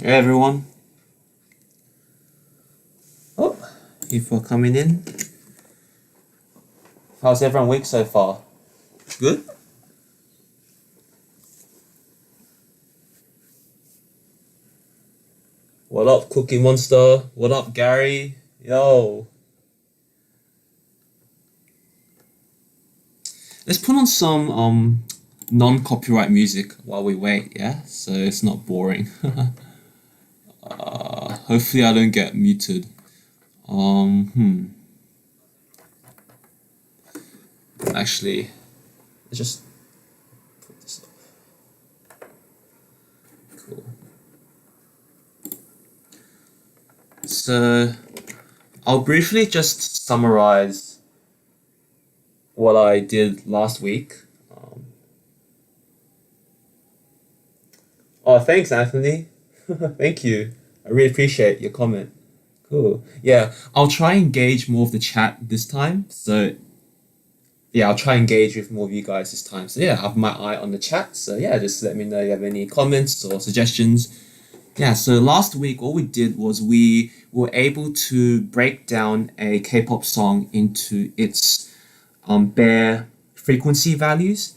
Hey everyone. Oh, people are coming in. How's everyone week so far? Good? What up, Cookie Monster? What up, Gary? Yo. Let's put on some non-copyright music while we wait, yeah? So it's not boring. Hopefully I don't get muted. Actually, let's just put this off. Cool. So I'll briefly just summarize what I did last week. Oh, thanks, Anthony. Thank you. I really appreciate your comment. Cool. Yeah, I'll try and engage more of the chat this time. So yeah, I'll try and engage with more of you guys this time. So yeah, I have my eye on the chat. So yeah, just let me know if you have any comments or suggestions. Yeah, so last week all we did was we were able to break down a K-pop song into its bare frequency values,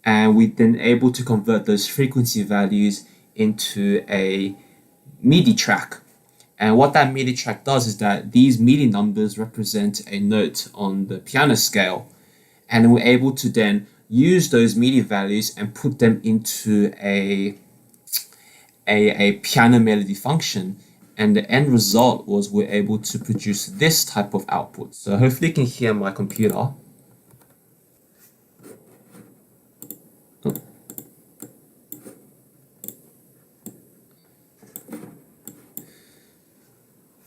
and we've been able to convert those frequency values into a MIDI track. And what that MIDI track does is that these MIDI numbers represent a note on the piano scale, and we're able to then use those MIDI values and put them into a piano melody function, and the end result was we're able to produce this type of output. So hopefully you can hear my computer.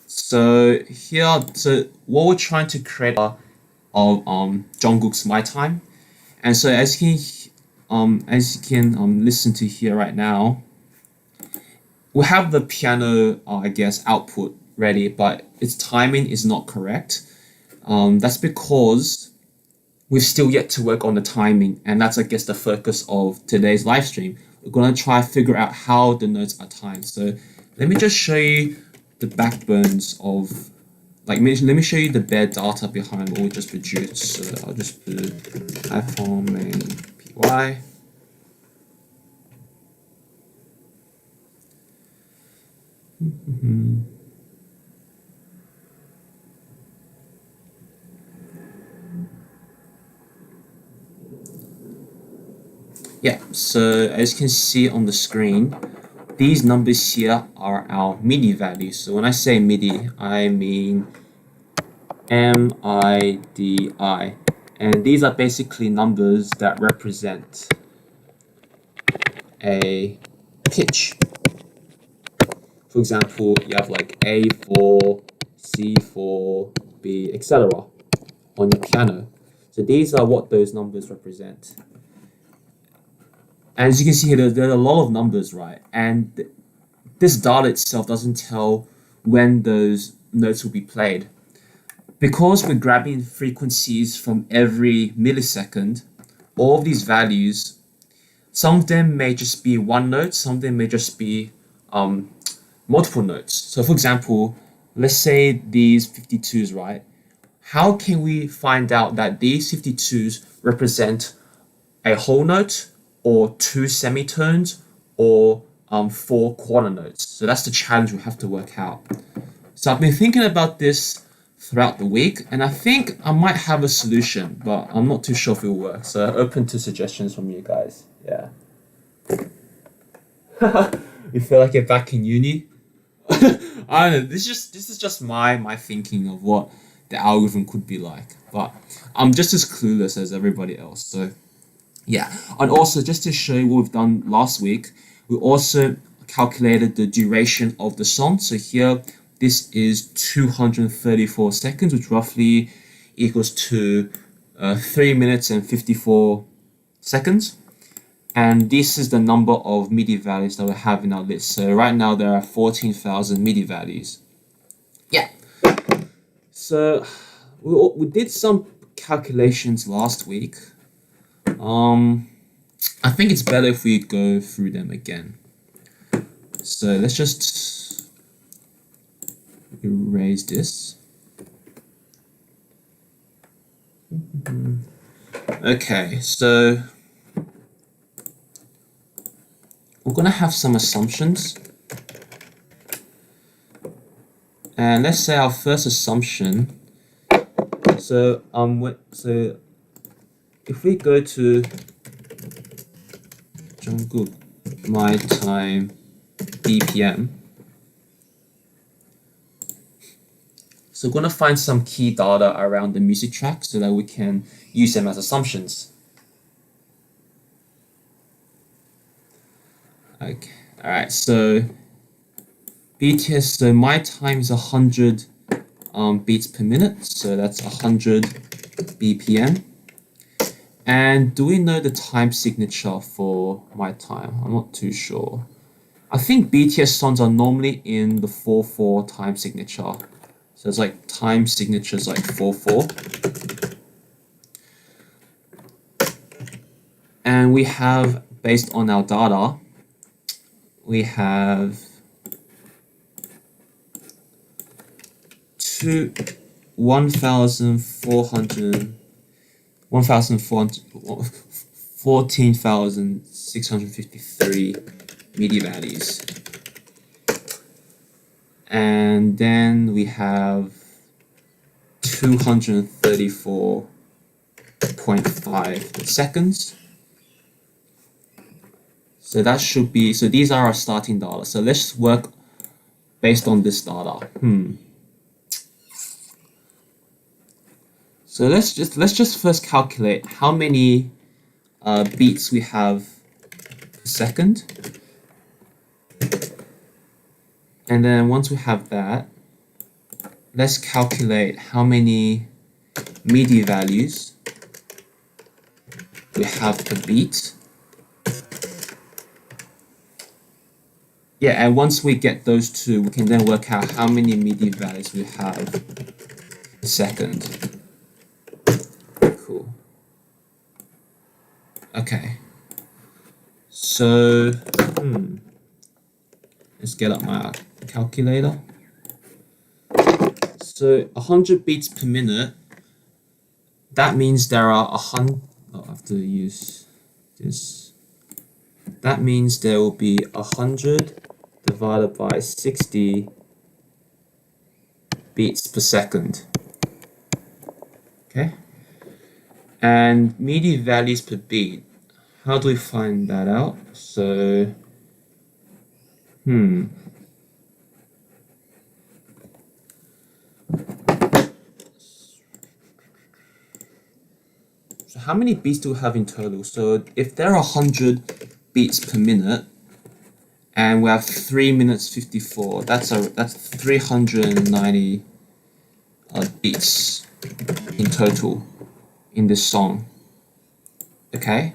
So what we're trying to create are of Jungkook's My Time, and so as you can listen to here right now, we have the piano I guess output ready, but its timing is not correct. That's because we've still yet to work on the timing, and that's I guess the focus of today's live stream. We're gonna try to figure out how the notes are timed. So let me just show you the backbones of let me show you the bare data behind what we just produced. So I'll just put iPhone main py. Yeah, so as you can see on the screen, these numbers here are our MIDI values. So when I say MIDI, I mean MIDI. And these are basically numbers that represent a pitch. For example, you have like A4, C4, B, etc. on your piano. So these are what those numbers represent. And as you can see here, there are a lot of numbers, right? And this data itself doesn't tell when those notes will be played. Because we're grabbing frequencies from every millisecond, all of these values, some of them may just be one note, some of them may just be multiple notes. So for example, let's say these 52s, right? How can we find out that these 52s represent a whole note or two semitones or four quarter notes? So that's the challenge we have to work out. So I've been thinking about this throughout the week, and I think I might have a solution, but I'm not too sure if it will work. So open to suggestions from you guys. Yeah. You feel like you're back in uni? I don't know. This is just my thinking of what the algorithm could be like, but I'm just as clueless as everybody else. So yeah, and also just to show you what we've done last week, we also calculated the duration of the song. So here, this is 234 seconds, which roughly equals to 3 minutes and 54 seconds. And this is the number of MIDI values that we have in our list. So right now there are 14,000 MIDI values. Yeah. So we did some calculations last week. I think it's better if we go through them again. So let's just erase this. Okay, so we're gonna have some assumptions. And let's say our first assumption. So if we go to Jungkook my time BPM, so we're gonna find some key data around the music track so that we can use them as assumptions. Okay, all right. So BTS. So my time is 100 beats per minute. So that's 100 BPM. And do we know the time signature for my time? I'm not too sure. I think BTS songs are normally in the 4/4 time signature. So it's like time signatures like 4/4. And we have, based on our data, we have 14,653 MIDI values. And then we have 234.5 seconds. So that should be, so these are our starting data. So let's work based on this data. So let's just first calculate how many beats we have per second. And then once we have that, let's calculate how many MIDI values we have per beat. Yeah, and once we get those two, we can then work out how many MIDI values we have per second. Cool. Okay. So, let's get up my calculator. So 100 beats per minute, that means there are 100, oh, I have to use this. That means there will be 100 divided by 60 beats per second. Okay? And MIDI values per beat, how do we find that out? So, So how many beats do we have in total? So if there are 100 beats per minute, and we have 3 minutes 54, that's 390 beats in total in this song. Okay,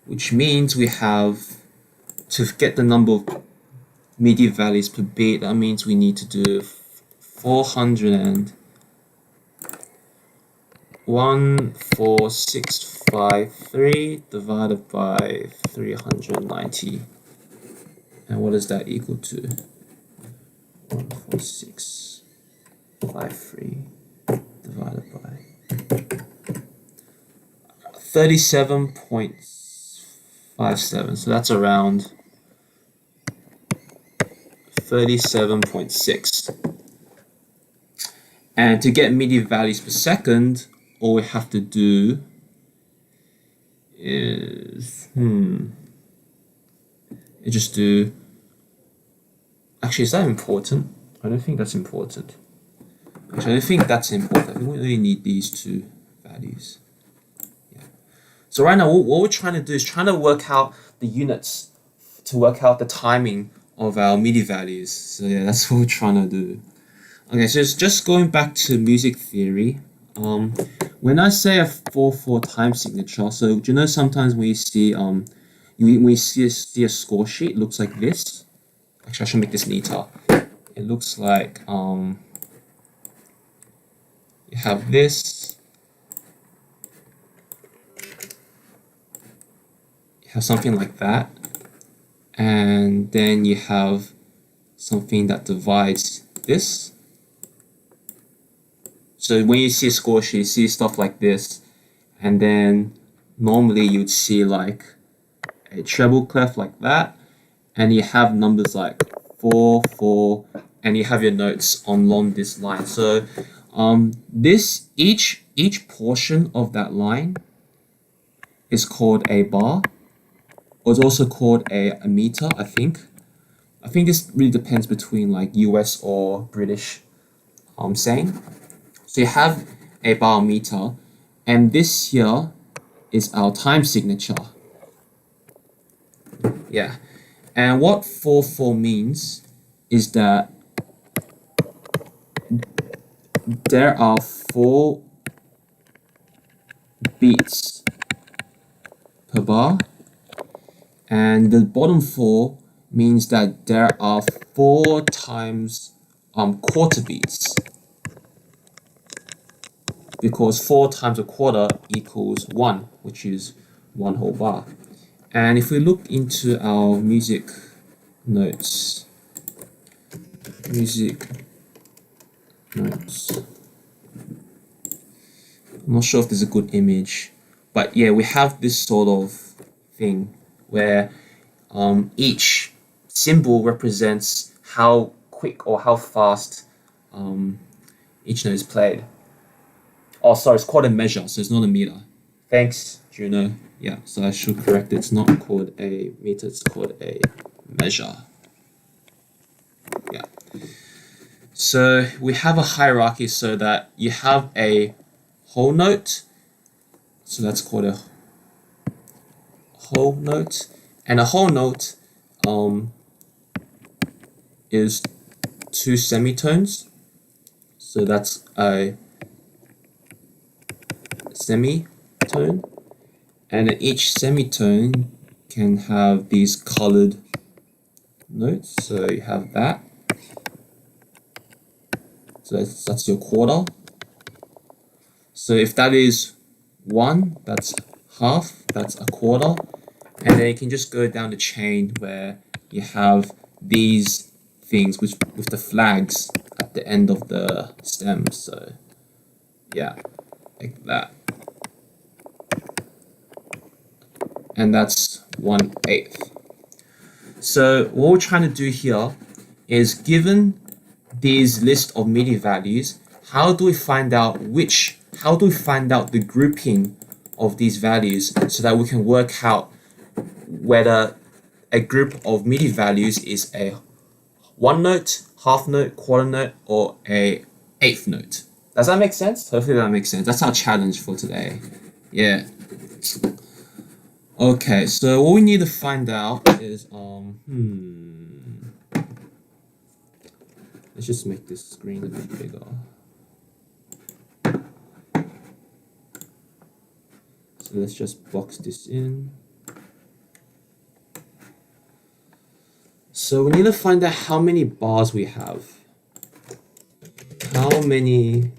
which means we have to get the number of MIDI values per beat. That means we need to do 14653 divided by 390. And what does that equal to? 14653 divided by 37.57. So that's around 37.6. And to get MIDI values per second, all we have to do is just do. Actually, is that important? I don't think that's important. Actually, I don't think that's important. I think we only need these two values. Yeah. So right now, what we're trying to do is trying to work out the units to work out the timing of our MIDI values. So yeah, that's what we're trying to do. Okay, so it's just going back to music theory. When I say a 4/4 time signature, so do you know sometimes when you see we see a score sheet, it looks like this. Actually, I should make this neater. It looks like you have this. You have something like that, and then you have something that divides this. So when you see a score sheet, you see stuff like this, and then normally you'd see like a treble clef like that, and you have numbers like 4, 4, and you have your notes along this line. So this each portion of that line is called a bar, or it's also called a meter, I think. I think this really depends between like US or British saying. So you have a bar meter, and this here is our time signature. Yeah. And what 4/4 means is that there are 4 beats per bar, and the bottom 4 means that there are 4 times quarter beats, because 4 times a quarter equals 1, which is 1 whole bar. And if we look into our music notes, I'm not sure if there's a good image, but yeah, we have this sort of thing where each symbol represents how quick or how fast each note is played. Oh, sorry, it's called a measure, so it's not a meter. Thanks, Juno. Yeah, so I should correct it. It's not called a meter, it's called a measure. Yeah. So we have a hierarchy so that you have a whole note, so that's called a whole note, and a whole note is 2 semitones, so that's a semitone, and each semitone can have these colored notes. So you have that, so that's your quarter. So if that is 1, that's half, that's a quarter, and then you can just go down the chain where you have these things with the flags at the end of the stems. So yeah, like that. And that's 1/8. So what we're trying to do here is, given these list of MIDI values, how do we find out the grouping of these values so that we can work out whether a group of MIDI values is a 1 note, half note, quarter note, or a 1/8 note. Does that make sense? Hopefully that makes sense. That's our challenge for today. Yeah. Okay, so what we need to find out is let's just make this screen a bit bigger. So let's just box this in. So we need to find out how many bars we have. How many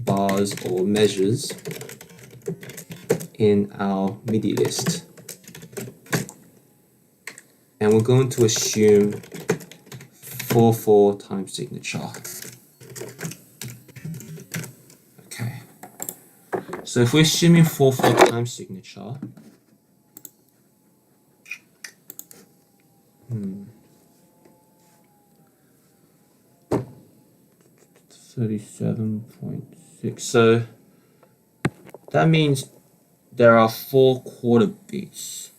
bars or measures in our MIDI list. And we're going to assume 4/4 time signature. Okay. So if we're assuming 4/4 time signature, 37.6. So that means there are 4 quarter beats.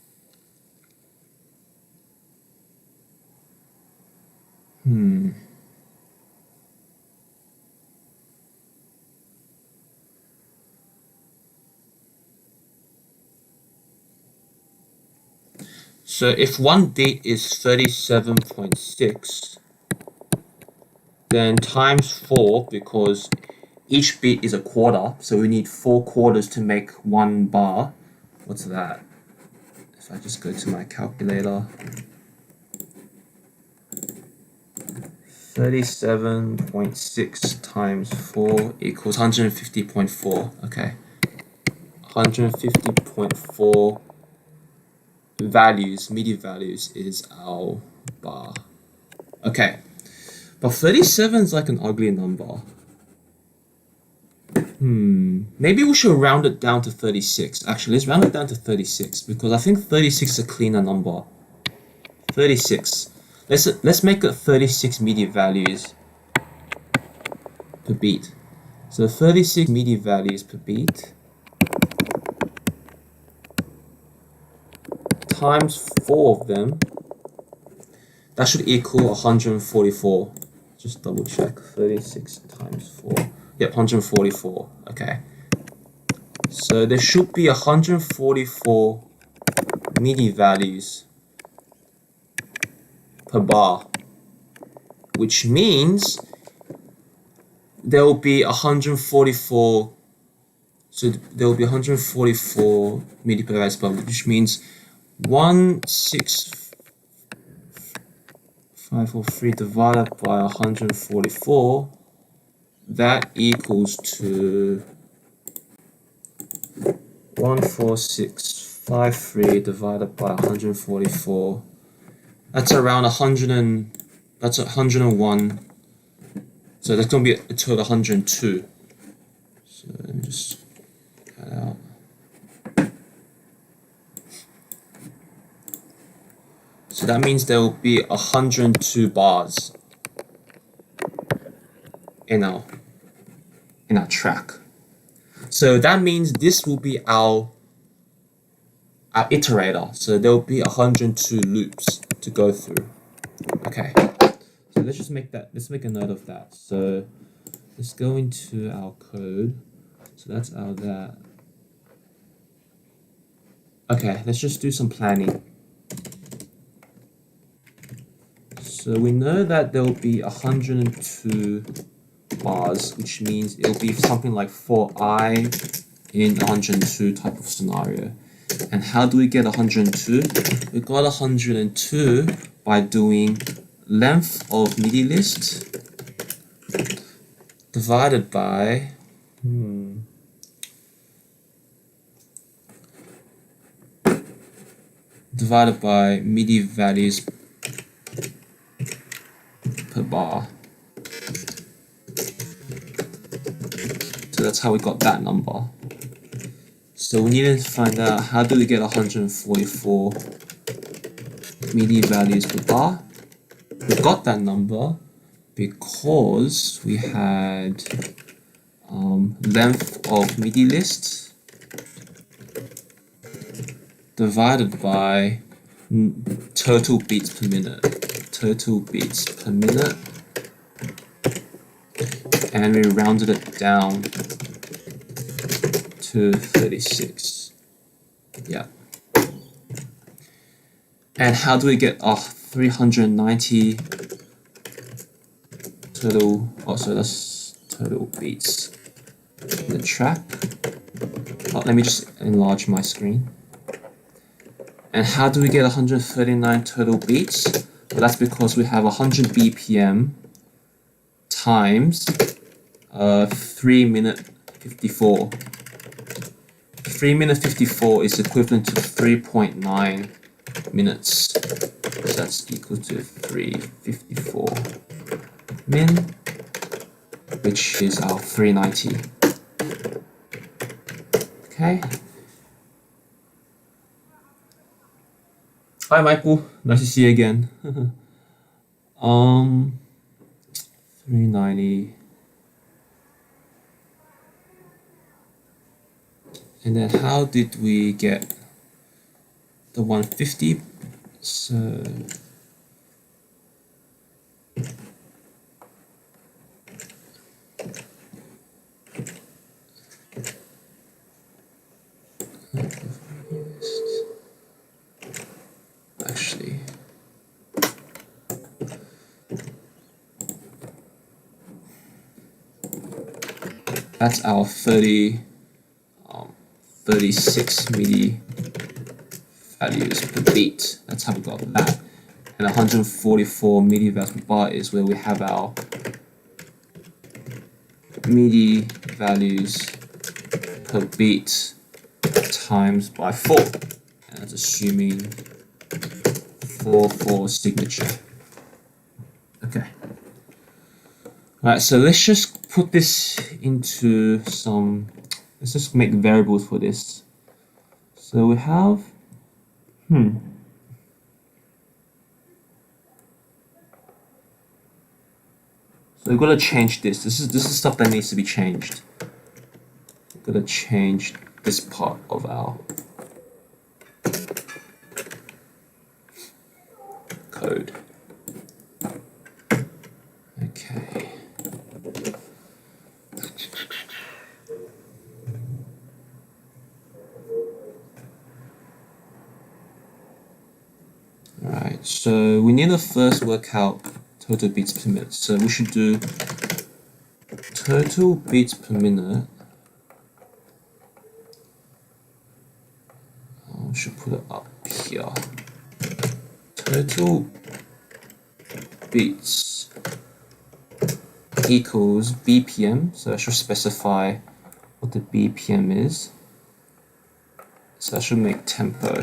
So if one beat is 37.6, then times 4, because each beat is a quarter, so we need 4 quarters to make 1 bar. What's that? If I just go to my calculator, 37.6 times 4 equals 150.4. Okay, 150.4 values, MIDI values, is our bar. Okay, but 37 is like an ugly number. Maybe we should round it down to 36. Actually, let's round it down to 36 because I think 36 is a cleaner number. 36. Let's make it 36 MIDI values per beat. So 36 MIDI values per beat times 4 of them. That should equal 144. Just double check. 36 times 4. Yep, 144. Okay. So there should be 144 MIDI values per bar, which means there will be 144. So there will be 144 MIDI per bar, which means 16543 divided by 144. That equals to 14653 divided by 144. That's around 101. So that's going to be a total of 102. So let me just cut out. So that means there will be 102 bars in our track. So that means this will be our iterator. So there will be 102 loops to go through. Okay. So let's make a note of that. So let's go into our code. So that's our that. Okay, let's just do some planning. So we know that there will be 102 bars, which means it'll be something like for I in 102 type of scenario. And how do we get 102? We got 102 by doing length of MIDI list divided by MIDI values per bar. So that's how we got that number. So we need to find out how do we get 144 MIDI values per bar. We got that number because we had length of MIDI list divided by total beats per minute. And we rounded it down to 36. Yeah. And how do we get 390 total? So that's total beats in the track. Let me just enlarge my screen. And how do we get 139 total beats? Well, that's because we have 100 BPM times 3 minute 54. 3 minute 54 is equivalent to 3.9 minutes. So that's equal to 354 min, which is our 390. Okay. Hi Michael, nice to see you again. 390. And then how did we get the 150? So actually that's our 36 MIDI values per beat. That's how we got that. And 144 MIDI values per bar is where we have our MIDI values per beat times by 4. And that's assuming 4/4 signature. Okay. Alright, so let's just put this into some, let's just make variables for this. So we have, so we've got to change this. This is stuff that needs to be changed. We've got to change this part of our code. Okay. Alright, so we need to first work out total beats per minute. So we should do total beats per minute. I should put it up here. Total beats equals BPM. So I should specify what the BPM is. So I should make tempo.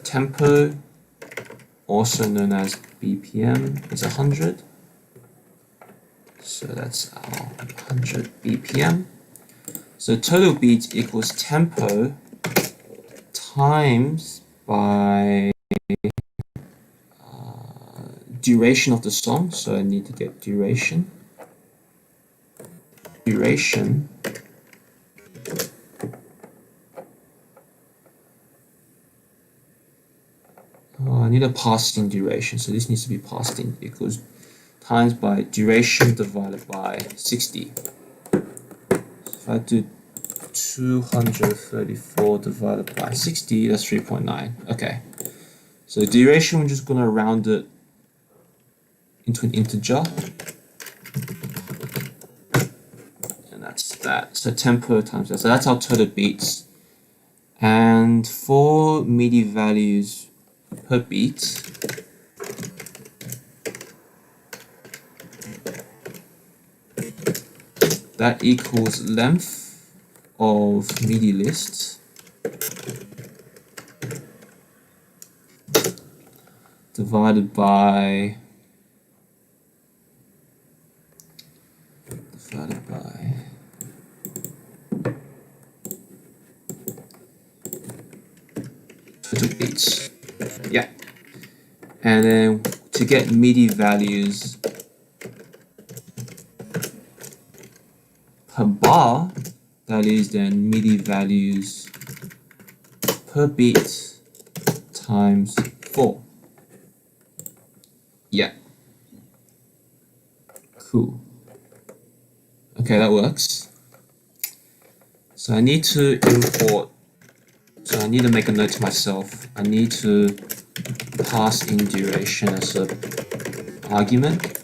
Tempo, also known as BPM, is 100. So that's our 100 BPM. So total beats equals tempo times by duration of the song. So I need to get duration. Duration I need a passed in duration, so this needs to be passed in equals times by duration divided by 60. So if I do 234 divided by 60, that's 3.9. Okay, so duration, we're just going to round it into an integer, and that's that. So tempo times that. So that's our total beats. And for MIDI values per beat, that equals length of MIDI list divided by total beats. Yeah. And then to get MIDI values per bar, that is then MIDI values per beat times 4. Yeah. Cool. Okay, that works. So I need to import, so I need to make a note to myself. I need to pass in duration as an argument,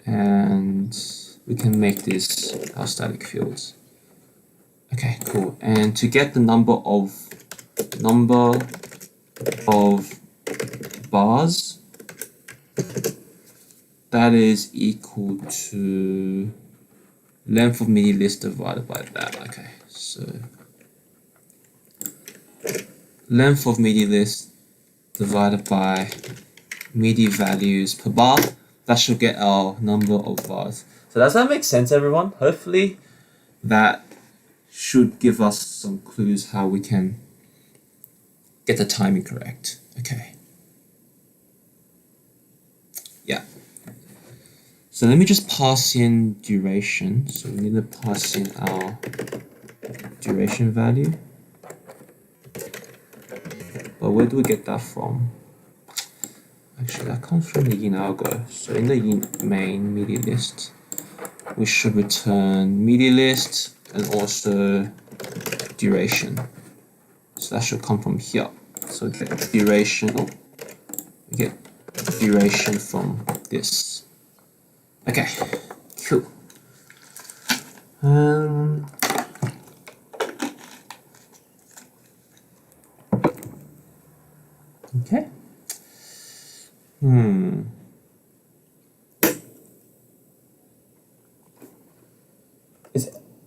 and we can make this our static fields. Okay, cool. And to get the number of bars, that is equal to length of MIDI list divided by that. Okay, so length of MIDI list divided by MIDI values per bar. That should get our number of bars. So does that make sense, everyone? Hopefully that should give us some clues how we can get the timing correct. Okay. Yeah. So let me just pass in duration. So we need to pass in our duration value. But where do we get that from? Actually, that comes from the algo. So in the main MIDI list, we should return MIDI list and also duration. So that should come from here. So we get duration. We get duration from this. Okay, cool. Okay.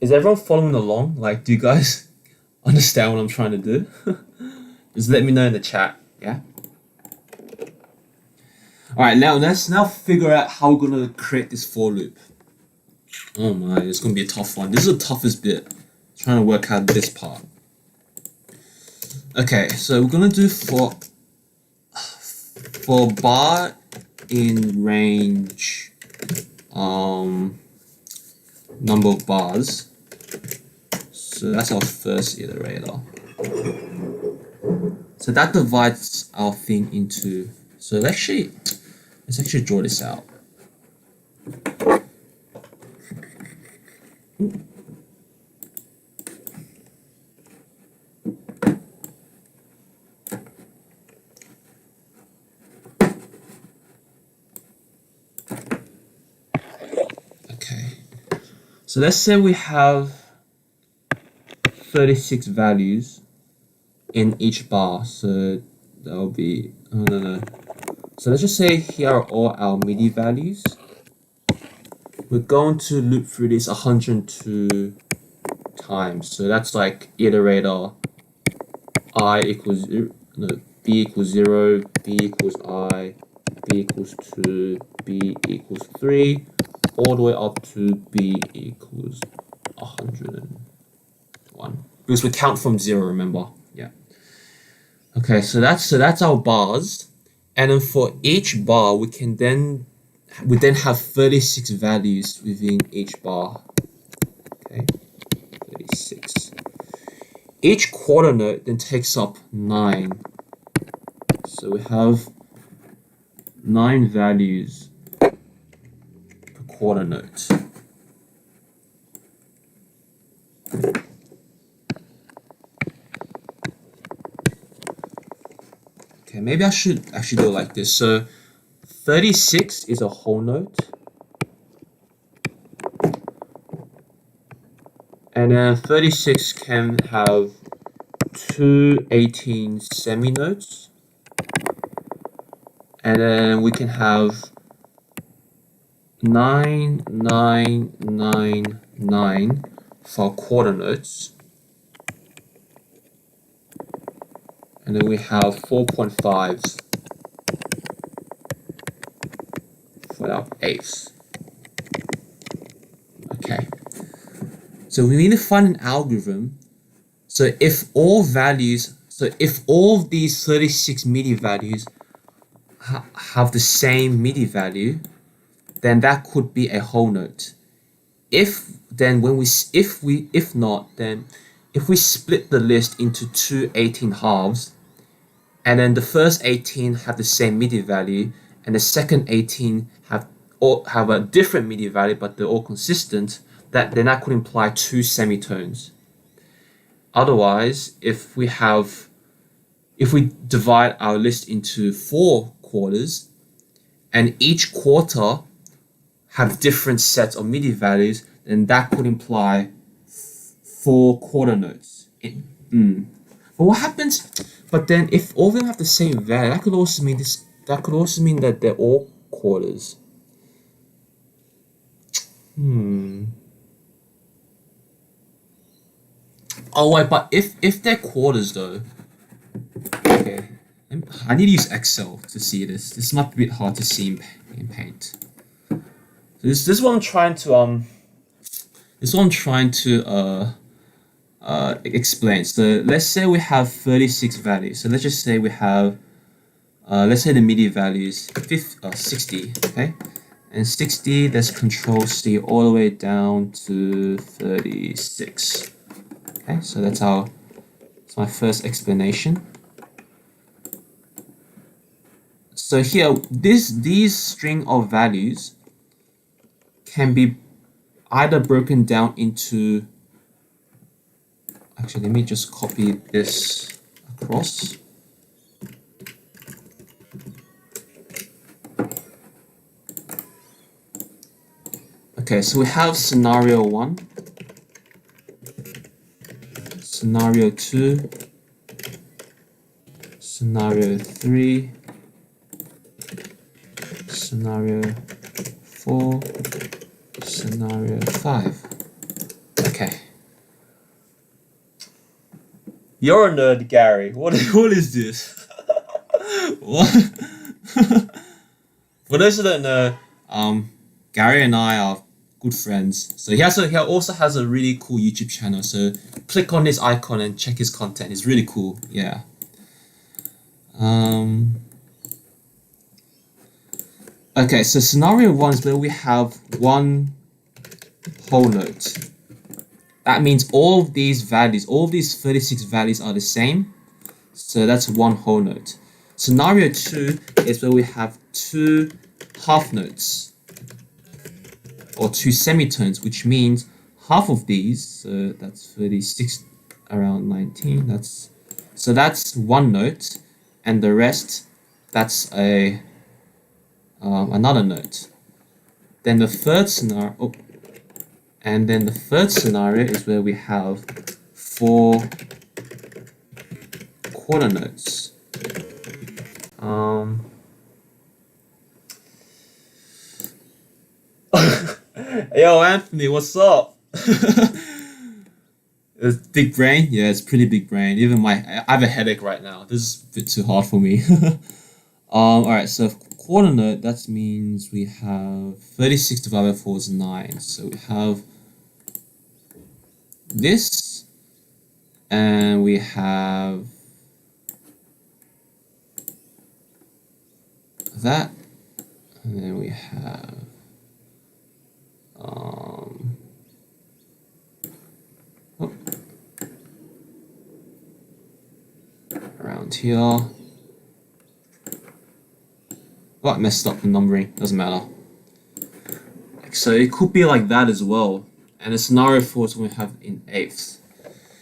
Is everyone following along? Like, do you guys understand what I'm trying to do? Just let me know in the chat, yeah? Alright, now let's figure out how we're gonna create this for loop. Oh my, it's gonna be a tough one. This is the toughest bit. Trying to work out this part. Okay, so we're gonna do for bar in range number of bars. So that's our first iterator. So that divides our thing into, so let's actually draw this out. Okay, so let's say we have 36 values in each bar, so that'll be, oh no. So let's just say here are all our MIDI values. We're going to loop through this 102 times, so that's like iterator I equals, no, B equals 0, B equals I, B equals 2, B equals 3, all the way up to B equals 101. Because we count from 0, remember? Yeah. Okay, so that's our bars. And then for each bar, we then have 36 values within each bar. Okay, 36. Each quarter note then takes up 9. So we have 9 values per quarter note. Okay, maybe I should actually do it like this. So 36 is a whole note. And then 36 can have 2 18 seminotes. And then we can have 9 9 9 9 for quarter notes. And then we have 4.5s for our eighths. Okay. So we need to find an algorithm. So if all of these 36 MIDI values have the same MIDI value, then that could be a whole note. If we split the list into two 18 halves, and then the first 18 have the same MIDI value, and the second 18 have a different MIDI value, but they're all consistent, that could imply 2 semitones. Otherwise, if we divide our list into 4 quarters, and each quarter have different sets of MIDI values, then that could imply 4 quarter notes. But what happens? But then, if all of them have the same value, that could also mean that they're all quarters. Oh wait, but if they're quarters though, okay, I need to use Excel to see this. This might be a bit hard to see in Paint. So this is what I'm trying to explain. So let's say we have 36 values. So let's just say we have, let's say the MIDI value is 60, okay? And 60, that's Control C all the way down to 36. Okay, so that's my first explanation. So here, these string of values can be either broken down into, actually let me just copy this across. Okay, so we have scenario 1, scenario 2, scenario 3, scenario 4, scenario 5. Okay. You're a nerd, Gary. What is this? What? For those who don't know, Gary and I are good friends. So he also has a really cool YouTube channel. So click on this icon and check his content. It's really cool. Yeah. Okay, so scenario 1 is where we have one whole note. That means all of these values, all of these 36 values are the same. So that's one whole note. Scenario 2 is where we have two half notes or two semitones, which means half of these, so that's 36 around 19, that's one note, and the rest, that's another note. Then the third scenario, is where we have four quarter notes. Yo, Anthony, what's up? It's big brain? Yeah, it's pretty big brain. Even I have a headache right now. This is a bit too hard for me. Alright, so quarter note, that means we have 36 divided by 4 is 9. So we have this, and we have that, and then we have around here. Oh, I messed up the numbering, doesn't matter. So it could be like that as well. And the scenario 4 is when we have in eighths.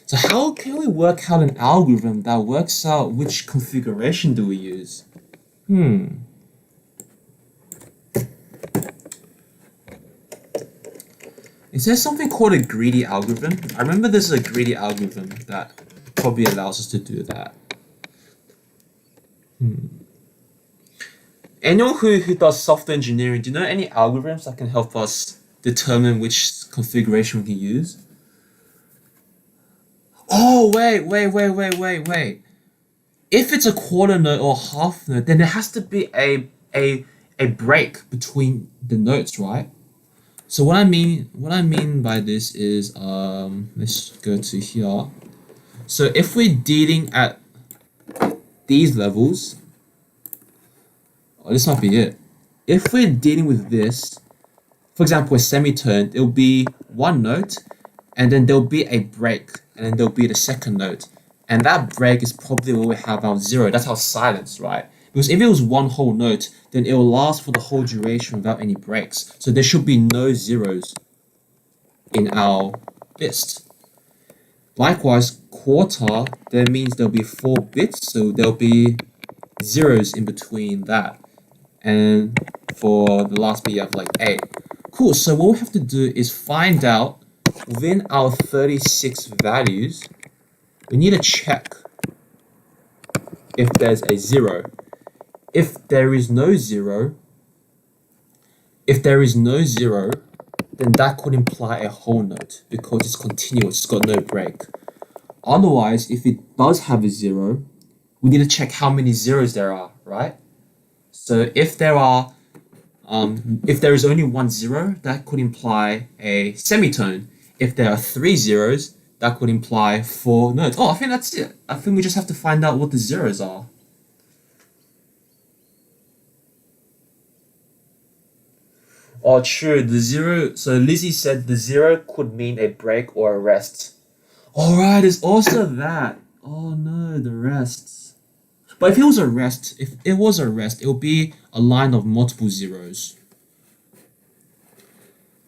So how can we work out an algorithm that works out which configuration do we use? Is there something called a greedy algorithm? I remember there's a greedy algorithm that probably allows us to do that. Anyone who does software engineering, do you know any algorithms that can help us determine which configuration we can use? Oh, wait. If it's a quarter note or half note, then there has to be a break between the notes, right? So what I mean by this is, let's go to here. So if we're dealing at these levels, this might be it. If we're dealing with this, for example, a semitone, it'll be one note, and then there'll be a break, and then there'll be the second note. And that break is probably where we have our zero. That's our silence, right? Because if it was one whole note, then it will last for the whole duration without any breaks. So there should be no zeros in our list. Likewise, quarter, that means there'll be 4 bits, so there'll be zeros in between that. And for the last bit, you have like 8. Cool, so what we have to do is find out within our 36 values, we need to check if there's a 0. If there is no zero, then that could imply a whole note because it's continuous, it's got no break. Otherwise, if it does have a 0, we need to check how many zeros there are, right? So if there is only 1 0, that could imply a semitone. If there are 3 zeros, that could imply 4 notes. Oh, I think that's it. I think we just have to find out what the zeros are. Oh, true. The 0. So Lizzie said the 0 could mean a break or a rest. Alright, there's also that. Oh no, the rests. But if it was a rest, it will be a line of multiple zeros.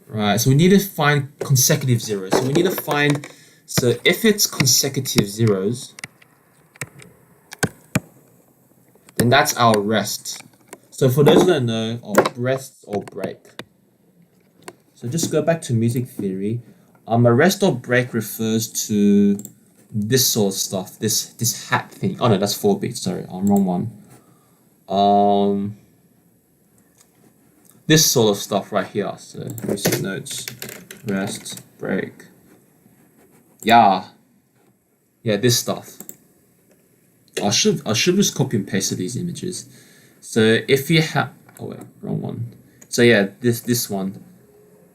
Right, so we need to find consecutive zeros. So if it's consecutive zeros, then that's our rest. So for those who don't know, rest or break. So just go back to music theory. A rest or break refers to this sort of stuff, this hat thing. Oh no, that's 4 beats. Sorry, wrong one. This sort of stuff right here. So music notes, rest, break. Yeah, this stuff. I should just copy and paste these images. So if you have, oh wait, wrong one. So yeah, this one.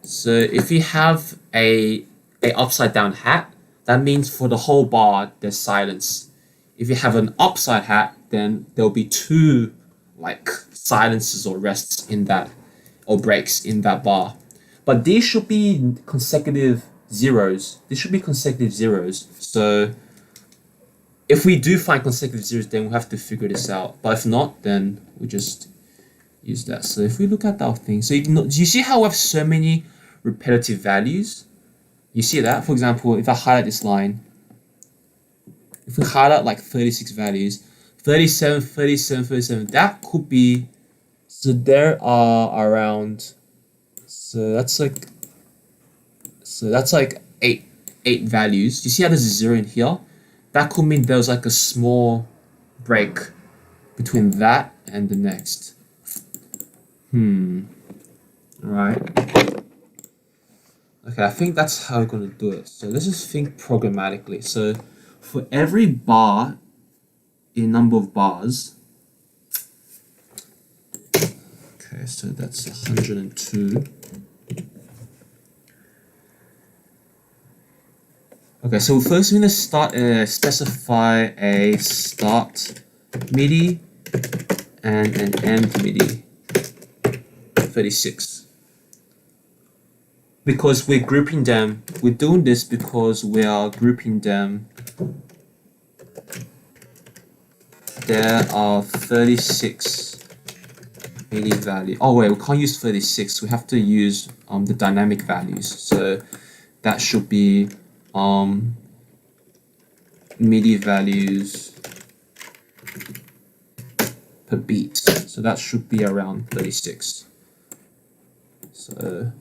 So if you have a upside down hat, that means for the whole bar there's silence. If you have an upside hat, then there'll be two like silences or rests in that, or breaks in that bar. But these should be consecutive zeros. These should be consecutive zeros. So if we do find consecutive zeros, then we'll have to figure this out. But if not, then we just use that. So if we look at our thing, so do you see how we have so many repetitive values? You see that? For example, if I highlight this line, if we highlight like 36 values, 37, 37, 37, that could be, so there are around, so that's like eight values. You see how there's a zero in here? That could mean there was like a small break between that and the next. Right. Okay, I think that's how we're gonna do it. So let's just think programmatically. So for every bar in number of bars, okay, so that's 102. Okay, so first we're gonna specify a start MIDI and an end MIDI 36. Because we're grouping them, we're doing this because we are grouping them. There are 36 MIDI value. Oh wait, we can't use 36. We have to use the dynamic values. So that should be MIDI values per beat. So that should be around 36. So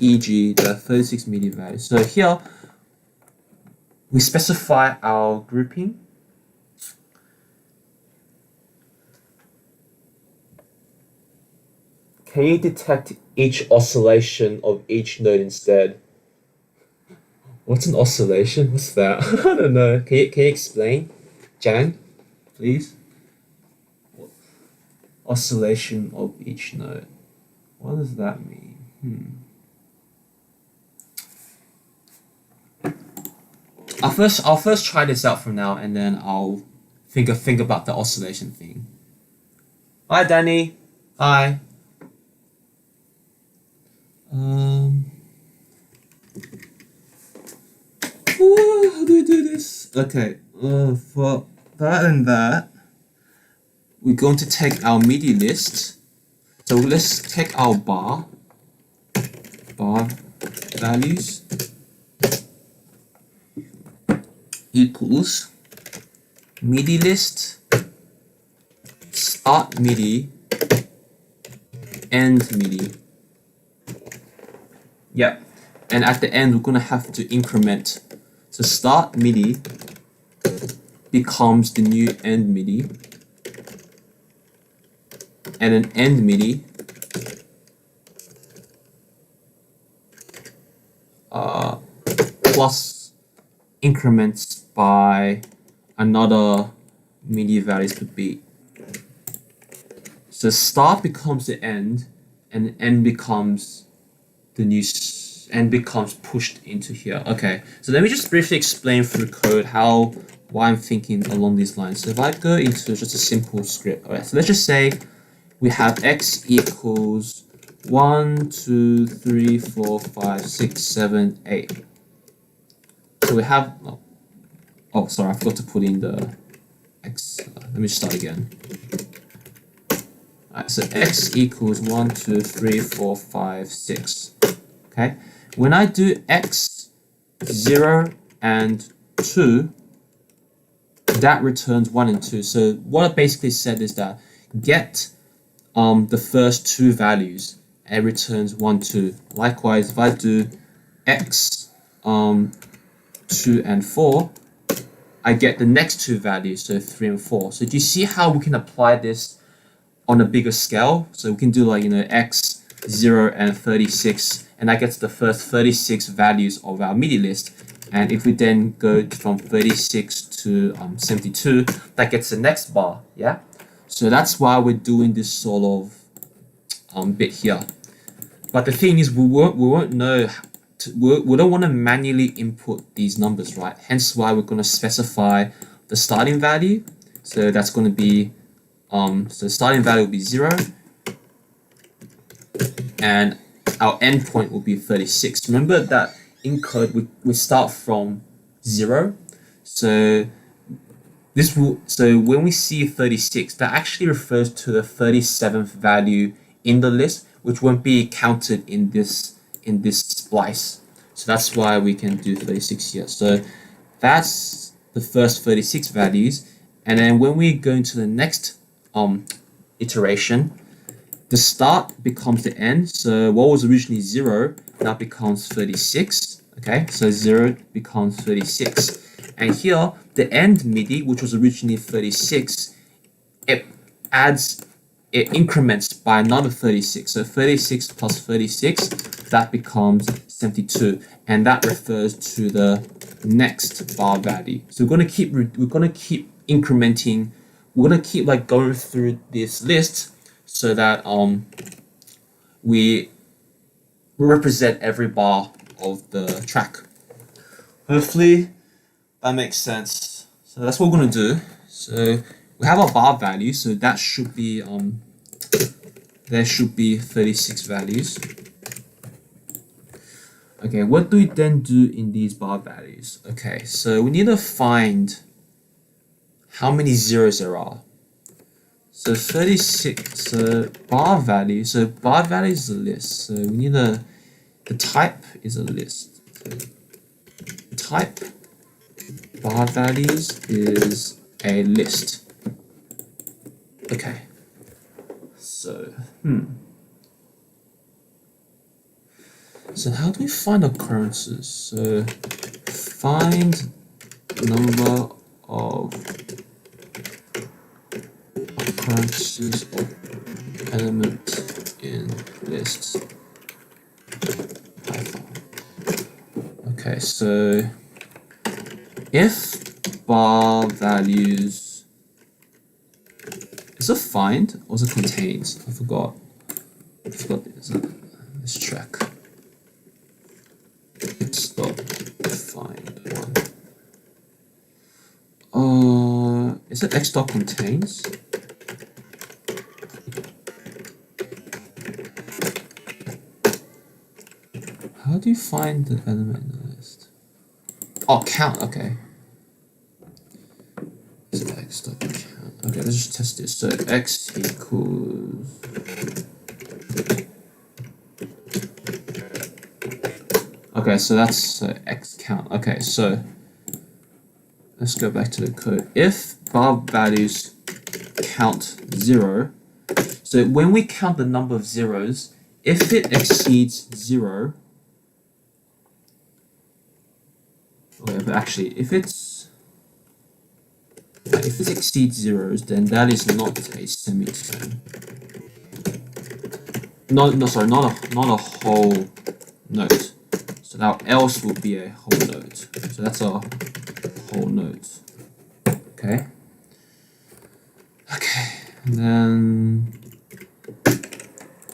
e.g. there are 36 MIDI values. So here we specify our grouping. Can you detect each oscillation of each note instead? What's an oscillation? What's that? I don't know. Can you explain, Jan, please? Oscillation of each note. What does that mean? I'll first try this out for now, and then I'll think about the oscillation thing. Hi, Danny. Hi. How do we do this? Okay. For that and that, we're going to take our MIDI list. So let's take our bar values equals MIDI list start MIDI end MIDI. Yep. And at the end we're gonna have to increment. So start MIDI becomes the new end MIDI, and an end MIDI plus increments by another MIDI values per beat. So start becomes the end, and end becomes the new and becomes pushed into here. Okay, so let me just briefly explain through code why I'm thinking along these lines. So if I go into just a simple script, alright, so let's just say we have x equals 1, 2, 3, 4, 5, 6, 7, 8. So we have, oh sorry, I forgot to put in the x. Let me start again. Alright, so x equals 1, 2, 3, 4, 5, 6. Okay, when I do x, 0 and 2, that returns 1 and 2. So what I basically said is that get the first two values, and it returns 1, 2. Likewise, if I do x 2 and 4, I get the next two values, so 3 and 4. So do you see how we can apply this on a bigger scale? So we can do like, x 0 and 36, and that gets the first 36 values of our MIDI list. And if we then go from 36 to 72, that gets the next bar, yeah? So that's why we're doing this sort of bit here. But the thing is, we won't know. We don't want to manually input these numbers, right? Hence why we're going to specify the starting value. So that's going to be so the starting value will be 0, and our endpoint will be 36. Remember that in code we start from 0. So so when we see 36, that actually refers to the 37th value in the list, which won't be counted in this splice. So that's why we can do 36 here. So that's the first 36 values, and then when we go into the next iteration, the start becomes the end. So what was originally 0 now becomes 36. Okay, so 0 becomes 36. And here, the end MIDI, which was originally 36, it increments by another 36. So 36 plus 36, that becomes 72. And that refers to the next bar value. So we're gonna keep incrementing. We're gonna keep like going through this list so that we represent every bar of the track. Hopefully that makes sense. So that's what we're gonna do. So we have our bar value, so that should be there should be 36 values. Okay, what do we then do in these bar values? Okay, so we need to find how many zeros there are. So 36, so bar value is a list. So we need the type is a list. So type bar values is a list. Okay. So so how do we find occurrences? So find number of occurrences of element in lists. Python. Okay, so if bar values, is it find or is it contains? I forgot this. Let's check. Let's stop find one. Is it x dot contains? How do you find the element in the list? Oh, count. Okay. So x dot count. Okay, let's just test this. So x equals. Okay, so that's x count. Okay, so let's go back to the code. If bar values count 0, so when we count the number of zeros, if it exceeds 0, okay, but actually, if it exceeds zeros, then that is not a semitone. Sorry, not a whole note. So now else will be a whole note. So that's a whole note. Okay. Okay, and then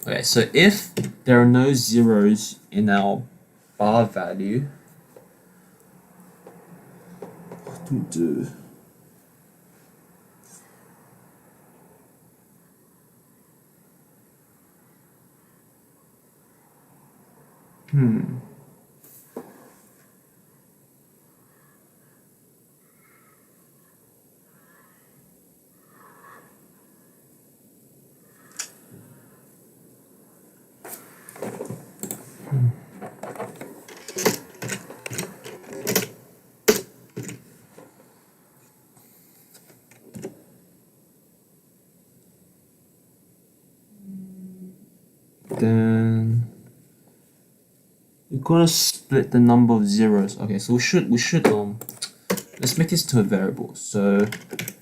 okay. So if there are no zeros in our bar value, what do we do? Then we're gonna split the number of zeros. Okay, so we should let's make this to a variable. So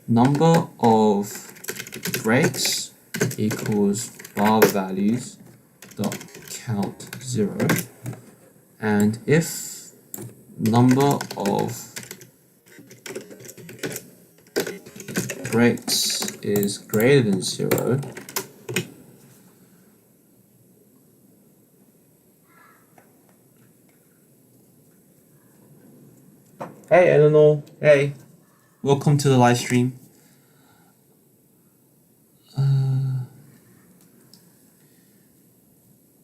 number of breaks equals bar values dot count 0, and if number of breaks is greater than 0, Hey, Eleanor. Hey, welcome to the live stream.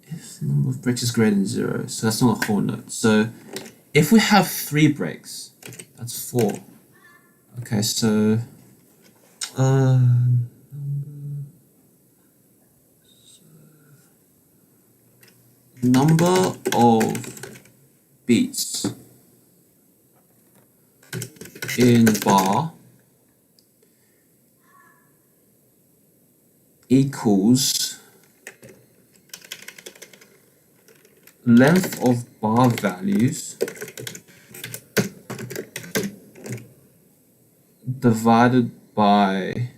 If the number of breaks is greater than 0, so that's not a whole note. So if we have 3 breaks, that's 4. Okay, so number of beats in bar equals length of bar values divided by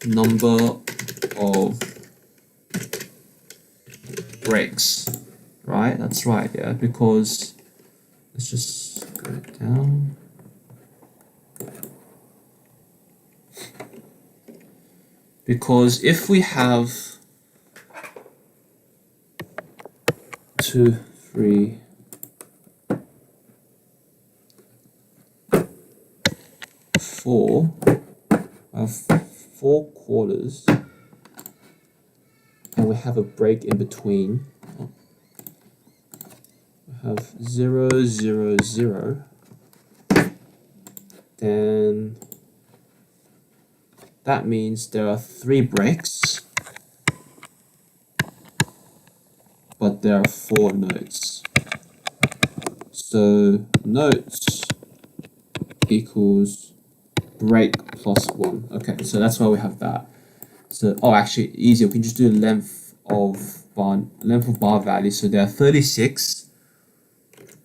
number of breaks, right? That's right, yeah, because let's just go down. Because if we have 2, 3, 4, I have 4 quarters, and we have a break in between. We have 0, 0, 0. Then that means there are 3 breaks, but there are 4 notes. So notes equals break plus 1. Okay, so that's why we have that. So actually easier. We can just do length of bar value. So there are 36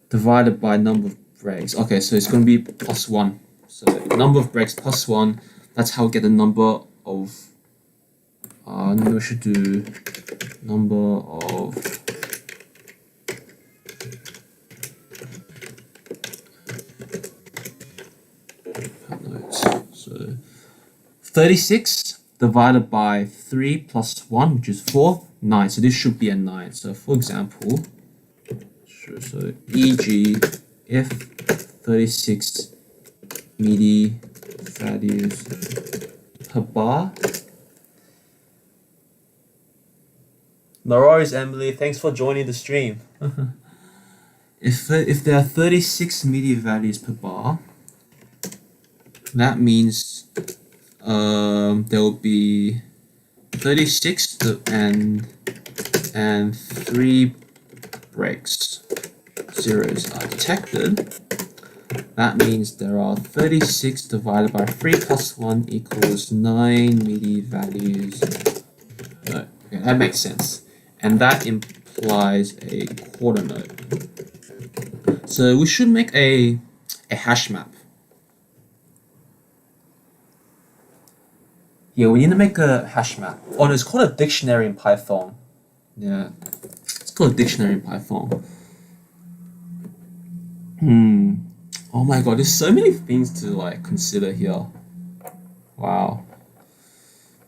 divided by number of breaks. Okay, so it's going to be plus 1. So number of breaks plus 1. That's how we get the number of. We should do number of notes. So 36 divided by 3 plus 1, which is 4, 9. So this should be a 9. So for example, so e.g. if 36 MIDI values per bar. No worries, Emily. Thanks for joining the stream. If there are 36 MIDI values per bar, that means there will be 36 and 3 breaks. Zeros are detected. That means there are 36 divided by 3 plus 1 equals 9 MIDI values. No, okay, that makes sense. And that implies a quarter note. So we should make a hash map. Yeah, we need to make a hash map. Oh, no, it's called a dictionary in Python. Yeah, it's called a dictionary in Python. Oh my god, there's so many things to consider here. Wow.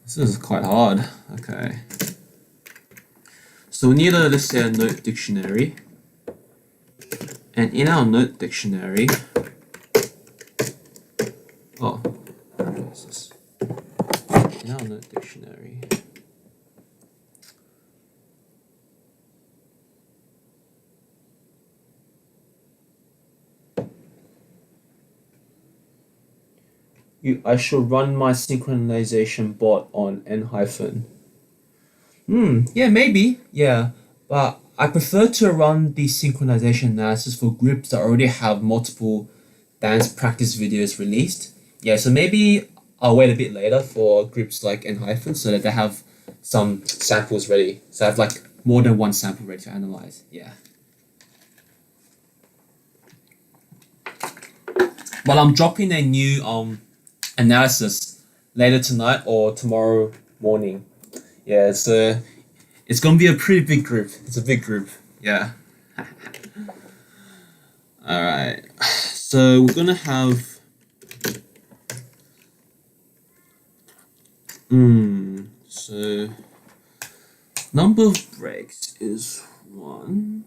This is quite hard. Okay. So we need let's say a note dictionary. And in our note dictionary, what is this? In our note dictionary, I should run my synchronization bot on n-. Yeah, maybe. Yeah, but I prefer to run the synchronization analysis for groups that already have multiple dance practice videos released. Yeah, so maybe I'll wait a bit later for groups like n- so that they have some samples ready. So I have more than one sample ready to analyze. Yeah. But I'm dropping a new analysis later tonight or tomorrow morning. Yeah, it's gonna be a pretty big group. It's a big group. Yeah. All right. So we're gonna have. So number of breaks is 1.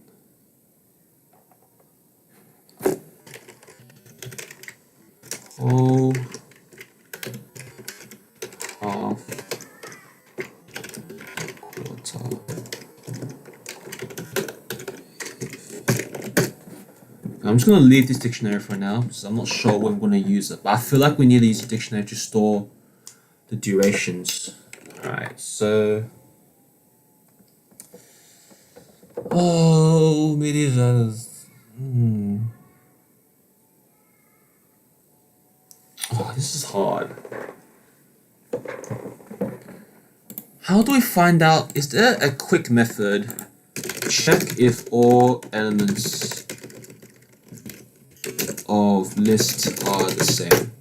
whole, half, quarter. I'm just going to leave this dictionary for now because I'm not sure when I'm going to use it, but I feel like we need to use the dictionary to store the durations. Alright, so MIDI values. Oh, this is hard. How do we find out? Is there a quick method? Check if all elements of list are the same.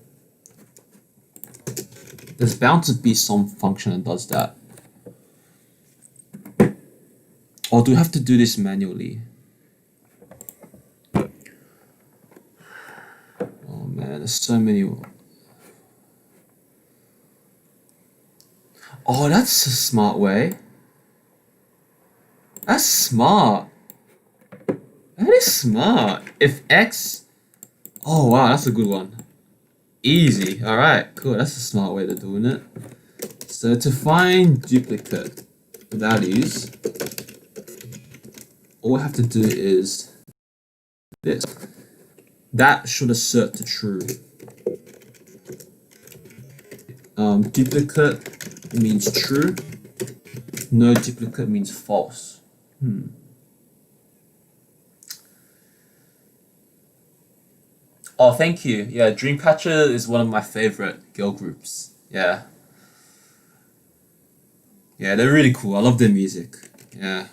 There's bound to be some function that does that. Or do we have to do this manually? Oh man, there's so many. Oh, that's a smart way. That's smart. That is smart. If X... Oh wow, that's a good one. Easy. Alright, cool. That's a smart way of doing it. So to find duplicate values, all we have to do is this. That should assert to true. Duplicate means true. No duplicate means false. Oh, thank you. Yeah, Dreamcatcher is one of my favorite girl groups. Yeah. Yeah, they're really cool. I love their music. Yeah.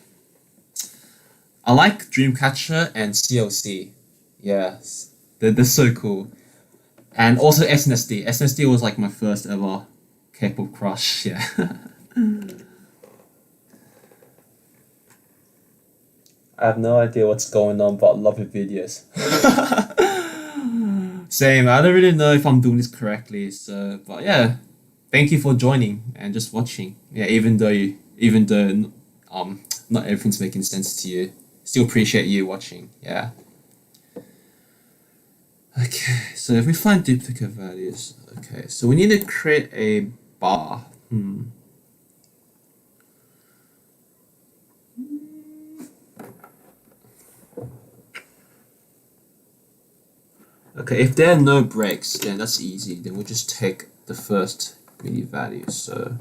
I like Dreamcatcher and CLC. Yeah. They're so cool. And also SNSD. SNSD was like my first ever K-pop crush. Yeah. I have no idea what's going on, but I love your videos. Same. I don't really know if I'm doing this correctly. So, but yeah, thank you for joining and just watching. Yeah, even though not everything's making sense to you, still appreciate you watching. Yeah. Okay. So if we find duplicate values, okay. So we need to create a bar. Okay, if there are no breaks, then that's easy. Then we'll just take the first MIDI value. So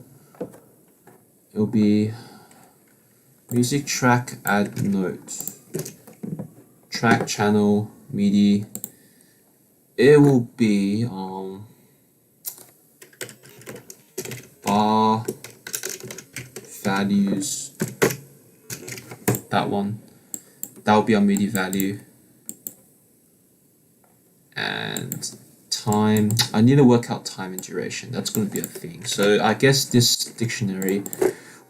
it'll be music track add note, track channel MIDI. It will be bar values. That one. That will be our MIDI value. And time, I need to work out time and duration. That's going to be a thing. So I guess this dictionary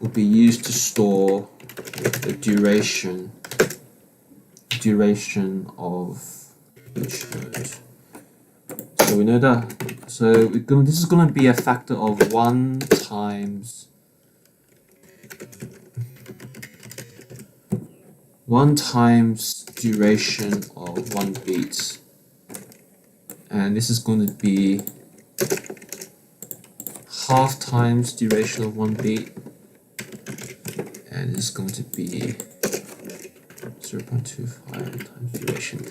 will be used to store the duration of each note. So we know that. So this is going to be a factor of 1 times duration of 1 beat. And this is going to be half times duration of 1 beat, and it's going to be 0.25 times duration.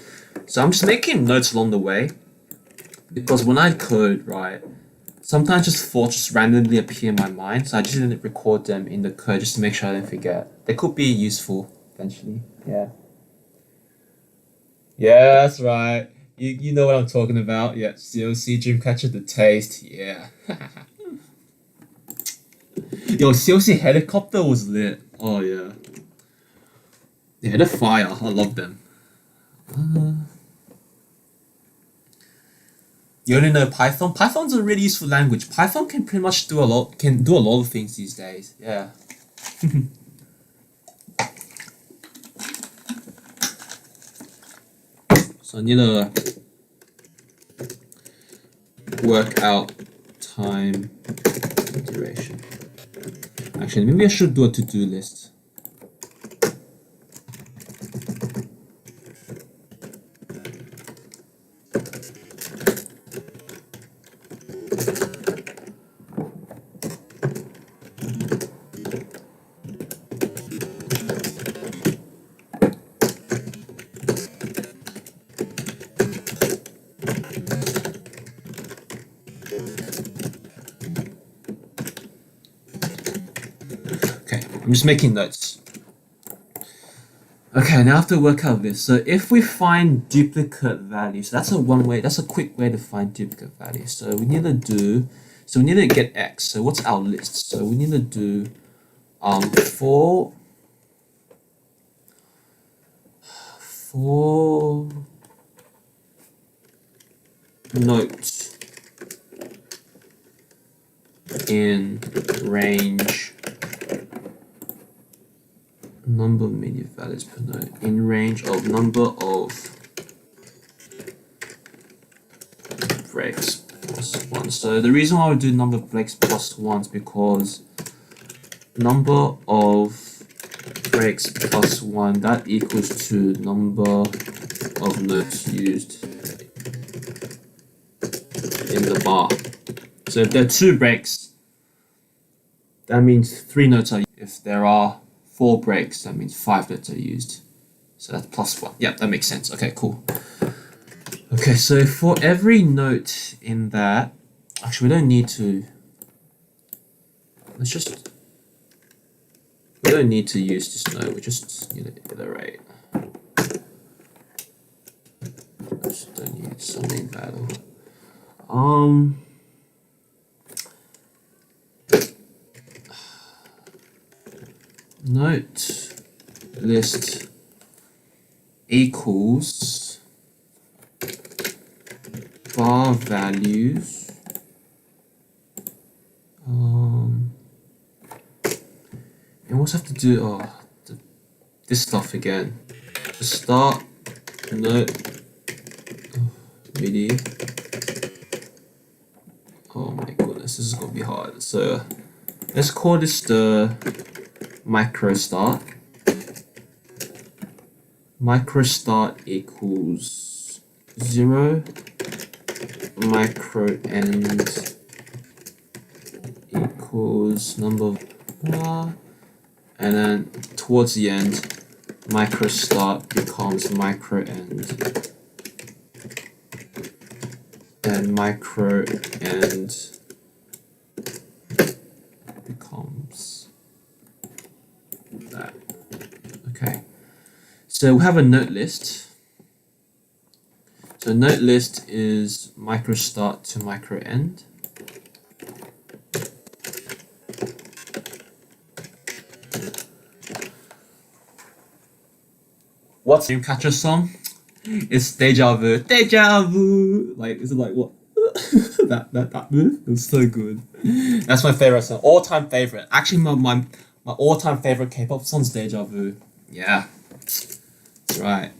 So I'm just making notes along the way, because when I code, right, sometimes just thoughts just randomly appear in my mind, so I just didn't record them in the code just to make sure I don't forget. They could be useful eventually. Yeah. Yeah, that's right. You know what I'm talking about. Yeah, CLC Dreamcatcher, the taste. Yeah. Yo, CLC Helicopter was lit. Oh yeah. Yeah, they're fire. I love them. You only know Python? Python's a really useful language. Python can pretty much do a lot of things these days. Yeah. So I need to work out time and duration. Actually, maybe I should do a to-do list. I'm just making notes. Okay, now I have to work out this. So if we find duplicate values, that's a quick way to find duplicate values. So we need to get X. So what's our list? So we need to do for notes in range number of MIDI values per note in range of number of breaks plus 1. So the reason why we do number of breaks plus 1 is because number of breaks plus 1, that equals to number of notes used in the bar. So if there are 2 breaks, that means 3 notes are used. If there are 4 breaks, that means 5 notes are used. So that's plus 1. Yeah, that makes sense. Okay, cool. Okay, so for every note in that, actually we don't need to, we don't need to use this note, we just need to iterate. Just don't need something value. Note list equals bar values and we'll have to do this stuff again. The start note MIDI. Oh my goodness, this is gonna be hard. So let's call this the micro start. Micro start equals 0. Micro end equals number of and then towards the end, micro start becomes micro end, and micro end becomes that. Okay, so we have a note list. So note list is micro start to micro end. What's the Dreamcatcher song? It's Deja Vu. Deja Vu! Like, is it like what? that move? It was so good. That's my favorite song. All-time favorite. Actually, my all-time favorite K-pop song is Deja Vu. Yeah. That's right.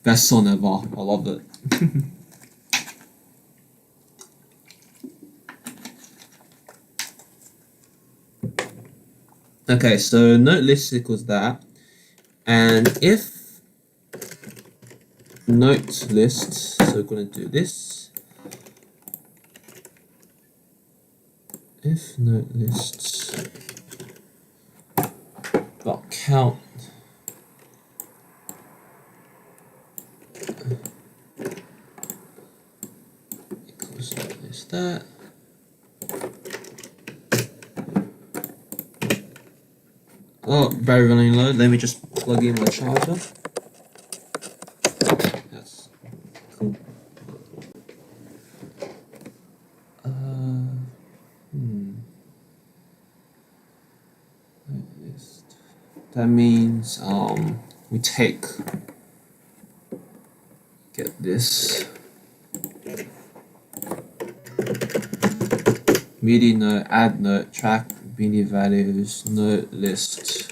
Best song ever. I love it. Okay, so note list equals that. And if note list, so we're going to do this. If note list count equals this, that. Oh, battery running low. Let me just plug in my charger. That's cool. That means we get this MIDI note, add note, track MIDI values, note list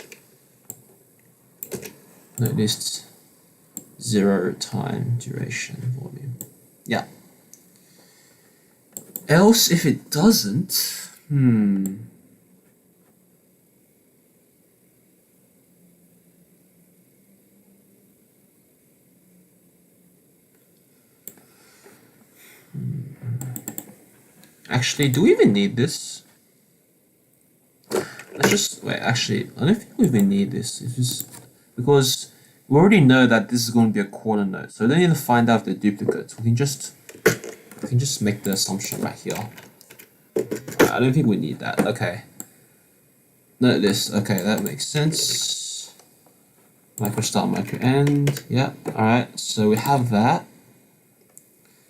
0 time duration volume. Yeah. Else if it doesn't, actually, do we even need this? Let's just wait. Actually, I don't think we even need this. It's just because we already know that this is going to be a quarter note, so we don't need to find out the duplicates. We can just make the assumption right here. I don't think we need that. Okay. Note this. Okay, that makes sense. Micro start, micro end. Yeah. All right. So we have that.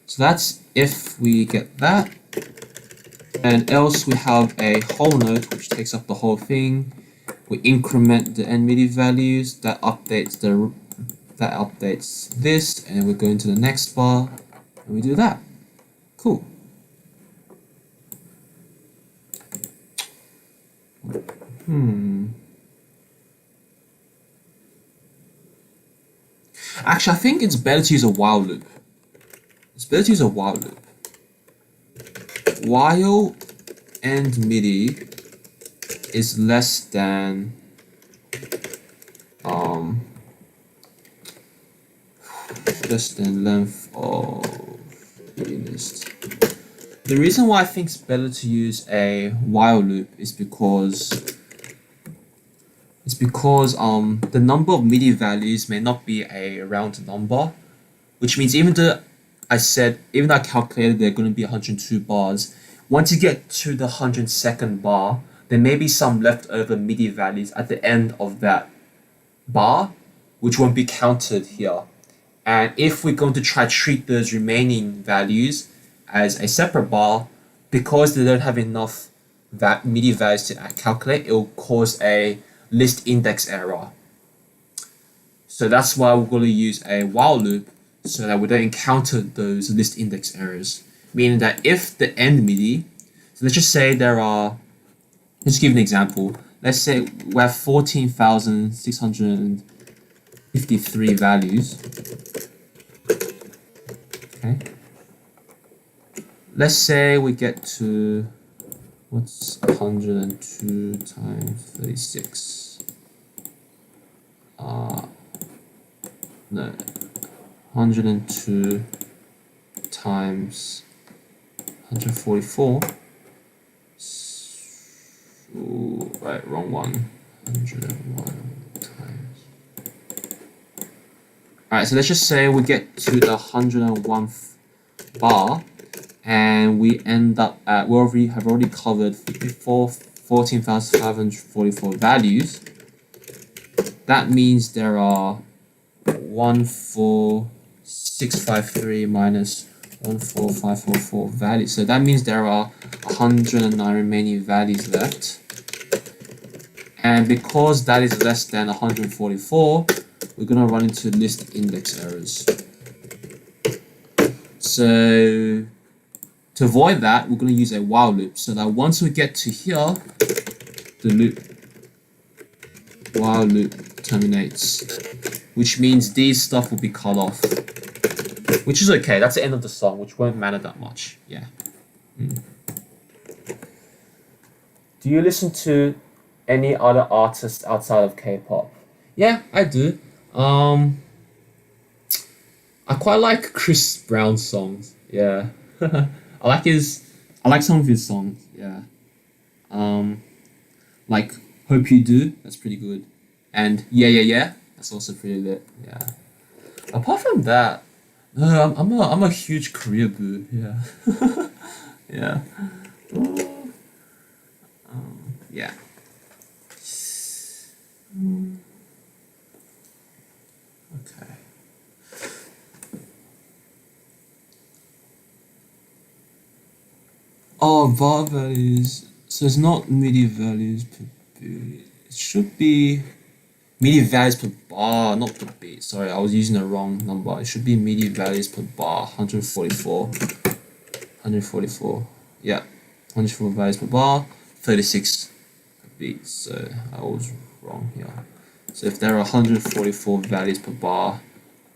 So that's if we get that. And else we have a whole node which takes up the whole thing. We increment the end MIDI values. That updates this, and we go into the next bar, and we do that. Cool. Actually, I think it's better to use a while loop. It's better to use a while loop. While end MIDI is less than length of MIDI list. The reason why I think it's better to use a while loop is because the number of MIDI values may not be a round number, which means even though I calculated they're going to be 102 bars, once you get to the 102nd bar, there may be some leftover MIDI values at the end of that bar, which won't be counted here. And if we're going to try to treat those remaining values as a separate bar, because they don't have enough MIDI values to calculate, it will cause a list index error. So that's why we're going to use a while loop so that we don't encounter those list index errors. Meaning that if the end MIDI, so let's just say let's give an example. Let's say we have 14,653 values. Okay. Let's say we get to, what's 102 times 36? No, 102 times 144. Ooh, right, wrong one. 101 times. Alright, so let's just say we get to the 101th bar, and we end up at, we have already covered 14,544 values. That means there are 14653 minus 14544 values. So that means there are 109 remaining values left. And because that is less than 144, we're going to run into list index errors. So to avoid that, we're going to use a while loop, so that once we get to here, the while loop terminates, which means these stuff will be cut off, which is okay. That's the end of the song, which won't matter that much. Yeah. Do you listen to any other artists outside of K-pop? Yeah, I do. I quite like Chris Brown's songs. Yeah. I like some of his songs. Yeah. Like Hope You Do, that's pretty good. And Yeah Yeah Yeah, that's also pretty lit. Yeah. Apart from that, no, I'm a huge Korea boo. Yeah. Yeah. Yeah. Okay. Oh, var values. So it's not MIDI values per beat. It should be MIDI values per bar, not per beat. Sorry, I was using the wrong number. It should be MIDI values per bar, 144. 144. Yeah. 144 values per bar, 36 per beat. So I was wrong here. So if there are 144 values per bar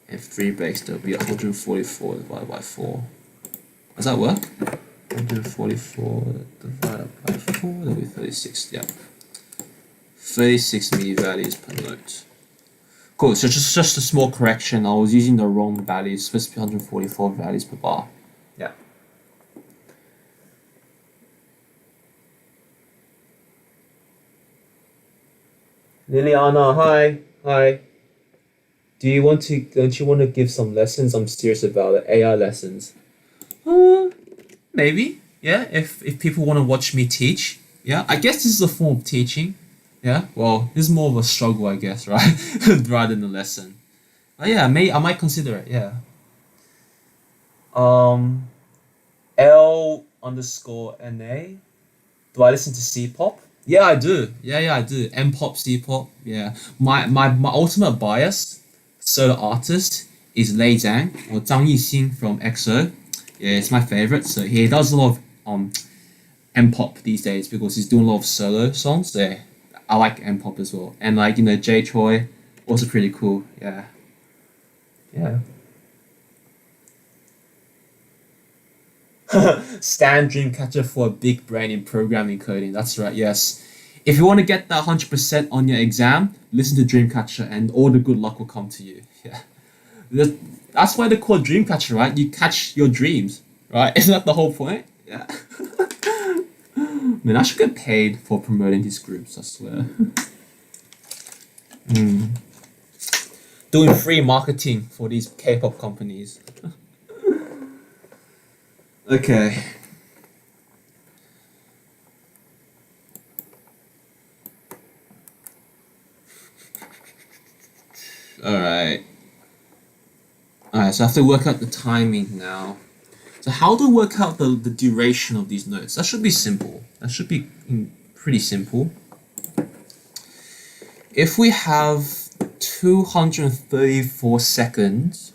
and 3 breaks, there'll be 144 divided by 4. Does that work? 144 divided by 4, that'll be 36, yeah. 36 MIDI values per note. Cool, so just a small correction, I was using the wrong values, it's supposed to be 144 values per bar. Yeah. Liliana, hi. Hi. Don't you want to give some lessons? I'm serious about it. AI lessons. Maybe. Yeah, if people want to watch me teach. Yeah, I guess this is a form of teaching. Yeah. Well, this is more of a struggle, I guess, right? Rather than a lesson. But yeah, I might consider it. Yeah. Um, L underscore NA. Do I listen to C-pop? Yeah, I do. Yeah, I do. M-pop, C-pop. Yeah. My ultimate bias solo artist is Lei Zhang or Zhang Yixing from EXO. Yeah, it's my favorite. So he does a lot of M-pop these days because he's doing a lot of solo songs. So yeah, I like M-pop as well. And like, J Choi, also pretty cool. Yeah. Yeah. Stan Dreamcatcher for a big brain in programming coding. That's right, yes. If you want to get that 100% on your exam, listen to Dreamcatcher and all the good luck will come to you. Yeah. That's why they call it Dreamcatcher, right? You catch your dreams, right? Isn't that the whole point? Yeah. Man, I should get paid for promoting these groups, I swear. Doing free marketing for these K-pop companies. Okay. Alright. Alright, so I have to work out the timing now. So how do I work out the duration of these notes? That should be simple. That should be pretty simple. If we have 234 seconds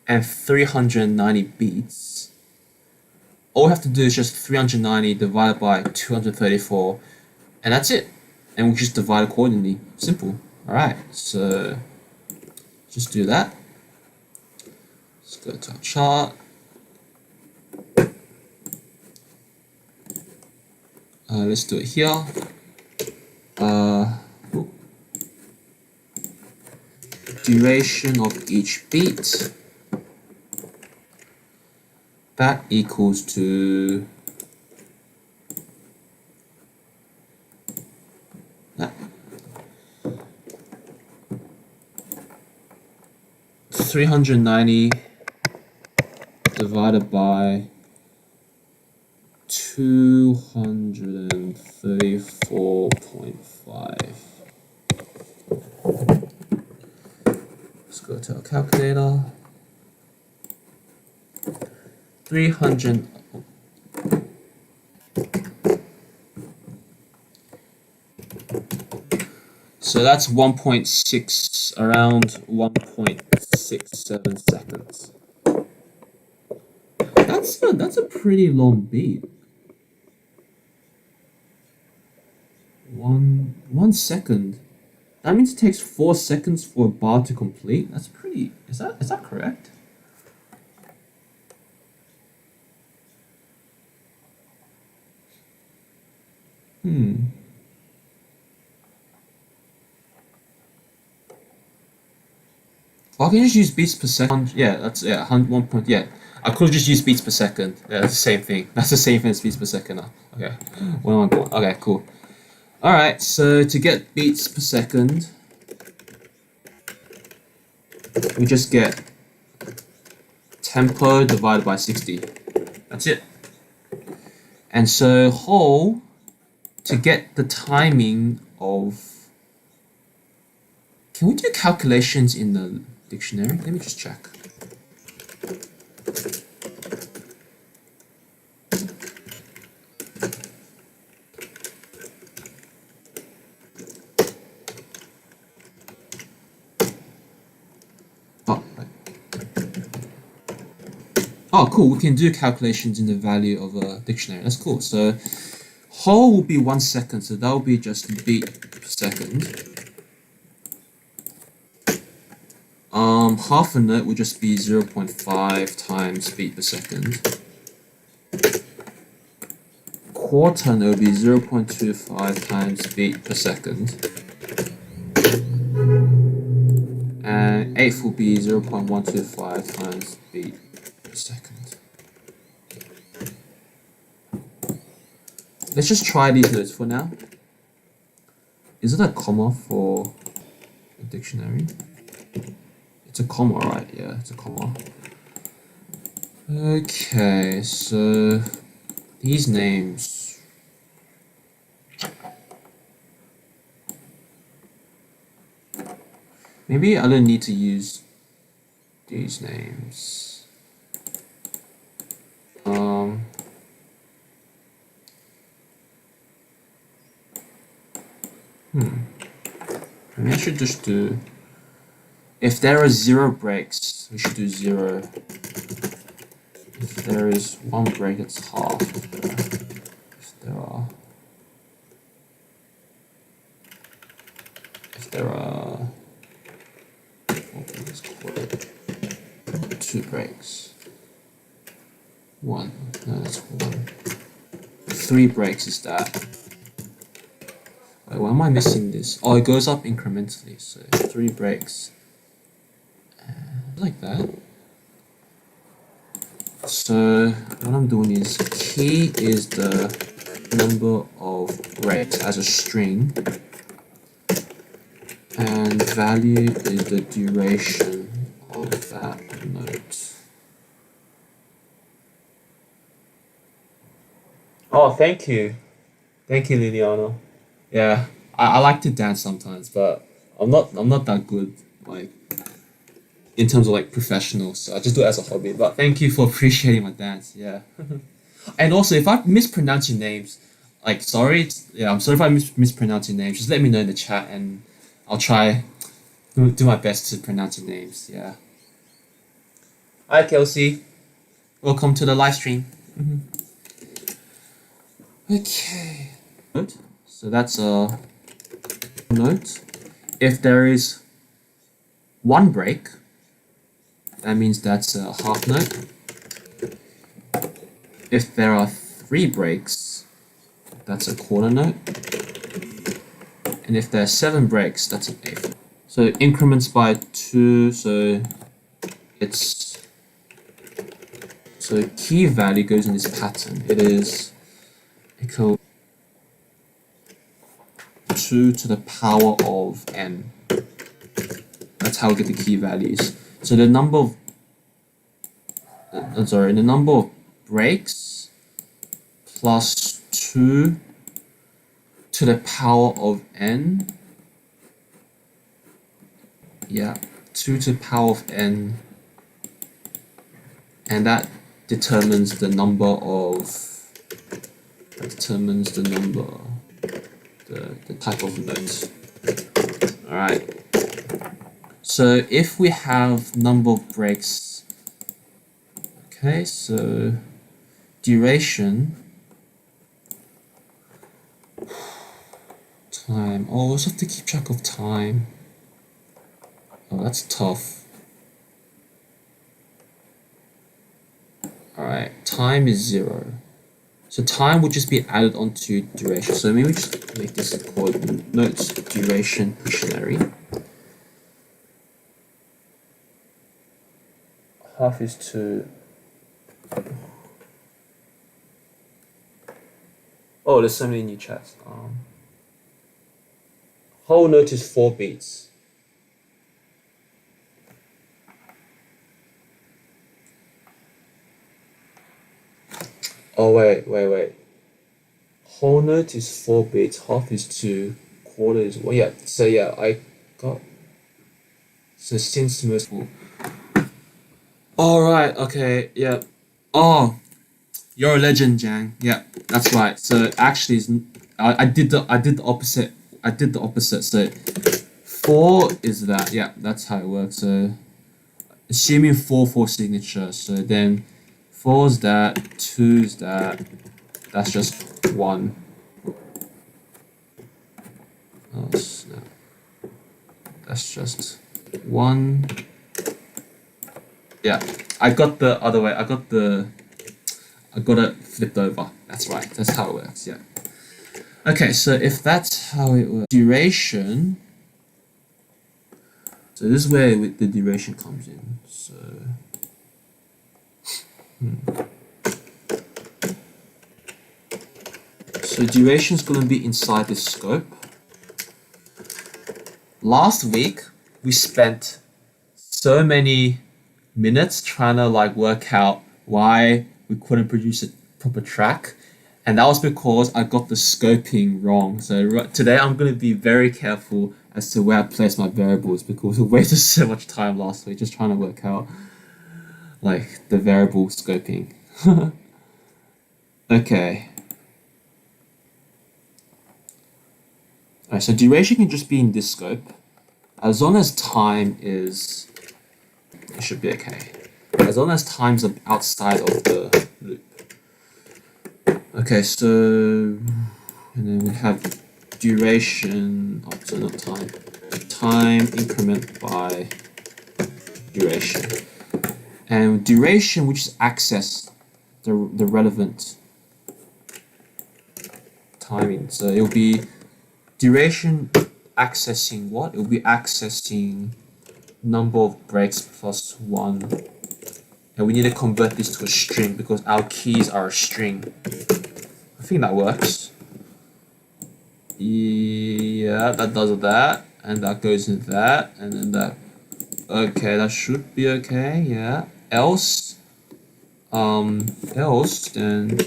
and 390 beats, all we have to do is just 390 divided by 234, and that's it. And we just divide accordingly. Simple. Alright, so just do that. Let's go to our chart. Let's do it here. Duration of each beat, that equals to that 390 divided by 234.5. Let's go to our calculator. 300. So that's 1.6, around 1.67 seconds. That's a pretty long beat. 1 second. That means it takes 4 seconds for a bar to complete. That's pretty. Is that correct? Well, I can just use beats per second. Yeah, that's 1 point. Yeah, I could just use beats per second. Yeah, that's the same thing. That's the same thing as beats per second now. Okay, where am I going? Okay, cool. All right, so to get beats per second, we just get tempo divided by 60. That's it. And so whole, to get the timing of. Can we do calculations in the dictionary? Let me just check. Oh, cool. We can do calculations in the value of a dictionary. That's cool. So whole will be 1 second. So that will be just beat per second. Half a note would just be 0.5 times beat per second. Quarter note would be 0.25 times beat per second. And eighth will be 0.125 times beat per second. Let's just try these notes for now. Is it a comma for a dictionary? It's a comma, right? Yeah, it's a comma. Okay, so these names. Maybe I don't need to use these names. Maybe I should just do, if there are 0 breaks, we should do 0. If there is 1 break, it's half. If there are let's call it 2 breaks. 1, no, that's 1. 3 breaks is that. Wait, why am I missing this? Oh, it goes up incrementally, so 3 breaks. Like that. So what I'm doing is key is the number of breaks as a string, and value is the duration of that note. Oh, thank you, Liliana. Yeah, I like to dance sometimes, but I'm not that good, like, in terms of like professional, so I just do it as a hobby. But thank you for appreciating my dance. Yeah. And also, if I mispronounce your names, like, sorry, yeah, I'm sorry if I mispronounce your names. Just let me know in the chat, and I'll try do my best to pronounce your names. Yeah. Hi, Kelsey. Welcome to the live stream. Okay. So that's a note. If there is 1 break, that means that's a half note. If there are 3 breaks, that's a quarter note. And if there are 7 breaks, that's an eighth. So increments by 2, so key value goes in this pattern. It is equal 2 to the power of n. That's how we get the key values. So the number of the number of breaks plus 2 to the power of n. Yeah, 2 to the power of n, and that determines the number of the type of note. All right. So if we have number of breaks, okay, so duration, time. Oh, we also have to keep track of time. Oh, that's tough. All right, time is 0. So time would just be added onto duration. So maybe just make this called notes duration dictionary. Half is 2. Oh, there's so many new chats. Whole note is 4 beats. Oh, wait. Whole note is 4 beats, half is 2, quarter is 1. Yeah, so yeah, I got. So since most. Alright, okay, yeah. Oh, you're a legend, Jang. Yeah, that's right. So actually, I did the opposite. So 4 is that. Yeah, that's how it works. So assuming 4 signature. So then 4's that, 2's that. That's just 1. Oh snap. That's just 1. Yeah, I got the other way. I got it flipped over. That's right. That's how it works. Yeah. Okay, so if that's how it works, duration. So this is where the duration comes in. So. So duration is going to be inside this scope. Last week we spent so many minutes trying to like work out why we couldn't produce a proper track, and that was because I got the scoping wrong. So today I'm going to be very careful as to where I place my variables because we wasted so much time last week just trying to work out like the variable scoping. Okay. Alright, so duration can just be in this scope. As long as time is, it should be okay. As long as time's outside of the loop. Okay, so, and then we have duration, oh, so not time. Time increment by duration. And duration, which is access, the relevant timing. So it'll be duration accessing what? It will be accessing number of breaks plus 1. And we need to convert this to a string because our keys are a string. I think that works. Yeah, that does that. And that goes into that. And then that. Okay, that should be okay. Yeah. Else then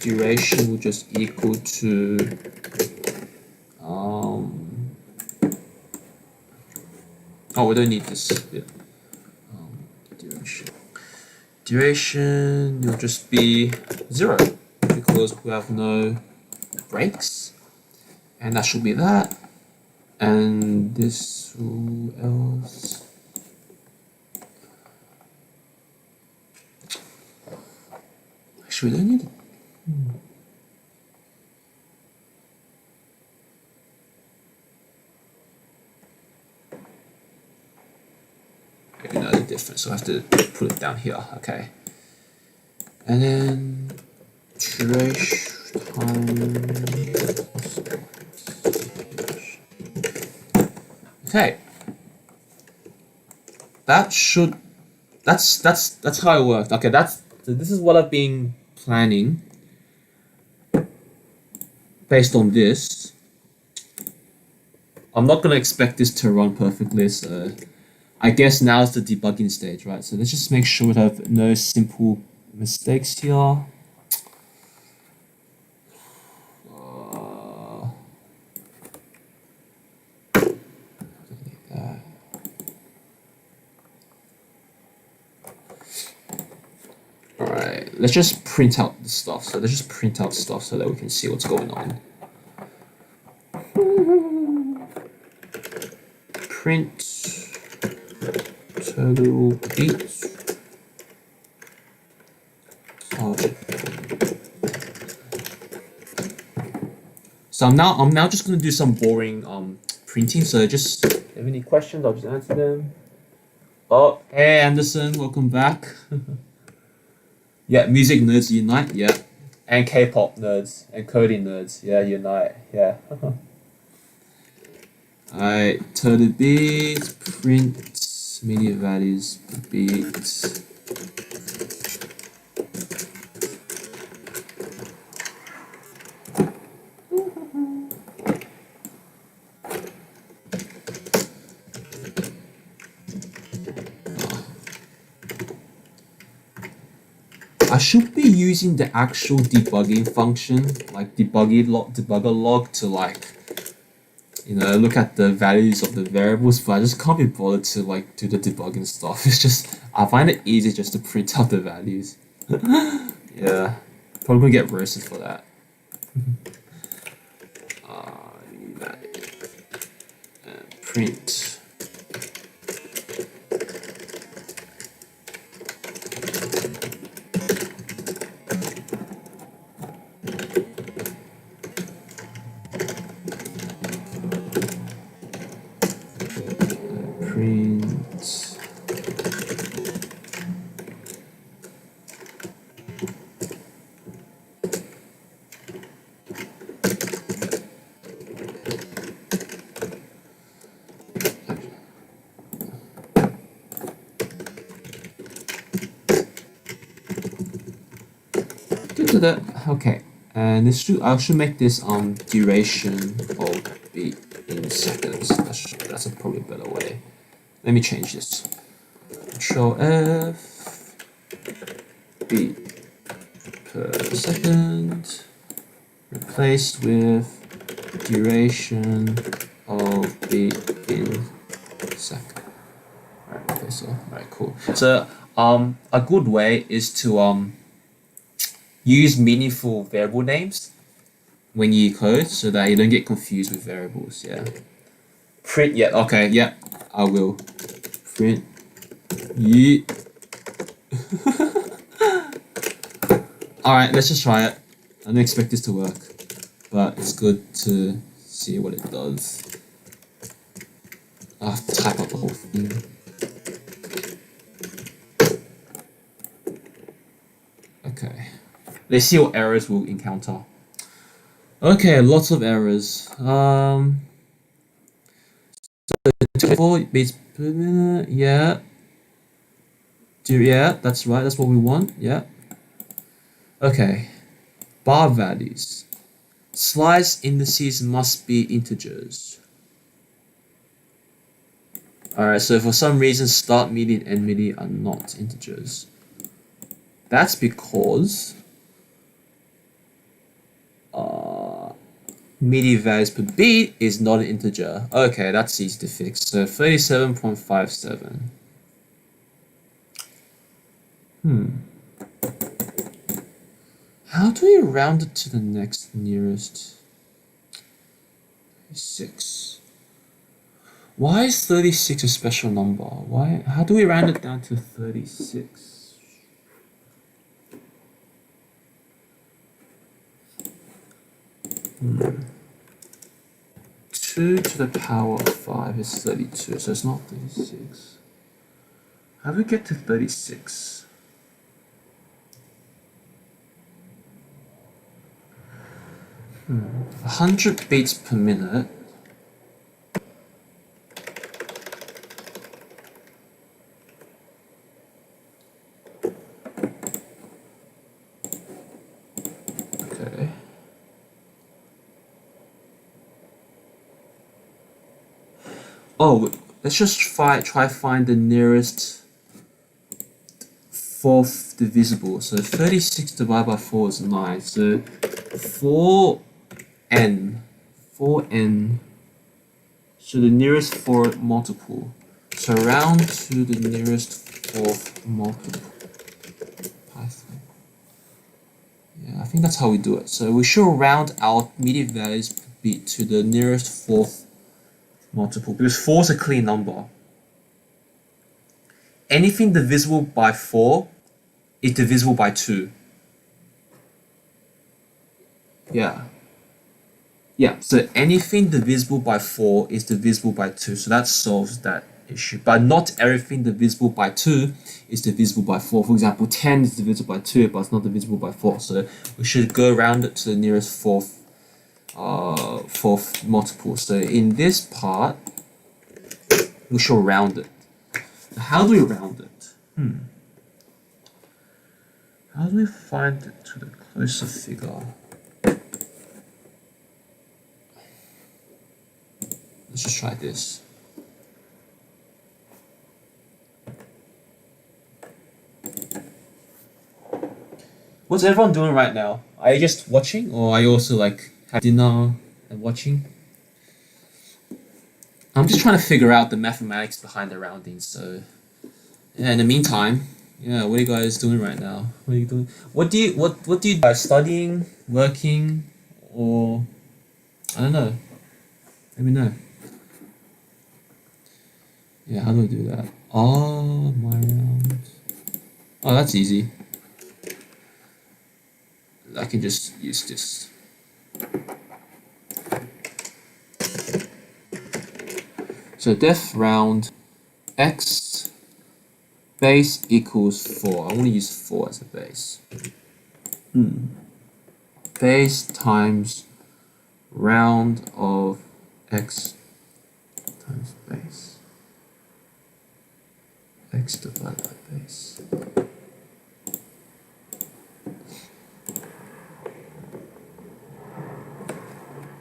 duration will just equal to oh, we don't need this. Yeah. Duration will just be 0 because we have no breaks, and that should be that. And this will else. Actually, we don't need it. You know the difference, so I have to put it down here. Okay, and then trace time. Okay, that should. That's how it worked. Okay, so this is what I've been planning based on this. I'm not gonna expect this to run perfectly, so. I guess now is the debugging stage, right? So let's just make sure we have no simple mistakes here. Alright, let's just print out the stuff. So let's just print out stuff so that we can see what's going on. Print total beats. So I'm now just gonna do some boring printing. So just if you have any questions, I'll just answer them. Oh, hey Anderson, welcome back. Yeah, music nerds unite. Yeah, and K-pop nerds and coding nerds. Yeah, unite. Yeah. Alright, total beats, print media values, beats. I should be using the actual debugging function, like debugger log to like, you know, look at the values of the variables, but I just can't be bothered to like do the debugging stuff. It's just, I find it easy just to print out the values. Yeah, probably gonna get roasted for that. Print. Okay, and I should make this duration of beat in seconds. That's probably a better way. Let me change this. Control F, beat per second, replace with duration I'll be in second. Alright, okay, so alright, cool. So a good way is to use meaningful variable names when you code so that you don't get confused with variables. Yeah. Print, yeah, okay, yeah, I will. Print you. Alright, let's just try it. I don't expect this to work, but it's good to see what it does. I have to type up the whole thing. Okay. Let's see what errors we'll encounter. Okay, lots of errors. 24 bits per minute, yeah. Yeah, that's right, that's what we want, yeah. Okay. Bar values. Slice indices must be integers. Alright, so for some reason start MIDI and end MIDI are not integers. That's because MIDI values per beat is not an integer. Okay, that's easy to fix. So 37.57. How do we round it to the next nearest? 6. Why is 36 a special number? Why? How do we round it down to 36? 2 to the power of 5 is 32, so it's not 36. How do we get to 36? Hmm. 100 beats per minute. Okay. Oh, let's just try find the nearest fourth divisible. So 36 divided by 4 is 9. So 4n. So the nearest fourth multiple. So round to the nearest fourth multiple. Python. Yeah, I think that's how we do it. So we should round our MIDI values per beat to the nearest fourth multiple, because 4 is a clean number. Anything divisible by 4 is divisible by 2. Yeah. Yeah, so anything divisible by 4 is divisible by 2, so that solves that issue. But not everything divisible by 2 is divisible by 4. For example, 10 is divisible by 2, but it's not divisible by 4. So we should go around it to the nearest fourth multiple. So in this part, we shall round it. How do we round it? How do we find it to the closer figure? Let's just try this. What's everyone doing right now? Are you just watching, or are you also like having dinner and watching? I'm just trying to figure out the mathematics behind the rounding. So, yeah. In the meantime, yeah. What are you guys doing right now? What are you doing? What do you do? Studying, working, or I don't know. Let me know. Yeah, how do I do that? Oh, my round. Oh, that's easy. I can just use this. So def round x base equals 4. I want to use 4 as a base. Base times round of x times base. X divided by base.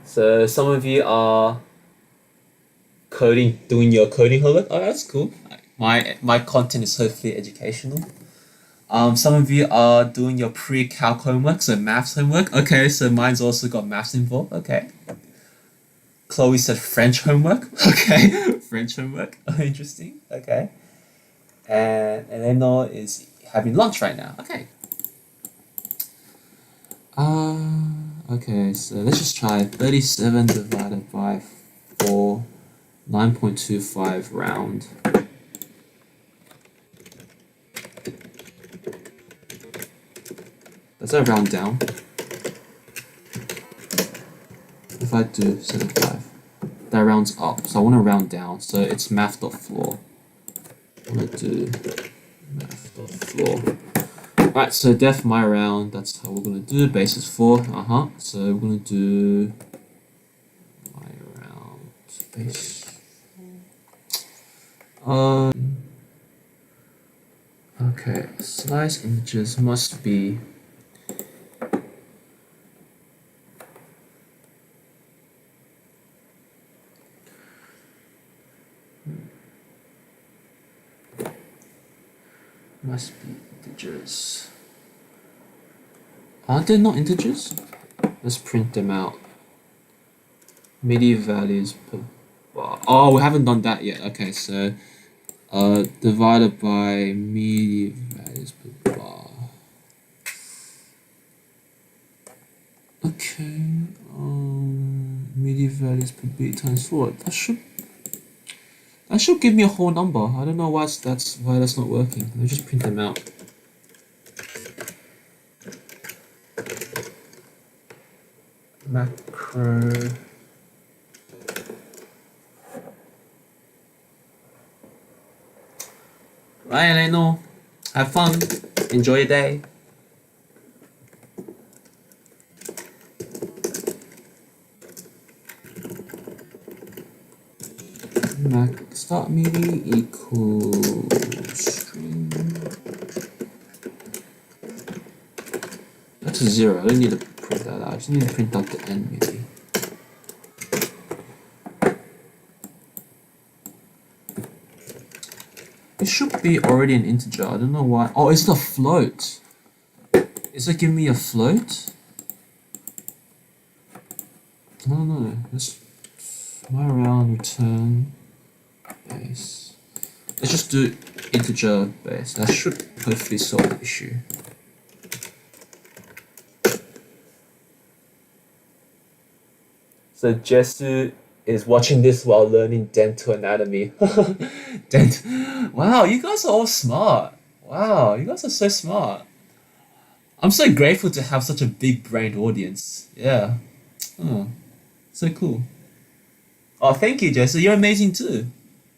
So some of you are doing your coding homework. Oh, that's cool. My content is hopefully educational. Some of you are doing your pre-calc homework, so maths homework. Okay, so mine's also got maths involved. Okay. Chloe said French homework. Okay, French homework. Interesting. Okay. And Elena is having lunch right now. Okay. Okay, so let's just try 37 divided by 4, 9.25 round. Does that round down? If I do 75, that rounds up, so I want to round down, so it's math.floor. I want to do math.floor. Alright, so def my round, that's how we're going to do. Base is 4, so we're going to do my round base. Okay, slice images must be integers. Aren't they not integers? Let's print them out. MIDI values per bar. Oh, we haven't done that yet. Okay, so divided by MIDI values per bar. Okay, MIDI values per beat times 4. That should give me a whole number. I don't know why that's not working. Let me just print them out. Macro. Right, Eleno. Have fun. Enjoy your day. Start MIDI equals string. That's a 0. I don't need to print that out. I just need to print out the end MIDI. It should be already an integer. I don't know why. Oh, it's a float. Is it giving me a float? I don't know. Let's my round return base. Let's just do integer base. That should hopefully solve the issue. So Jesu is watching this while learning dental anatomy. Wow, you guys are all smart. Wow, you guys are so smart. I'm so grateful to have such a big-brained audience. Yeah. Oh, so cool. Oh, thank you, Jesu. You're amazing too.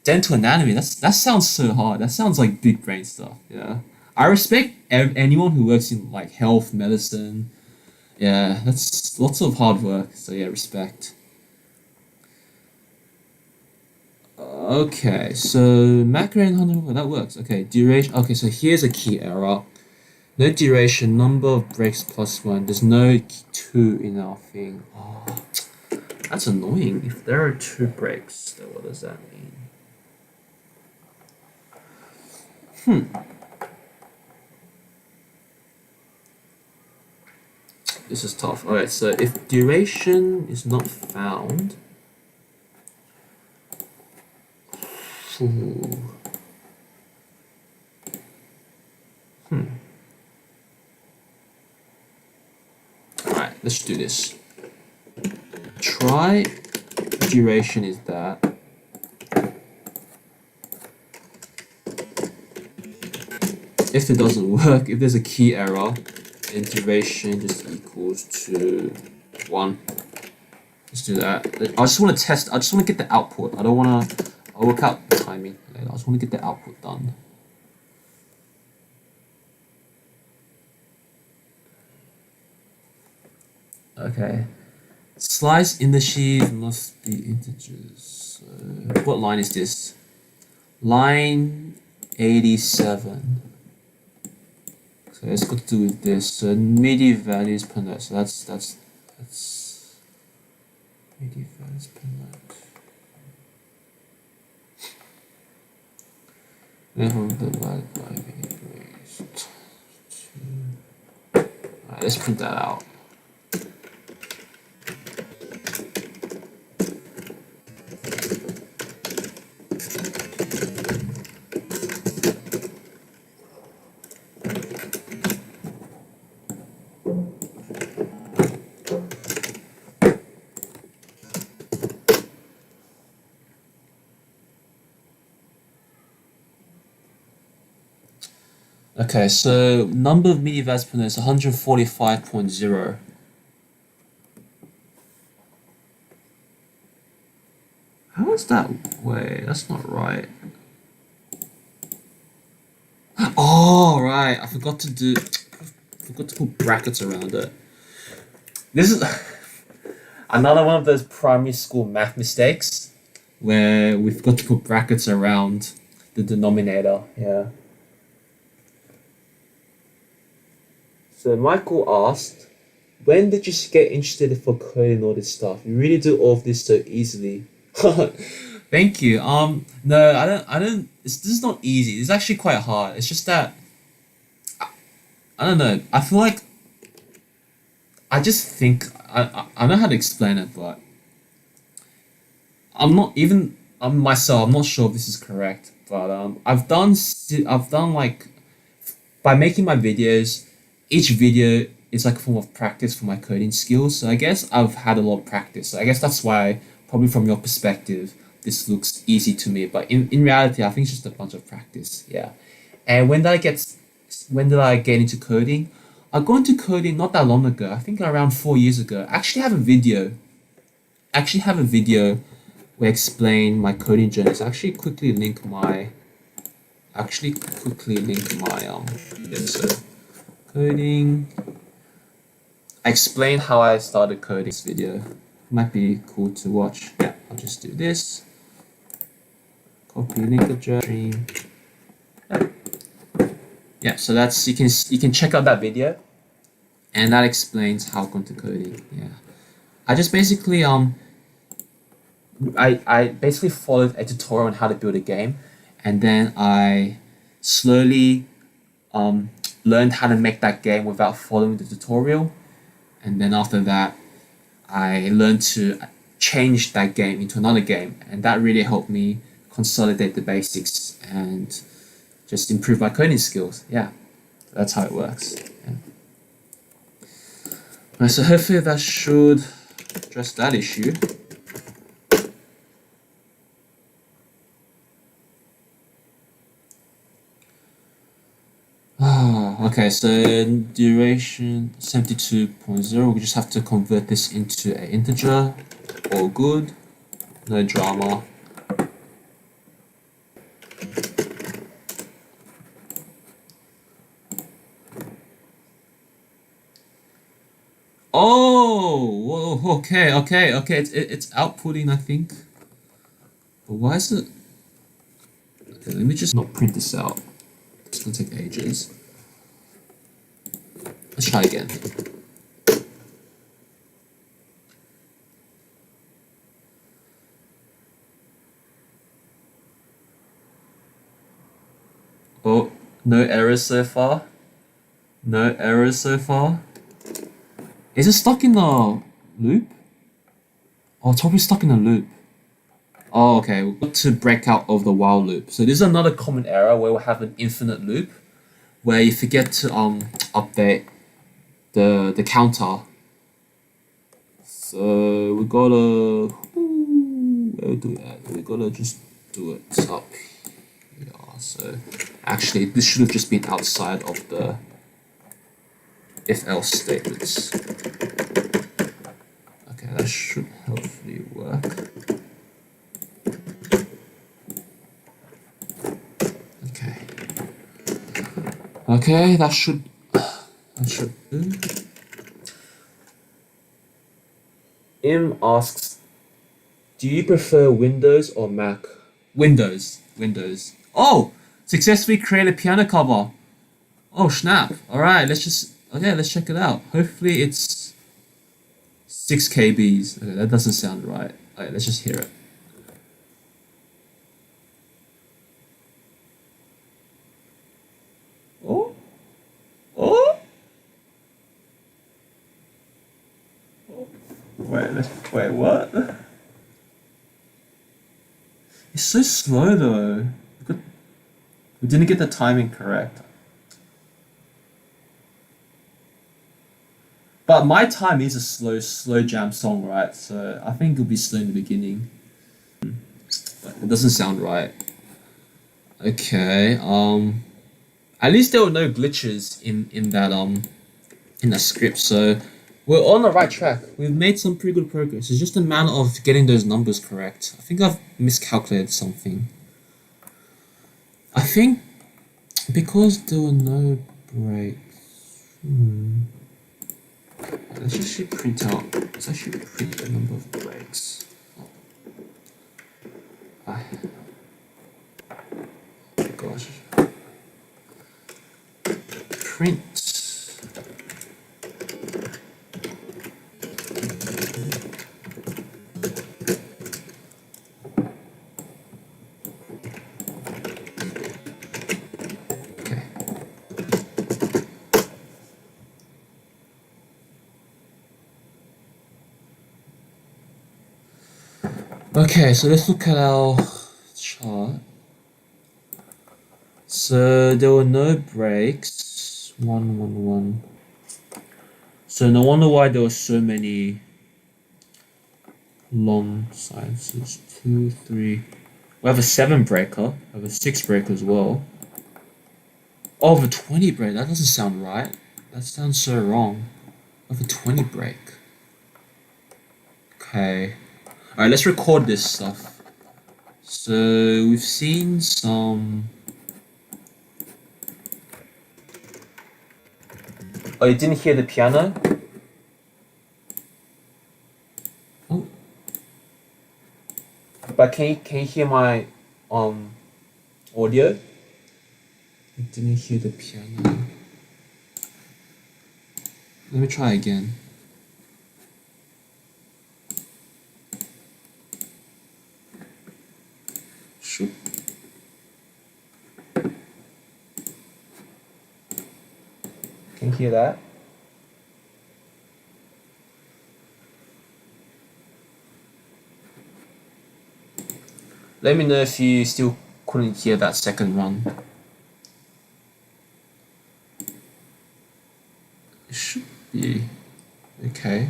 Dental anatomy. That sounds so hard. That sounds like big brain stuff. Yeah. I respect anyone who works in like health, medicine. Yeah, that's lots of hard work. So yeah, respect. Okay, so macro and 100, that works. Okay, duration. Okay, so here's a key error. No duration, number of breaks plus 1. There's no 2 in our thing. Oh, that's annoying. If there are 2 breaks, then what does that mean? This is tough. Alright, so if duration is not found, Alright, let's do this. Try duration is that. If it doesn't work, if there's a key error, then duration just equals to 1. Let's do that. I just want to test, I just want to get the output. I don't want to, I'll work out the timing later. I just want to get the output done. Okay. Slice indices must be integers. So what line is this? Line 87. So it's got to do with this. So MIDI values per note. So that's MIDI values per note. Level divided by MIDI raised. Alright, let's print that out. Okay, so number of MIDI VADs per note is 145.0. How is that? Wait, that's not right. Oh, right. I forgot to put brackets around it. This is another one of those primary school math mistakes where we forgot to put brackets around the denominator. Yeah. So Michael asked, when did you get interested for coding all this stuff? You really do all of this so easily. Thank you. No, I don't. This is not easy. It's actually quite hard. It's just that I don't know. I feel like I just think I know how to explain it, but I'm not even I'm myself. I'm not sure if this is correct, but I've done like by making my videos. Each video is like a form of practice for my coding skills. So I guess I've had a lot of practice. So I guess that's why probably from your perspective this looks easy to me, but in reality I think it's just a bunch of practice. Yeah. And when did I get into coding? I got into coding not that long ago. I think around 4 years ago. I actually have a video where I explain my coding journey. So yeah, so coding. I explain how I started coding this video. Might be cool to watch. Yeah, I'll just do this. Copy link address. Yeah, so that's you can check out that video, and that explains how I got into coding. Yeah, I just basically I basically followed a tutorial on how to build a game, and then I slowly learned how to make that game without following the tutorial, and then after that I learned to change that game into another game, and that really helped me consolidate the basics and just improve my coding skills. Yeah, that's how it works. Yeah. Right, so hopefully that should address that issue. Okay, so duration 72.0, we just have to convert this into an integer. All good, no drama. Oh, whoa, okay. It's outputting, I think. But why is it? Okay, let me just not print this out. It's gonna take ages. Let's try again. Oh, no errors so far. No errors so far. Is it stuck in the loop? Oh, it's probably stuck in a loop. Oh, okay. We've got to break out of the while loop. So this is another common error where we have an infinite loop, where you forget to update the counter. So we gotta where we do that? We gotta just do it up here. So actually, this should have just been outside of the if else statements. Okay, that should hopefully work. Okay, that should do. Im asks, do you prefer Windows or Mac? Windows. Oh, successfully create a piano cover. Oh snap! All right, let's check it out. Hopefully it's 6 kbs. Okay, that doesn't sound right. All right, let's just hear it. Wait, what? It's so slow though. We didn't get the timing correct. But my time is a slow jam song, right? So I think it'll be slow in the beginning. But it doesn't sound right. Okay, At least there were no glitches in that script, so we're on the right track. We've made some pretty good progress. It's just a matter of getting those numbers correct. I think I've miscalculated something. I think because there were no breaks. Let's actually print out. Let's actually print the number of breaks. Oh gosh. Print. Okay, so let's look at our chart. So there were no breaks. 1, 1, 1. So no wonder why there were so many long silences. 2, 3. We have a 7 breaker. We have a 6 breaker as well. Oh, the 20 break. That doesn't sound right. That sounds so wrong. We have a 20 break. Okay. Alright, let's record this stuff. So we've seen some. Oh, you didn't hear the piano? Oh. But can you hear my audio? I didn't hear the piano. Let me try again. Shoot. Can you hear that? Let me know if you still couldn't hear that second run. It should be okay.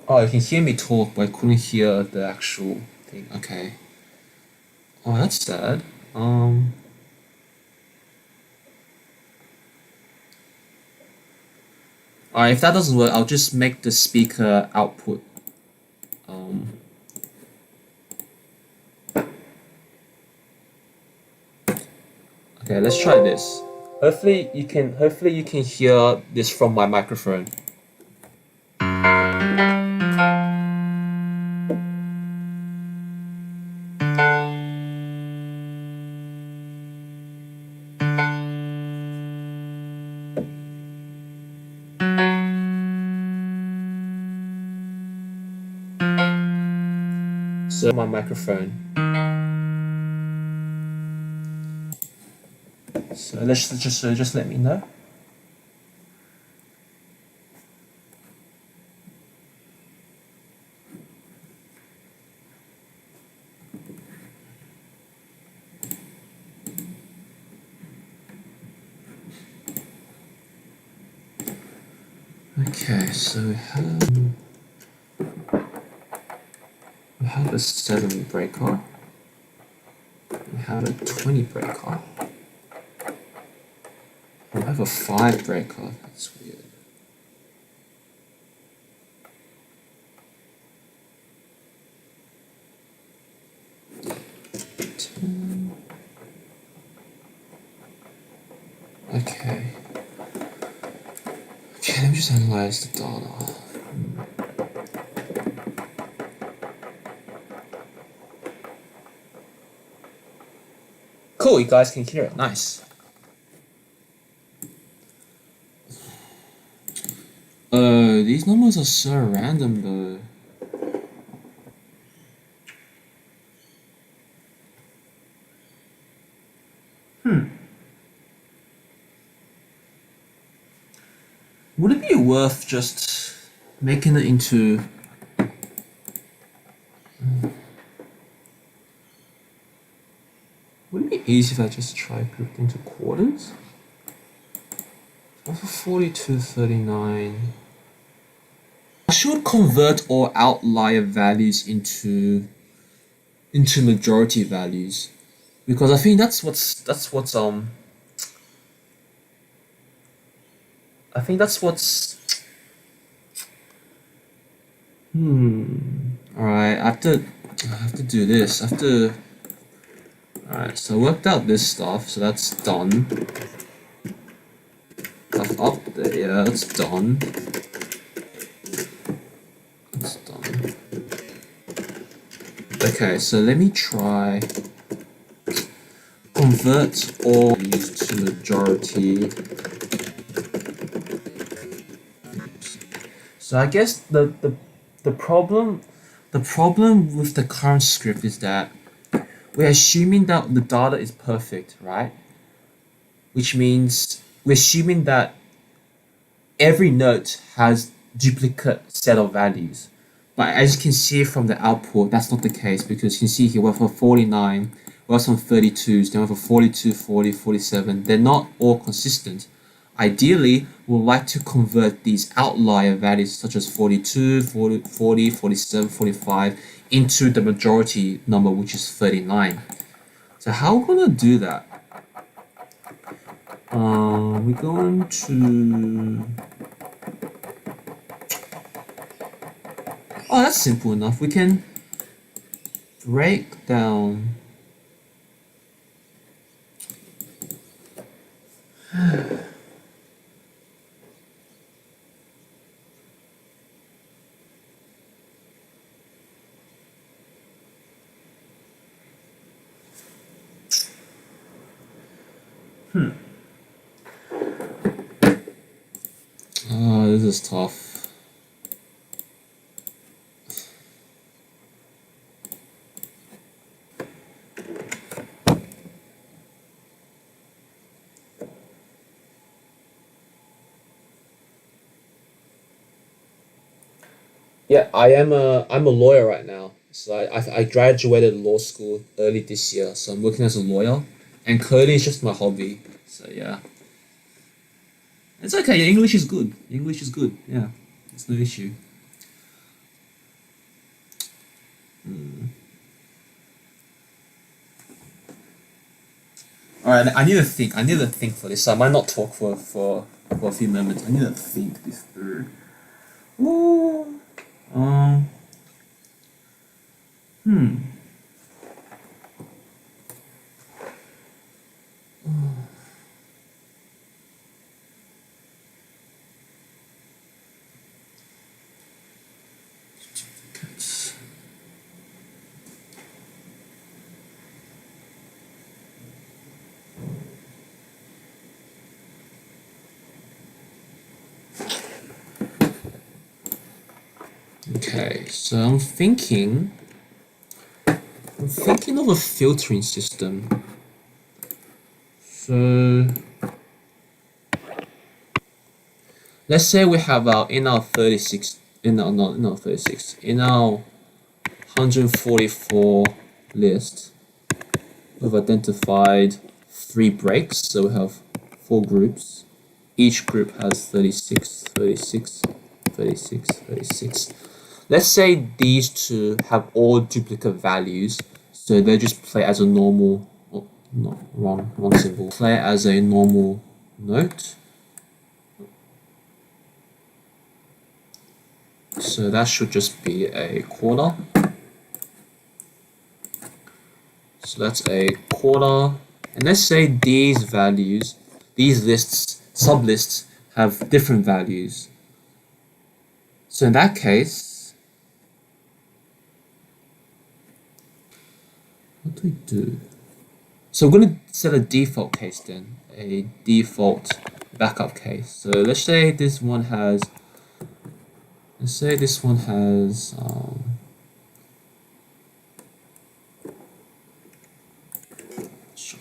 Oh, you can hear me talk, but I couldn't hear the actual thing. Okay. Oh, that's sad. Alright, if that doesn't work, I'll just make the speaker output. Okay, let's try this. Hopefully you can hear this from my microphone. So my microphone. So let's just let me know. Okay, so we have a 7 breaker. We have a 20 breaker. We have a 5 breaker. That's weird. Okay. Okay, let me just analyze the data. Cool, you guys can hear it. Nice. These numbers are so random though. Would it be worth just making it into would it be easy if I just try grouped into quarters? Over 4239. I should convert all outlier values into majority values, because I think I think that's what's alright, I have to do this. I have to Alright, so I worked out this stuff, so that's done. Stuff up there, yeah, that's done. That's done. Okay, so let me try convert all these to majority. So I guess the problem with the current script is that we're assuming that the data is perfect, right? Which means we're assuming that every note has duplicate set of values. But as you can see from the output, that's not the case, because you can see here we have a 49, we have some 32s, then we have a 42, 40, 47. They're not all consistent. Ideally, we'd like to convert these outlier values such as 42, 40, 47, 45 into the majority number, which is 39. So how are we going to do that? We're going to... Oh, that's simple enough. We can break down... This is tough. Yeah, I'm a lawyer right now. So I graduated law school early this year, so I'm working as a lawyer, and coding is just my hobby. So yeah, it's okay. Your English is good. English is good. Yeah, it's no issue. All right, I need to think. I need to think for this. So I might not talk for a few moments. I need to think this through. Ooh. Um. Hmm. Okay, so I'm thinking of a filtering system. So let's say we have in our 36 in our not in our 36 in our 144 list, we've identified 3 breaks, so we have 4 groups. Each group has 36, 36, 36, 36. Let's say these two have all duplicate values, so they just play as a normal, oh, no, wrong symbol. Play as a normal note. So that should just be a quarter. So that's a quarter. And let's say these values, these lists, sublists, have different values. So in that case, what do we do? So we're going to set a default case then, a default backup case. So let's say this one has, let's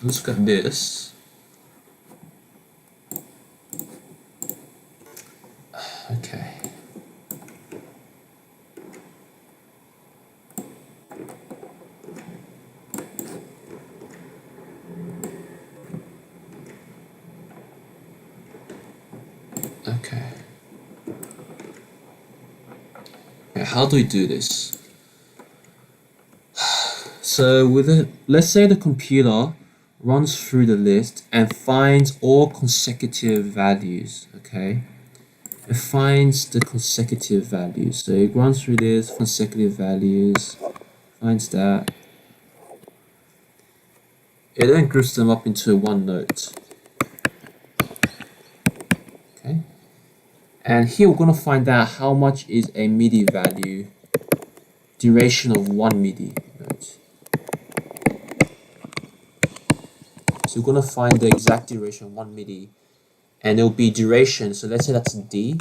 look at this. Okay. Okay, how do we do this? So with it, let's say the computer runs through the list and finds all consecutive values, okay? It finds the consecutive values. So it runs through this consecutive values, finds that. It then groups them up into one note. Okay. And here we're going to find out how much is a MIDI value, duration of one MIDI note. So we're going to find the exact duration of one MIDI, and it'll be duration. So let's say that's D.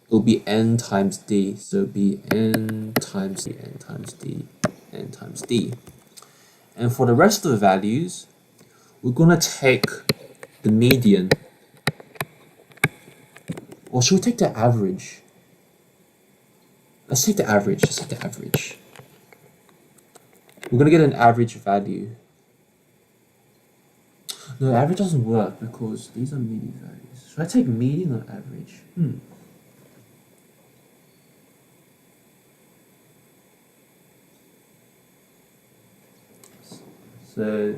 It'll be N times D. So it'll be N times D, N times D, N times D. And for the rest of the values, we're going to take the median. Or should we take the average? Let's take the average. Let's take the average. We're going to get an average value. No, average doesn't work because these are MIDI values. Should I take median or average? So,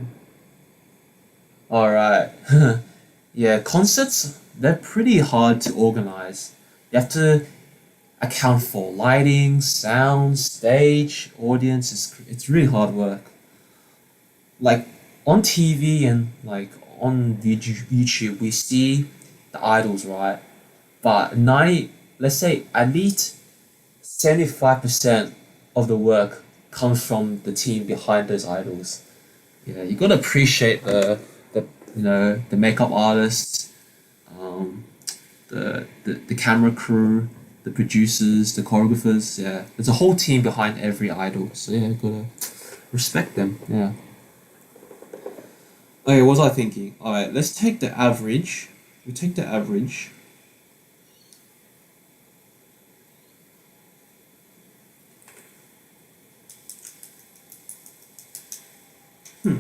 alright. Yeah, concerts, they're pretty hard to organize. You have to account for lighting, sound, stage, audience. It's really hard work. Like on TV and like on YouTube, we see the idols, right? But let's say at least 75% of the work comes from the team behind those idols. Yeah, you gotta appreciate the the makeup artists, um, the camera crew, the producers, the choreographers. Yeah, there's a whole team behind every idol. So yeah, you gotta respect them. Yeah. Okay, what was I thinking? All right, let's take the average. We take the average. We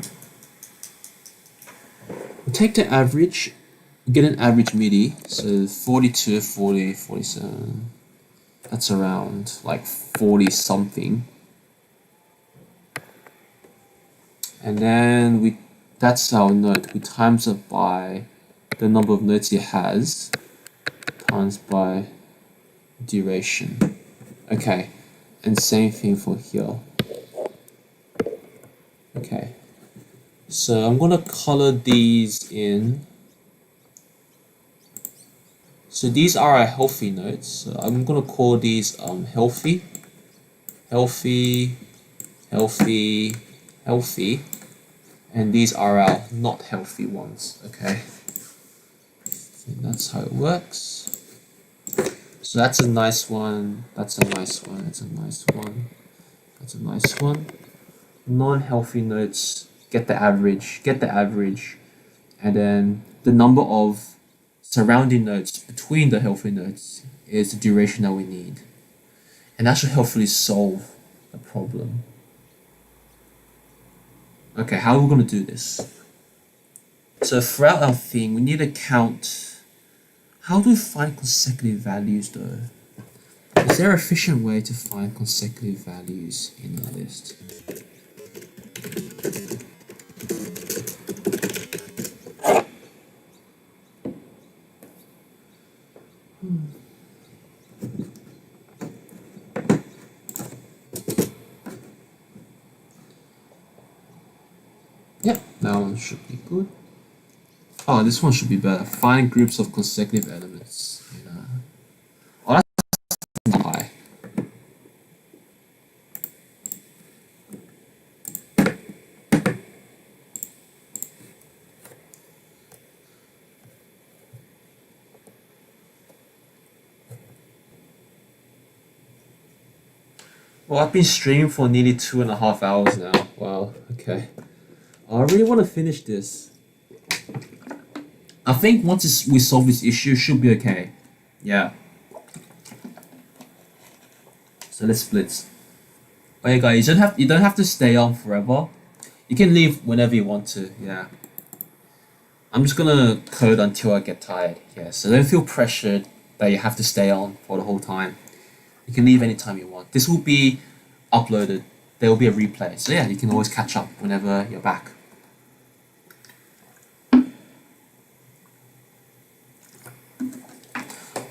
take the average. Get an average MIDI. So 42, 40, 47. That's around like 40 something. And then that's our note. We times it by the number of notes it has times by duration. Okay, and same thing for here. Okay, so I'm gonna color these in. So these are our healthy notes. So I'm gonna call these healthy, healthy, healthy, healthy, and these are our not healthy ones. Okay, so that's how it works. So that's a nice one, that's a nice one, that's a nice one, that's a nice one. Non-healthy notes, get the average, and then the number of surrounding notes between the healthy notes is the duration that we need. And that should hopefully solve the problem. Okay, how are we going to do this? So throughout our thing, we need to count. How do we find consecutive values though? Is there an efficient way to find consecutive values in a list? Yep, that one should be good. Oh, this one should be better. Find groups of consecutive elements. Oh, that's not high. Well, I've been streaming for nearly 2.5 hours now. Wow, okay. I really want to finish this. I think once we solve this issue, it should be okay. Yeah. So let's split. Okay, guys, you don't have to stay on forever. You can leave whenever you want to. Yeah. I'm just gonna code until I get tired. Yeah. So don't feel pressured that you have to stay on for the whole time. You can leave anytime you want. This will be uploaded. There will be a replay. So yeah, you can always catch up whenever you're back.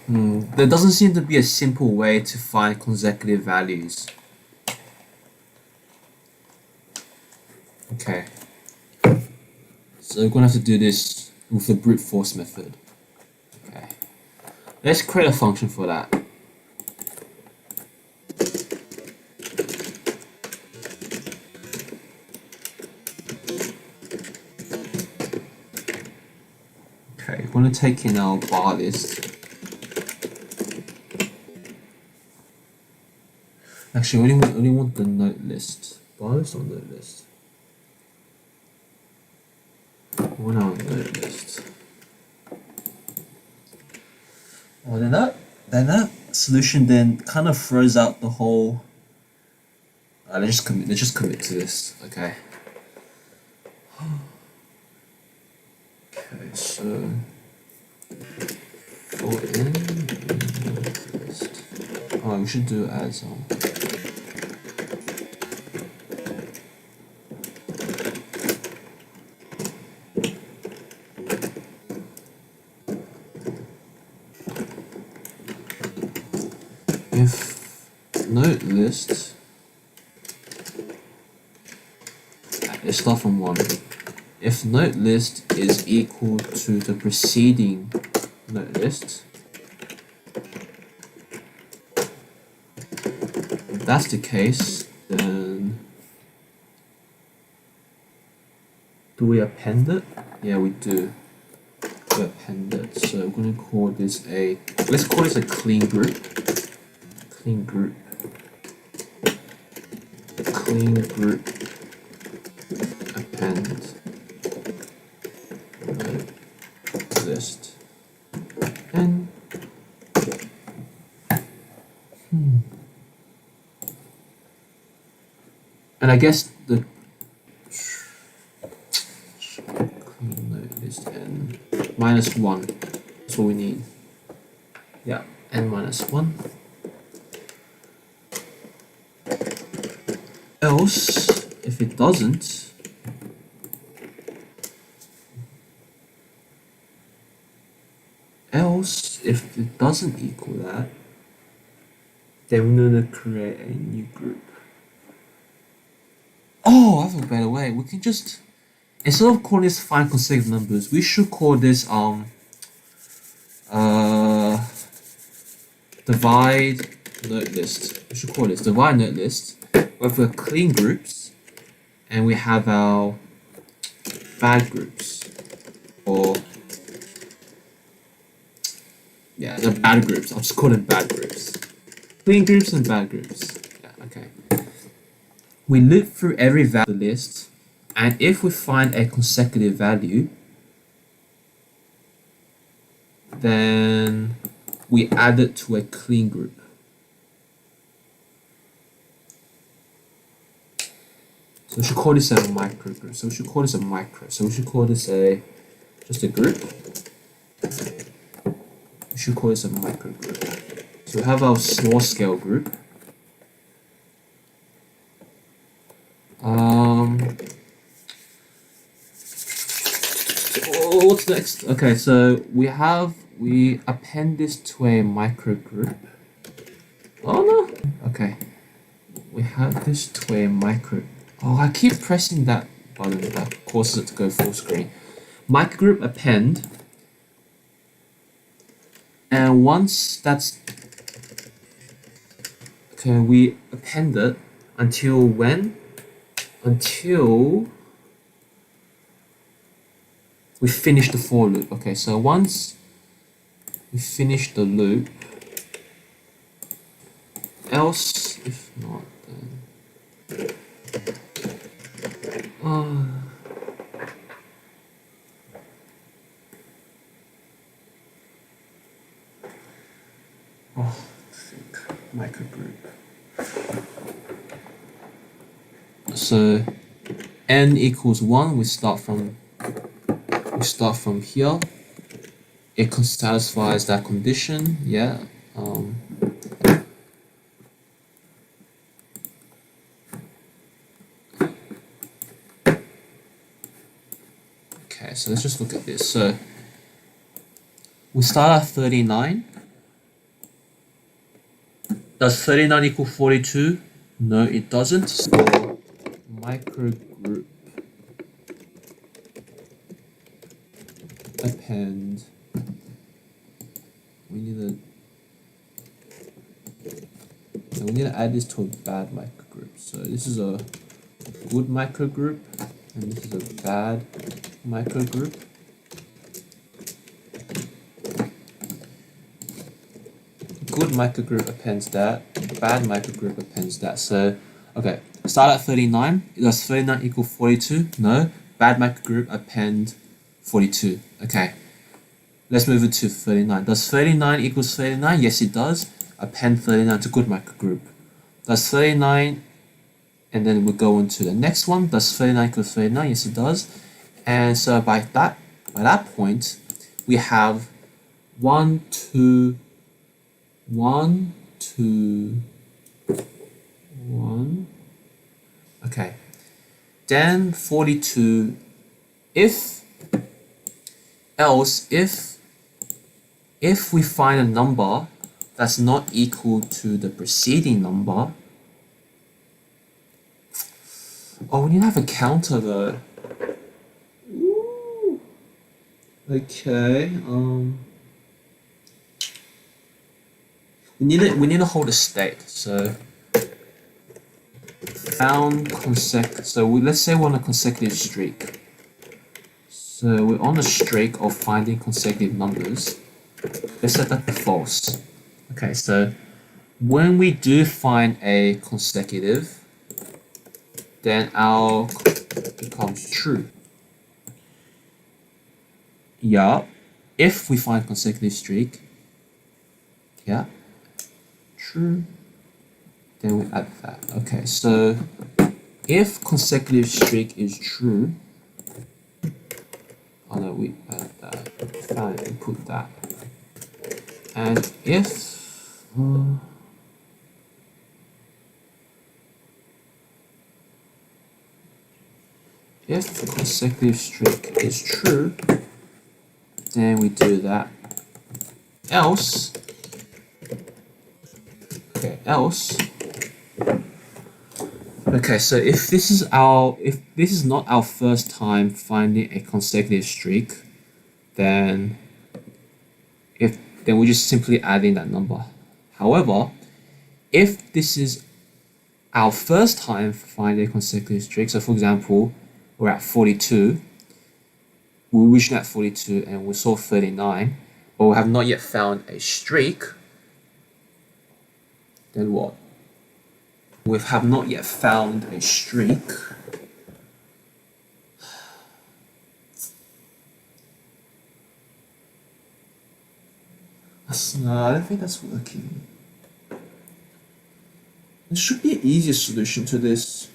There doesn't seem to be a simple way to find consecutive values. Okay. So we're going to have to do this with the brute force method. Okay. Let's create a function for that. Okay, we're going to take in our bar list. Actually, we only want the note list. Bar list or note list? We want our note list. Well, then that solution then kind of throws out the whole. Let's just commit to this. Okay. Okay, so for in list. Oh, we should do it as if note list. Let's start from 1. If note list is equal to the preceding note list, if that's the case, then do we append it? Yeah, we do. We append it. So we're going to call this let's call this a clean group. Clean group. Clean group. Append list and I guess the note list n -1. That's what we need. Yeah, n -1. Else, if it doesn't. Else, if it doesn't equal that, then we're going to create a new group. Oh, I have a better way. We can just, instead of calling this find consecutive numbers, we should call this divide note list. We should call this divide note list, where we're clean groups and we have our bad groups, or yeah, the bad groups. I'll just call them bad groups. Clean groups and bad groups. Yeah, okay. We loop through every value of the list, and if we find a consecutive value, then we add it to a clean group. So we should call this a micro group. So we should call this a micro. So we should call this just a group. We should call this a micro group. So we have our small scale group. What's next? Okay, so we append this to a micro group. Oh no. Okay. We have this to a micro. Oh, I keep pressing that button that causes it to go full screen. Microgroup append. And once that's okay, we append it until when? Until we finish the for loop. Okay, so once we finish the loop, else if not, then I think microgroup. So n equals 1. We start from here. It satisfies that condition. Yeah. so let's just look at this. So we start at 39. Does 39 equal 42? No, it doesn't. So micro group append. We need to add this to a bad microgroup. So this is a good microgroup, and this is a bad microgroup. Good microgroup appends that. Bad microgroup appends that. So, okay, start at 39. Does 39 equal 42? No. Bad microgroup append 42. Okay. Let's move it to 39. Does 39 equals 39? Yes, it does. Append 39 to good microgroup. Does 39, and then we'll go on to the next one. Does 39 equals 39? Yes, it does. And so by that point, we have 1, 2, 1, 2, 1. Okay. Then 42. If we find a number that's not equal to the preceding number. Oh, we need to have a counter though. Ooh. Okay. We need to hold a state. So found consecutive. So let's say we're on a consecutive streak. So we're on a streak of finding consecutive numbers. Let's set that to false. Okay, so when we do find a consecutive, then our becomes true. Yeah, if we find consecutive streak, yeah, true, then we add that. Okay, so if consecutive streak is true, oh no, we add that, found it, we put that. And if consecutive streak is true, then we do that. Else, okay, so if this is not our first time finding a consecutive streak, then we're just simply adding that number. However, if this is our first time finding a consecutive streak, so for example, we're at 42, we're originally at 42 and we saw 39, but we have not yet found a streak, then what? We have not yet found a streak. No, I don't think that's working. There should be an easier solution to this.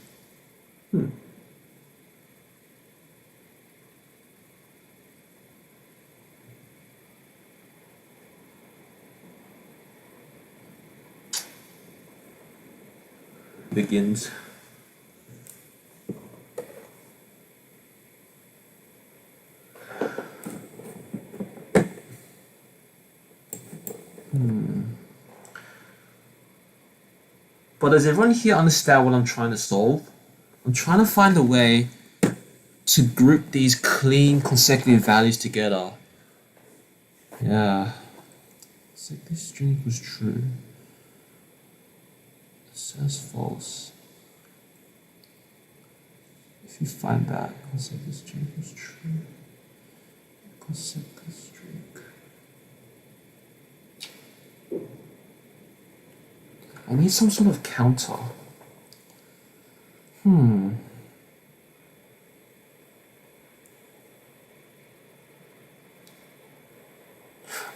Begins. But does everyone here understand what I'm trying to solve? I'm trying to find a way to group these clean consecutive values together. Yeah. Consecutive string equals true. It says false. If you find that, consecutive string equals true. Consecutive string. I need some sort of counter.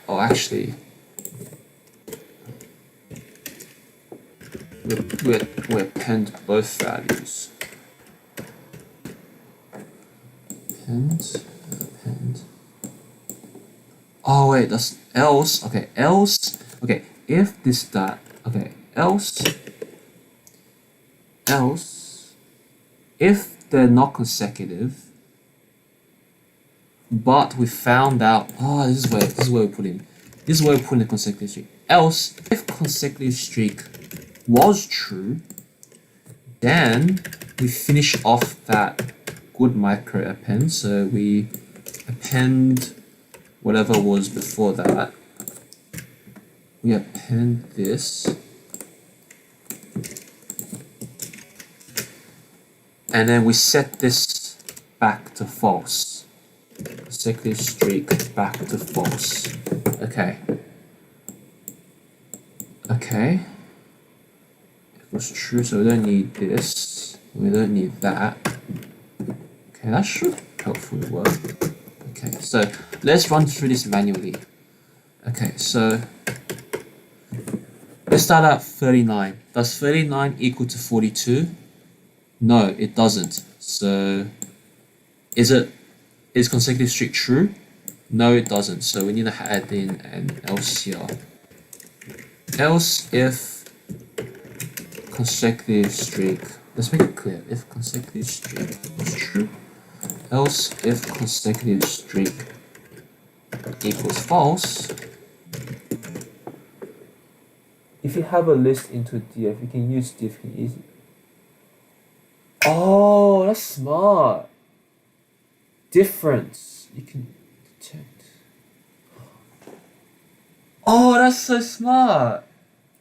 Oh, actually, we append both values. Append. Oh wait, that's else. Okay, else. Okay, if this that. Okay, else. If they're not consecutive, but we found out, this is where we put in. This is where we put in the consecutive streak. Else, if consecutive streak was true, then we finish off that good micro append. So we append whatever was before that. We append this. And then we set this back to false. Consecutive streak back to false. Okay. Okay. It was true, so we don't need this. We don't need that. Okay, that should hopefully work. Okay, so let's run through this manually. Okay, so let's start at 39. Does 39 equal to 42? No, it doesn't. So is consecutive streak true? No, it doesn't. So we need to add in an else here. Else if consecutive streak, let's make it clear, if consecutive streak is true. Else if consecutive streak equals false. If you have a list into df, you can use diff easy. Oh, that's smart. Difference you can detect. Oh, that's so smart.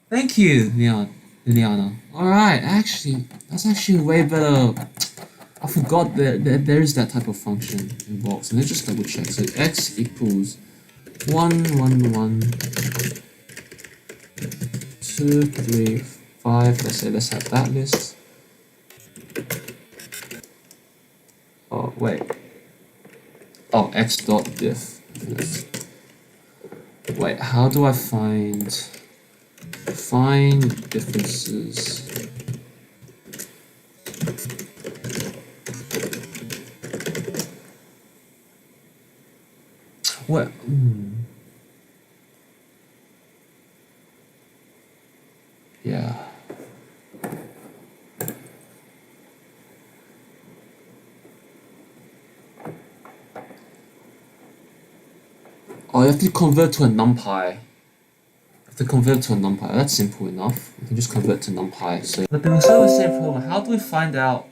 Thank you, Liliana. Alright, actually, that's actually way better. I forgot that there is that type of function involved. So let's just double check. So x equals 1, 1, 1, 2, 3, 5. Let's say let's have that list. Oh wait. Oh, x dot diff. Wait, how do I find differences? What? Yeah. Oh, you have to convert to a numpy. That's simple enough. We can just convert to numpy. So, but then we still have the same problem. How do we find out?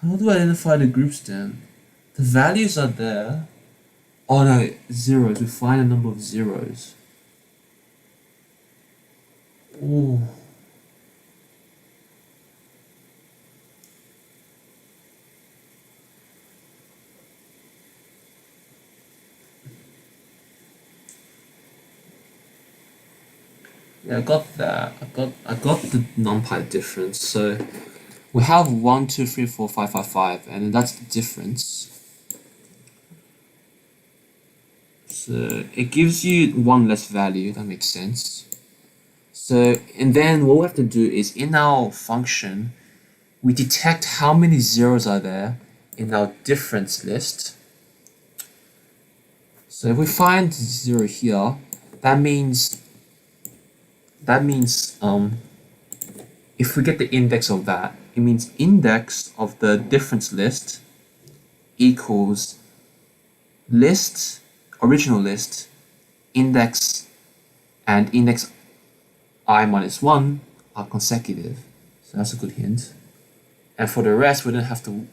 How do I identify the groups then? The values are there. Oh no, zeros. We find a number of zeros. Ooh. Yeah, I got that. I got the numpy difference. So we have 1, 2, 3, 4, 5, 5, 5, and that's the difference. So it gives you one less value. That makes sense. So and then what we have to do is in our function, we detect how many zeros are there in our difference list. So if we find 0 here, that means if we get the index of that, it means index of the difference list equals list, original list, index, and index I minus 1 are consecutive. So that's a good hint. And for the rest, we don't have to,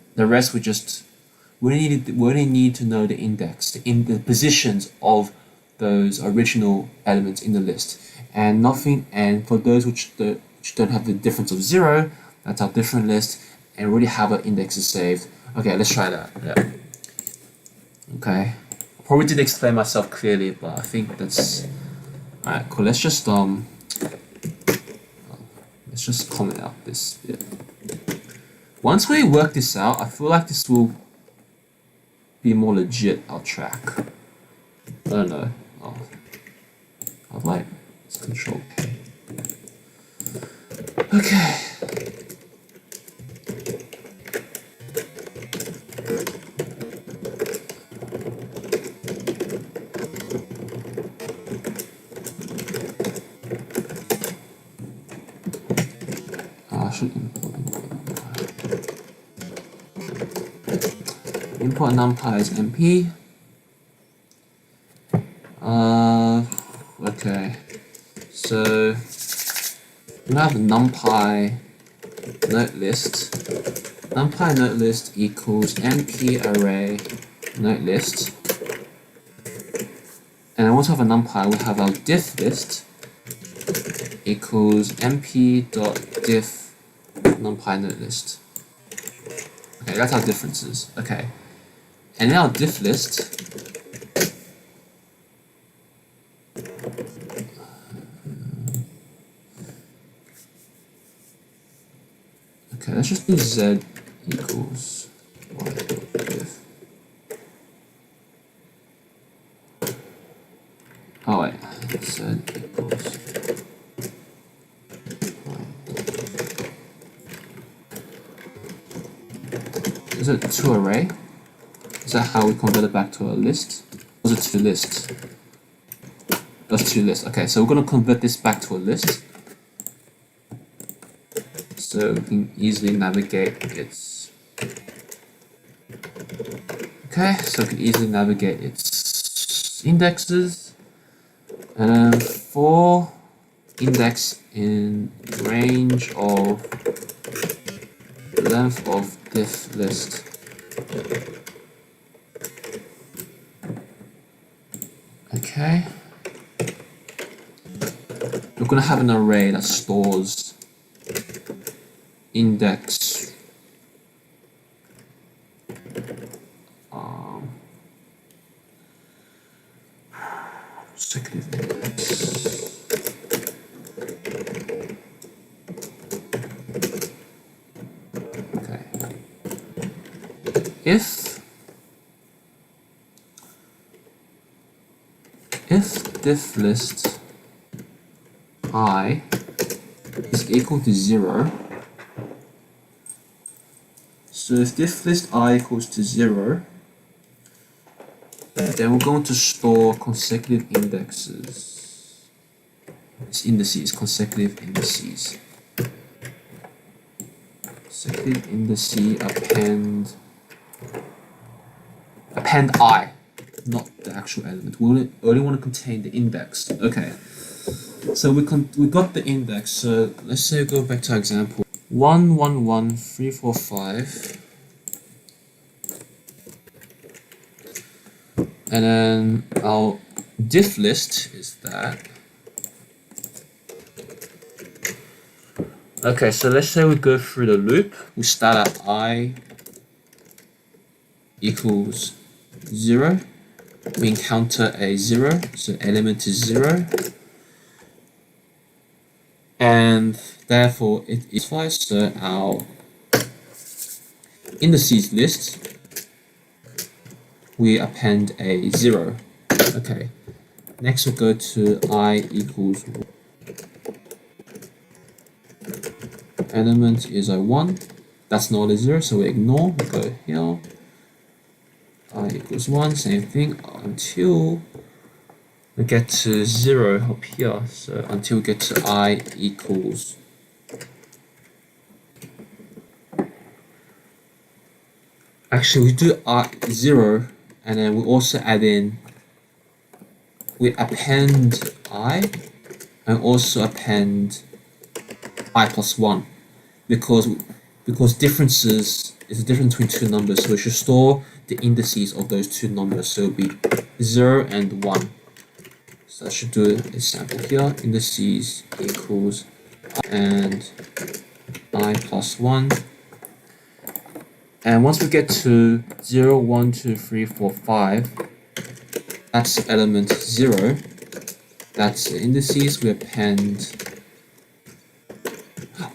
we only need to know the index, the positions of those original elements in the list. And for those which don't have the difference of 0, that's our different list, and already have our indexes saved. Okay, let's try that. Yeah. Okay. I probably didn't explain myself clearly, but I think that's alright, cool. Let's just comment out this bit. Once we work this out, I feel like this will be more legit, our track. I don't know. I'd like it's Control K. Okay. I should import. Input numpy is np. Okay, so we have numpy note list. Numpy note list equals np array note list. And once we have a numpy, we have our diff list equals np.diff numpy note list. Okay, that's our differences. Okay, and in our diff list, okay, let's just do z equals y.diff. Oh wait, z equals is it to array? Is that how we convert it back to a list? Or is it to list? That's to list. Okay, so we're going to convert this back to a list. So we can easily navigate its... Okay, so we can easily navigate its indexes. And for index in range of length of diff list. Okay. We're going to have an array that stores index consecutive index. Okay. If diff list I is equal to 0, so if diff list I equals to 0, then we're going to store consecutive indexes. It's indices, consecutive indices. Consecutive indices append I, not the actual element. We only want to contain the index. Okay. So we got the index. So let's say we go back to our example. 1 1 1 3 4 5. And then our diff list is that. Okay, so let's say we go through the loop. We start at I equals 0. We encounter a 0, so element is 0. And therefore it is 5. So our indices list, we append a 0. Okay. Next we'll go to I equals 1. Element is a 1. That's not a 0, so we ignore. We go here. I equals 1, same thing until we get to 0 up here. So until we get to I equals actually we do I 0 and then we also add in, we append I and also append I plus 1 because differences is the difference between two numbers, so we should store the indices of those two numbers, so it'll be 0 and 1. So I should do a sample here. Indices equals and I plus 1. And once we get to 0, 1, 2, 3, 4, 5, that's element 0. That's the indices. We append.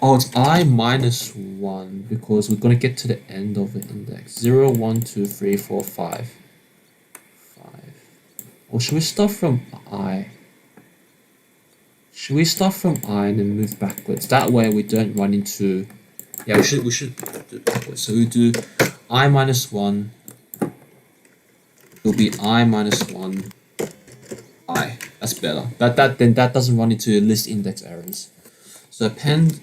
Oh, it's I minus 1 because we're going to get to the end of the index. 0, 1, 2, 3, 4, 5. Or should we start from I? Should we start from I and then move backwards? That way we don't run into... Yeah, we should do it backwards. So we do I minus 1. It'll be I minus 1. I. That's better. Then that doesn't run into list index errors. So append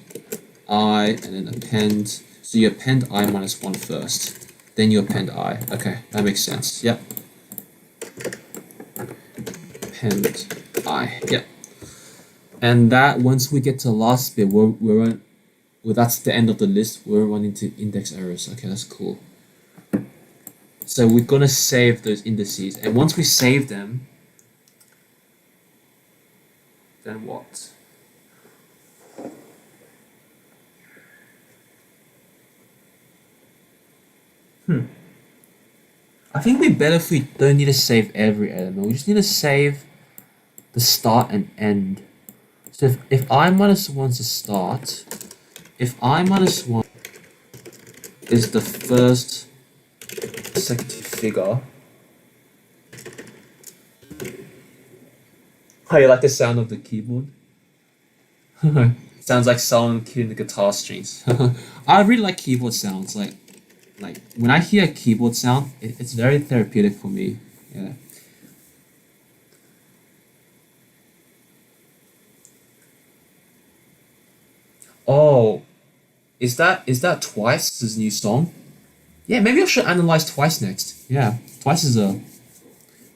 I and then append. So you append I minus 1 first. then you append I. Okay, that makes sense. Yep. Append I. Yep. And that once we get to the last bit, well, that's the end of the list. We're running into index errors. Okay, that's cool. So we're gonna save those indices, and once we save them, then what? I think it'd be better if we don't need to save every element. We just need to save the start and end. So if I minus 1 is the start, if I minus 1 is the first consecutive figure. How you like the sound of the keyboard? Sounds like someone cueing the guitar strings. I really like keyboard sounds. Like when I hear a keyboard sound, it's very therapeutic for me. Yeah. Oh, is that Twice's new song? Yeah, maybe I should analyze Twice next. Yeah, Twice is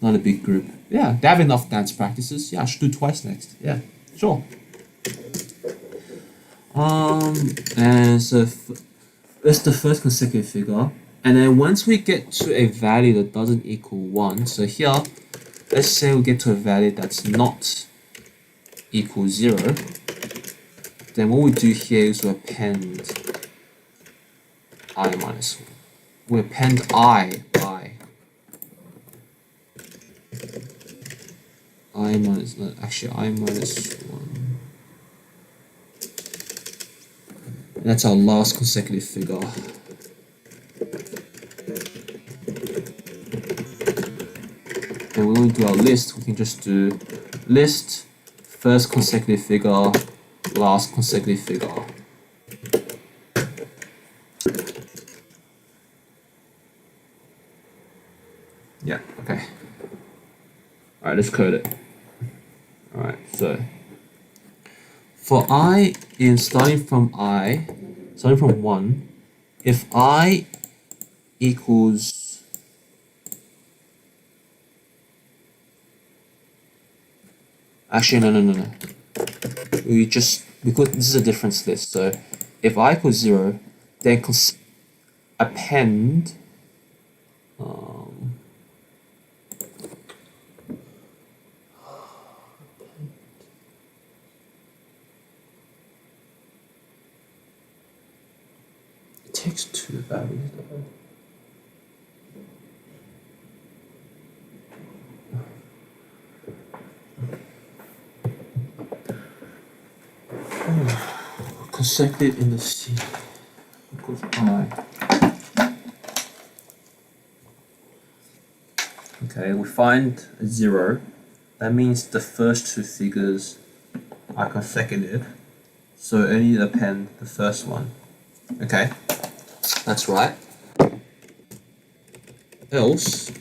not a big group. Yeah, they have enough dance practices. Yeah, I should do Twice next. Yeah, sure. And so it's the first consecutive figure, and then once we get to a value that doesn't equal 1, so here, let's say we get to a value that's not equal 0, then what we do here is we append I minus 1. We append I minus, no, actually I minus 1. And that's our last consecutive figure. And when we do our list, we can just do list, first consecutive figure, last consecutive figure. Yeah, okay. Alright, let's code it. Alright, so for I in starting from 1, if I equals actually no. We just, because this is a difference list, so if I equals 0, then append it takes 2 values though. Consecutive in the C equals I. Okay, we find a 0. That means the first 2 figures are consecutive, so only append the first one. Okay, that's right. Else,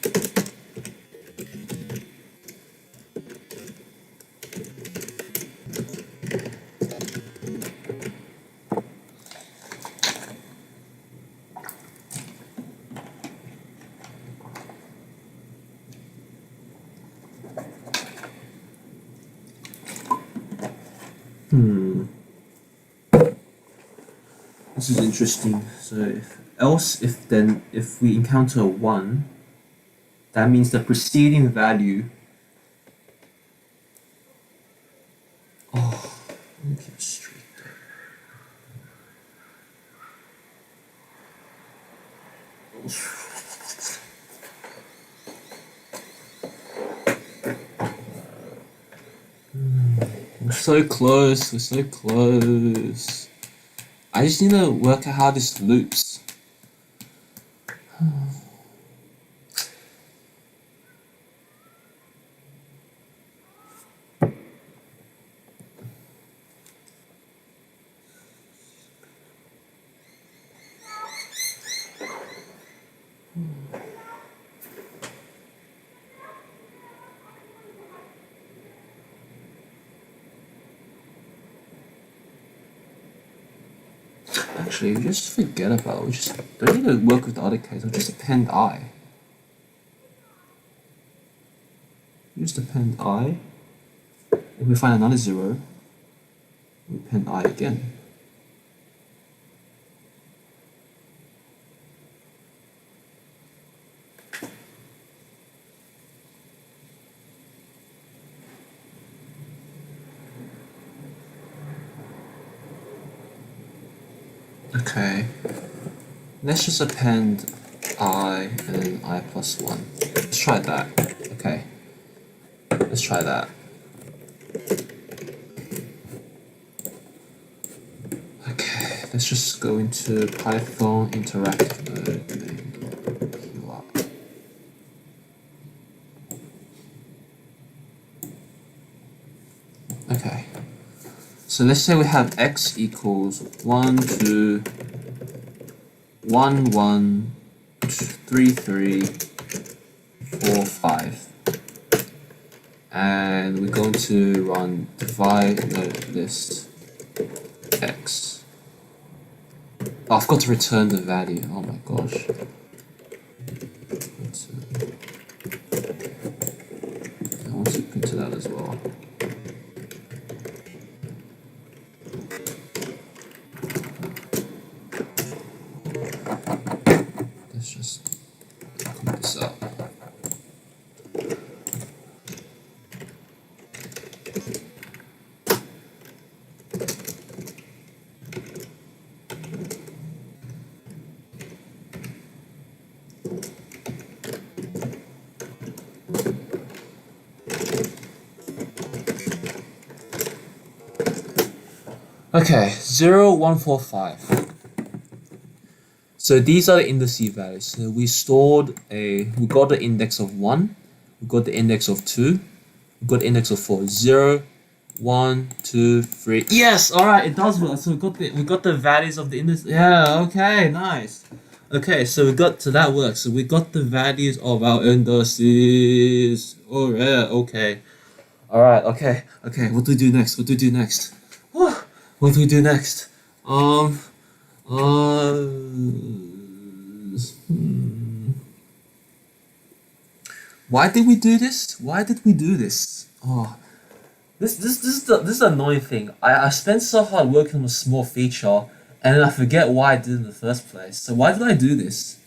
this is interesting. So if we encounter a 1, that means the preceding value. Oh, let me keep it straight We're so close. We're so close. I just need to work out how this loops. Actually, just forget about it. We just don't need to work with the other case. We'll just append I. Just append I. If we find another 0, we append I again. Okay, let's just append I and then I plus 1. Let's try that. Okay, let's try that. Okay, let's just go into Python interactive mode and UI. Okay, so let's say we have x equals 1, 2, 1, 1, 3, 3, 4, 5. And we're going to run divide node list x. Oh, I forgot to return the value. Oh my gosh. I want to print it out as well. Let's just comment this up. Okay, 0, 1, 4, 5. So these are the indices values. So we got the index of 1, we got the index of 2, we got the index of 4. 0, 1, 2, 3. Yes, alright, it does work. So we got the values of the index. Yeah, okay, nice. Okay, so that works. So we got the values of our indices. Oh yeah, okay. Alright, okay. What do we do next? What do we do next? Why did we do this? Oh, this is the annoying thing. I spent so hard working on a small feature, and then I forget why I did it in the first place. So why did I do this?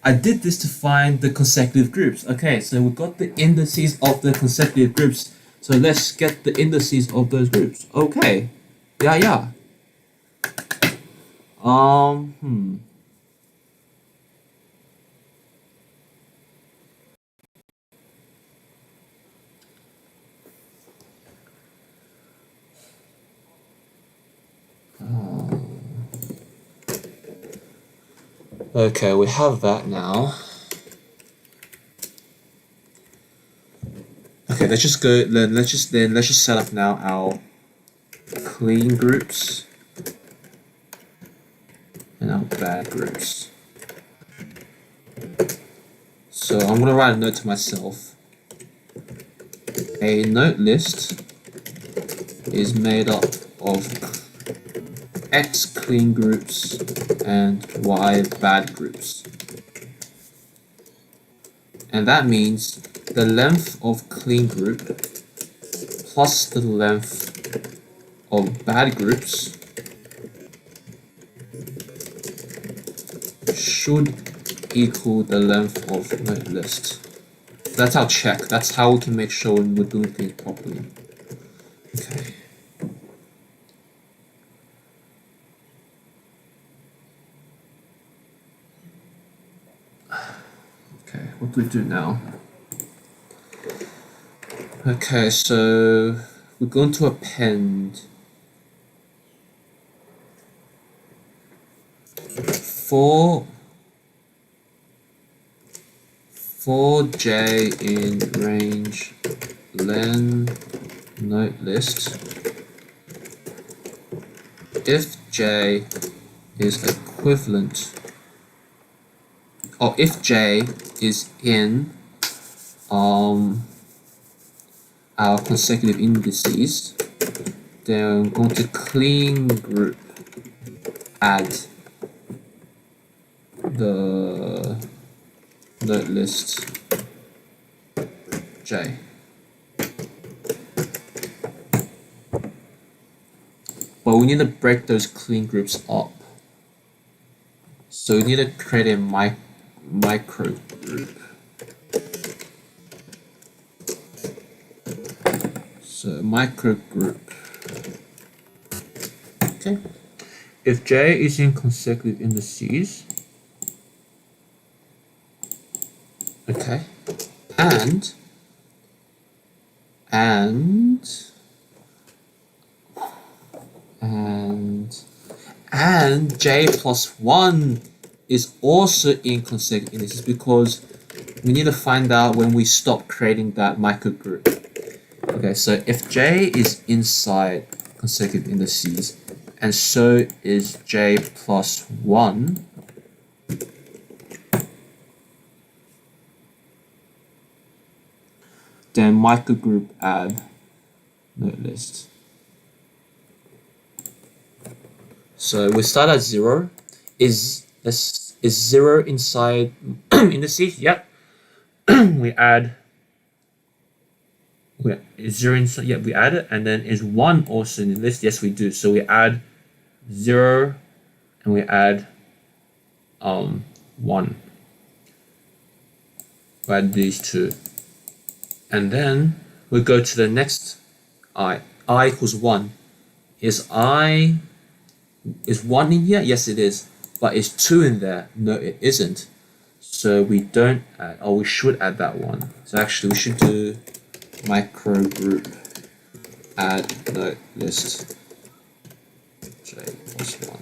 I did this to find the consecutive groups. Okay, so we got the indices of the consecutive groups. So let's get the indices of those groups. Okay. Yeah. Okay, we have that now. Okay, let's just set up now our clean groups and our bad groups. So I'm gonna write a note to myself. A note list is made up of X clean groups and Y bad groups. And that means the length of clean group plus the length of bad groups should equal the length of note list. That's our check. That's how we can make sure we're doing things properly. Okay. Okay, what do we do now? Okay, so we're going to append 4j in range len note list if j is equivalent, or if j is in our consecutive indices, then I'm going to clean group add the note list J. But we need to break those clean groups up. So we need to create a micro group. So micro group. Okay. If J is in consecutive indices, okay, and J plus 1 is also in consecutive indices, because we need to find out when we stop creating that micro group. Okay, so if J is inside consecutive indices and so is J plus 1, then microgroup add note list. So we start at 0. Is 0 inside indices? Yep. we add. Is 0 inside? Yep, we add it. And then is 1 also in the list? Yes, we do. So we add 0 and we add 1. We add these two. And then we go to the next I. I equals 1. Is 1 in here? Yes, it is. But is 2 in there? No, it isn't. So we don't add, or we should add that one. So actually we should do micro group add note list J plus 1.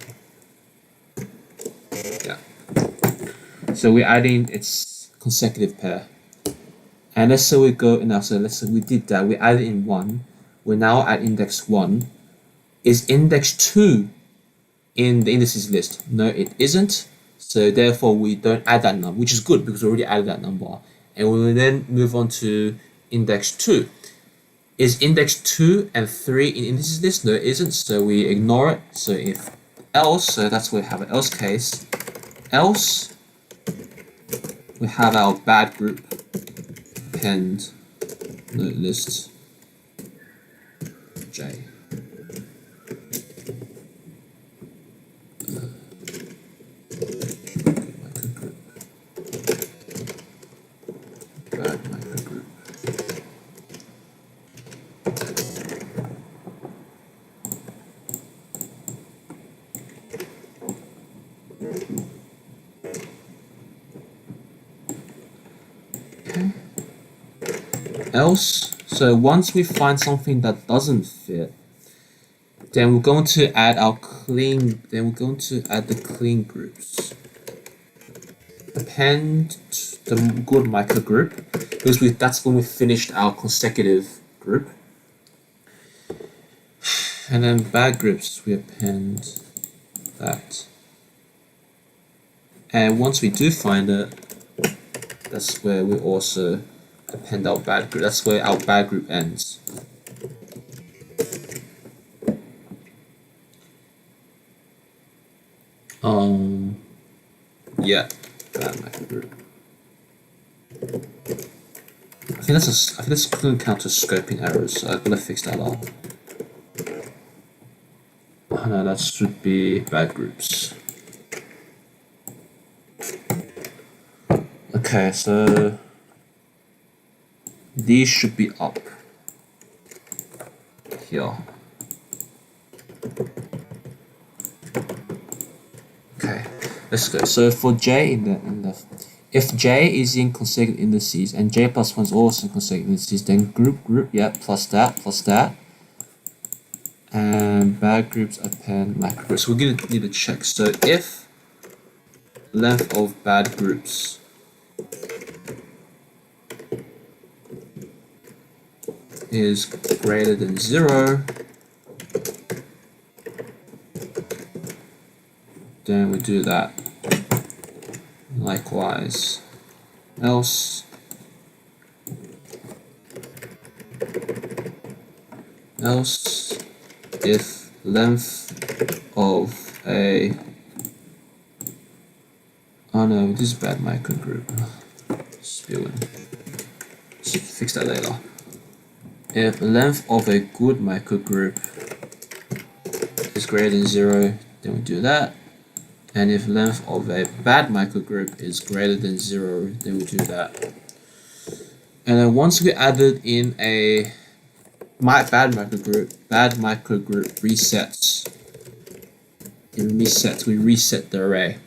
Yeah. So we're adding its consecutive pair. And let's say we go now, so let's say we did that, we added in 1. We're now at index 1. Is index 2 in the indices list? No, it isn't. So therefore we don't add that number, which is good because we already added that number. And we will then move on to index 2. Is index 2 and 3 in indices list? No, it isn't. So we ignore it. So if else, so that's where we have an else case. Else, we have our bad group append note list J. Else, so once we find something that doesn't fit, then we're going to add our clean, then we're going to add the clean groups. Append the good micro group, because that's when we finished our consecutive group. And then bad groups, we append that. And once we do find it, that's where we also append our bad group. That's where our bad group ends. Yeah, bad micro group. I think that's couldn't count as scoping errors, so I'm gonna fix that up. Oh no, that should be bad groups. Okay, so these should be up here. Okay, let's go. So for J if J is in consecutive indices and J plus 1 is also in consecutive indices, then group, yeah, plus that. And bad groups append micro groups. So we're gonna need to check. So if length of bad groups is greater than 0, then we do that. Likewise, else if length of a, oh no, this is bad microgroup. Spewing. Fix that later. If length of a good microgroup is greater than 0, then we do that. And if length of a bad microgroup is greater than 0, then we do that. And then once we added in a bad microgroup resets. We reset the array.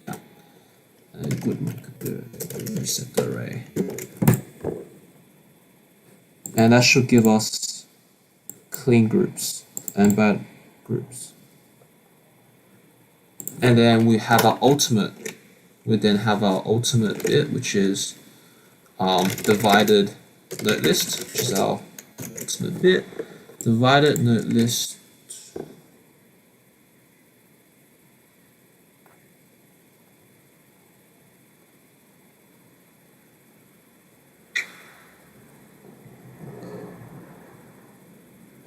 Yeah. And good microgroup, we reset the array. And that should give us clean groups and bad groups. And then we have our ultimate. We then have our ultimate bit, which is divided note list, which is our ultimate bit. Divided note list.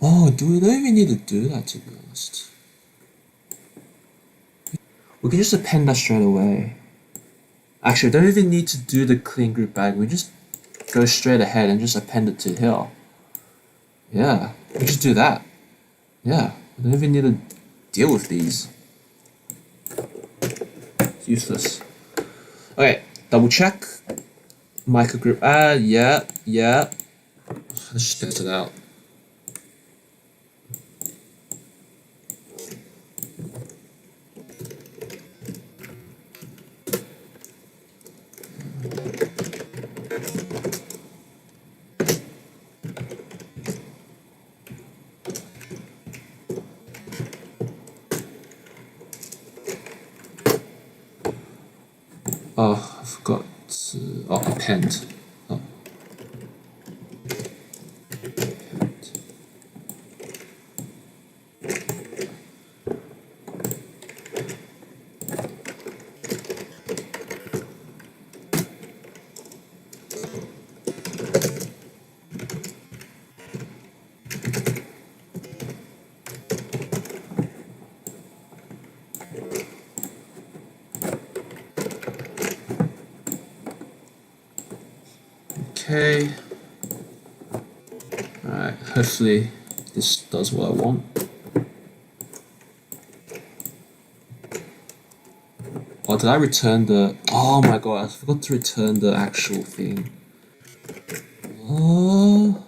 Oh, we don't even need to do that, to be honest. We can just append that straight away. Actually, we don't even need to do the clean group bag. We just go straight ahead and just append it to here. Yeah, we just do that. Yeah, we don't even need to deal with these. It's useless. Okay, double check. Microgroup add, yeah. Let's just test it out. Oh, I forgot. Append. Oh. Okay. Alright, hopefully this does what I want. Oh, did I return the... Oh my god, I forgot to return the actual thing. Oh!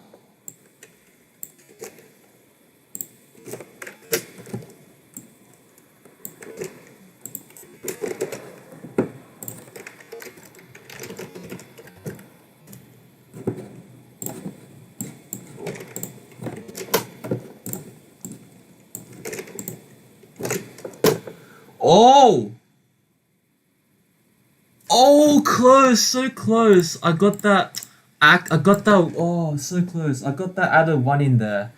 Oh, close, so close. I got that. Oh, so close. I got that added one in there.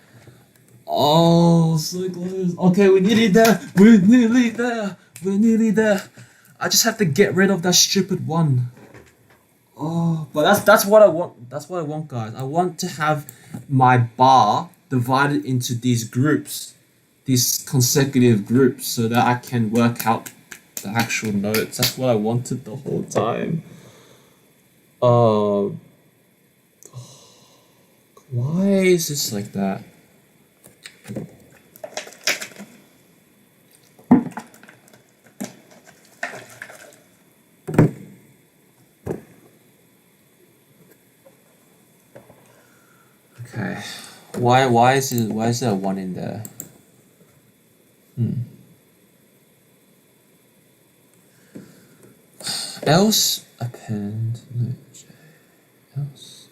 Oh, so close. Okay, we're nearly there. We're nearly there. We're nearly there. I just have to get rid of that stupid one. Oh, but that's what I want. That's what I want, guys. I want to have my bar divided into these groups, these consecutive groups, so that I can work out the actual notes. That's what I wanted the whole time. Why is this like that? Okay. Why is there a one in there? Else append note J. Else.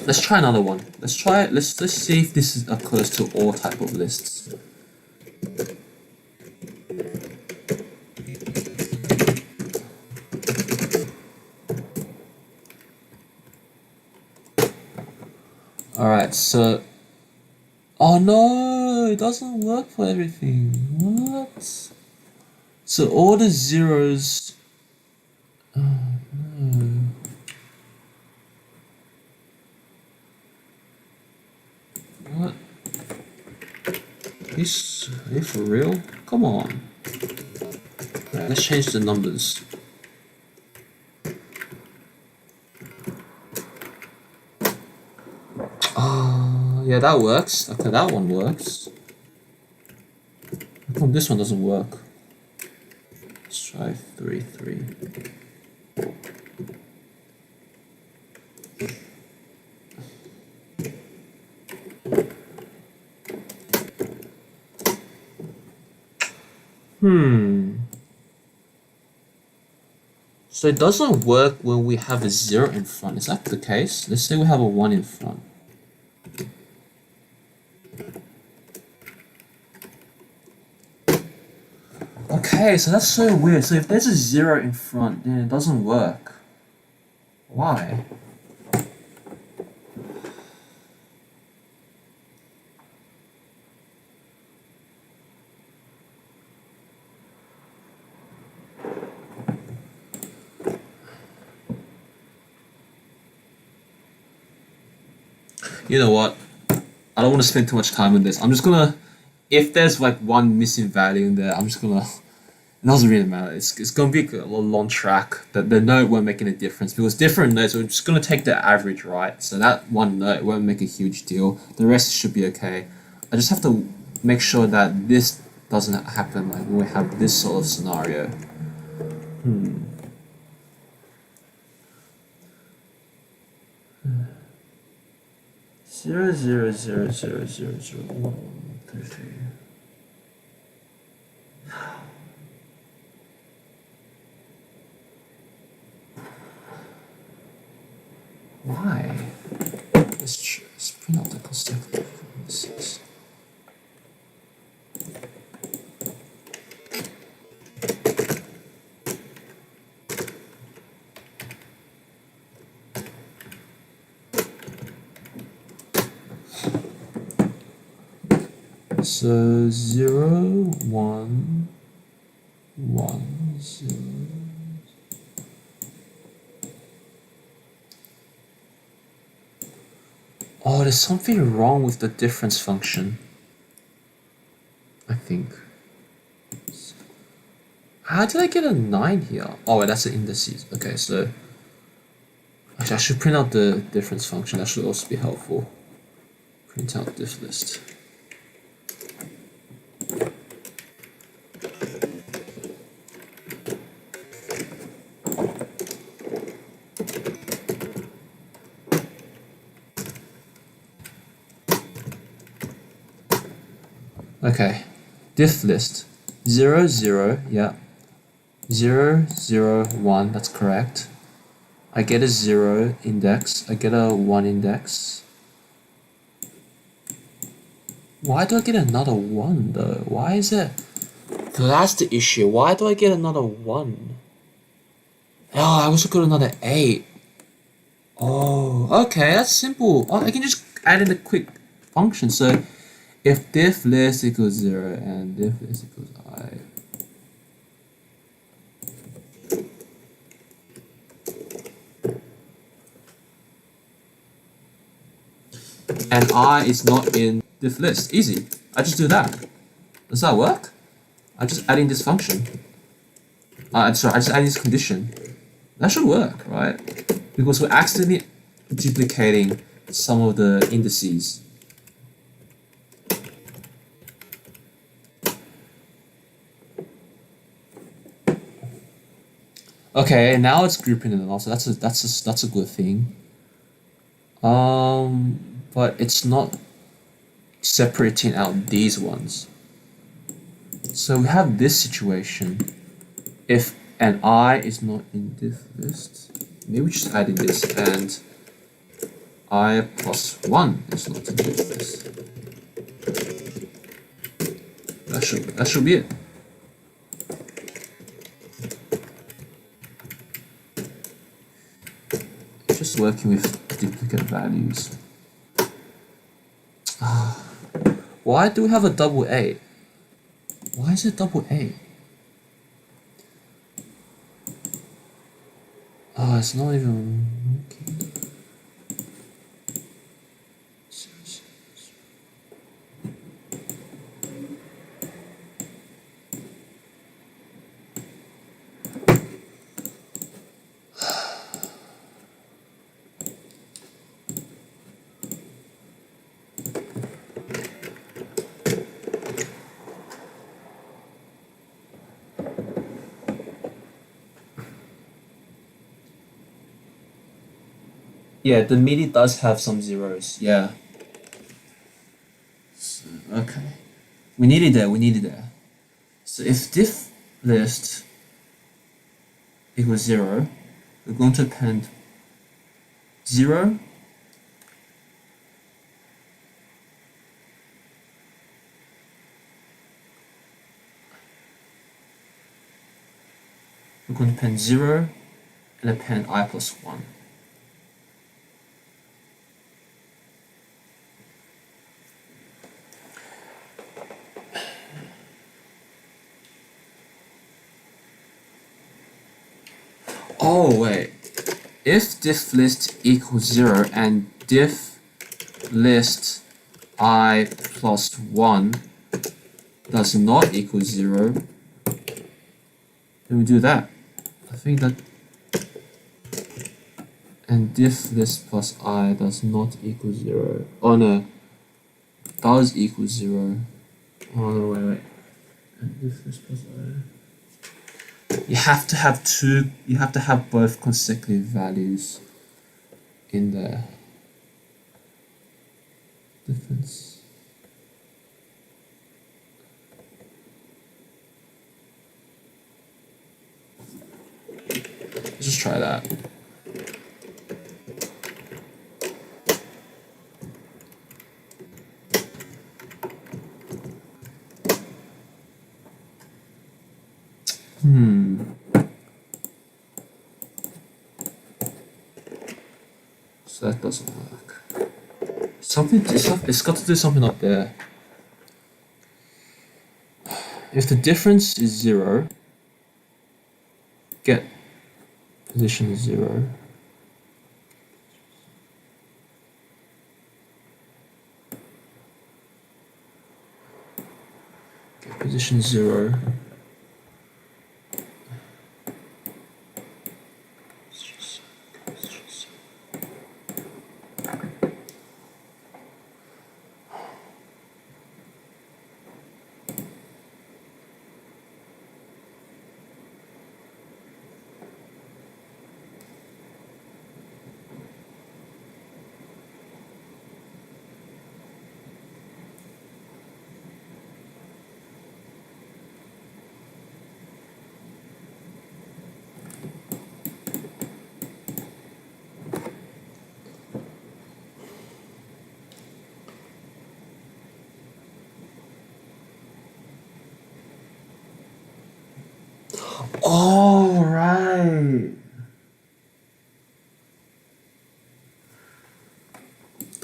Let's try another one. Let's see if this is close to all type of lists. Alright, so... Oh no! It doesn't work for everything. What? So all the zeros. No. What? Are you for real? Come on. Right, let's change the numbers. Yeah, that works. Okay, that one works. How come this one doesn't work? Let's try 3, 3. So it doesn't work when we have a 0 in front. Is that the case? Let's say we have a 1 in front. Okay, so that's so weird. So if there's a 0 in front, then it doesn't work. Why? You know what? I don't want to spend too much time on this. I'm just gonna, if there's like one missing value in there, I'm just gonna, it doesn't really matter. It's gonna be a long track. The note won't make any difference because different notes, we're just gonna take the average, right? So that one note won't make a huge deal. The rest should be okay. I just have to make sure that this doesn't happen like when we have this sort of scenario. 0, 0, 0, 0, 0, 0, 1, 3, 3. Why? Let's print out the consecutive indices. So 0, 1, 1, 0. Oh, there's something wrong with the difference function. I think. How did I get a 9 here? Oh, wait, that's the indices. Okay, so actually, I should print out the difference function. That should also be helpful. Print out diff list. Okay, diff list 0, 0, yeah, 0, 0, 1, that's correct. I get a 0 index, I get a 1 index. Why do I get another 1 though? Why is it? So that's the issue. Why do I get another 1? Oh, I also got another 8. Oh, okay, that's simple. Oh, I can just add in a quick function. So if diff list equals 0 and diff list equals I, and I is not in diff list, easy. I just do that. Does that work? I just add in this function. Sorry, I just add in this condition. That should work, right? Because we're accidentally duplicating some of the indices. Okay, now it's grouping it also. That's a good thing. But it's not separating out these ones. So we have this situation. If an I is not in this list, maybe we just add in this and I plus 1 is not in this list. That should be it. Just working with duplicate values. Why do we have a double 8? Why is it double 8? Oh, it's not even. Yeah, the MIDI does have some zeros. Yeah. So, okay. We need it there. We need it there. So if diff list equals 0, we're going to append 0. We're going to append 0 and append I plus 1. Oh, wait. If diff list equals 0 and diff list I plus 1 does not equal 0, then we do that. I think that. And diff list plus I does not equal 0. Oh no, does equal 0. Oh no, wait. And diff list plus I. You have to have two, you have to have both consecutive values in there. Difference. Let's just try that. So that doesn't work. It's got to do something up there. If the difference is 0, get position 0. Get position 0. All right.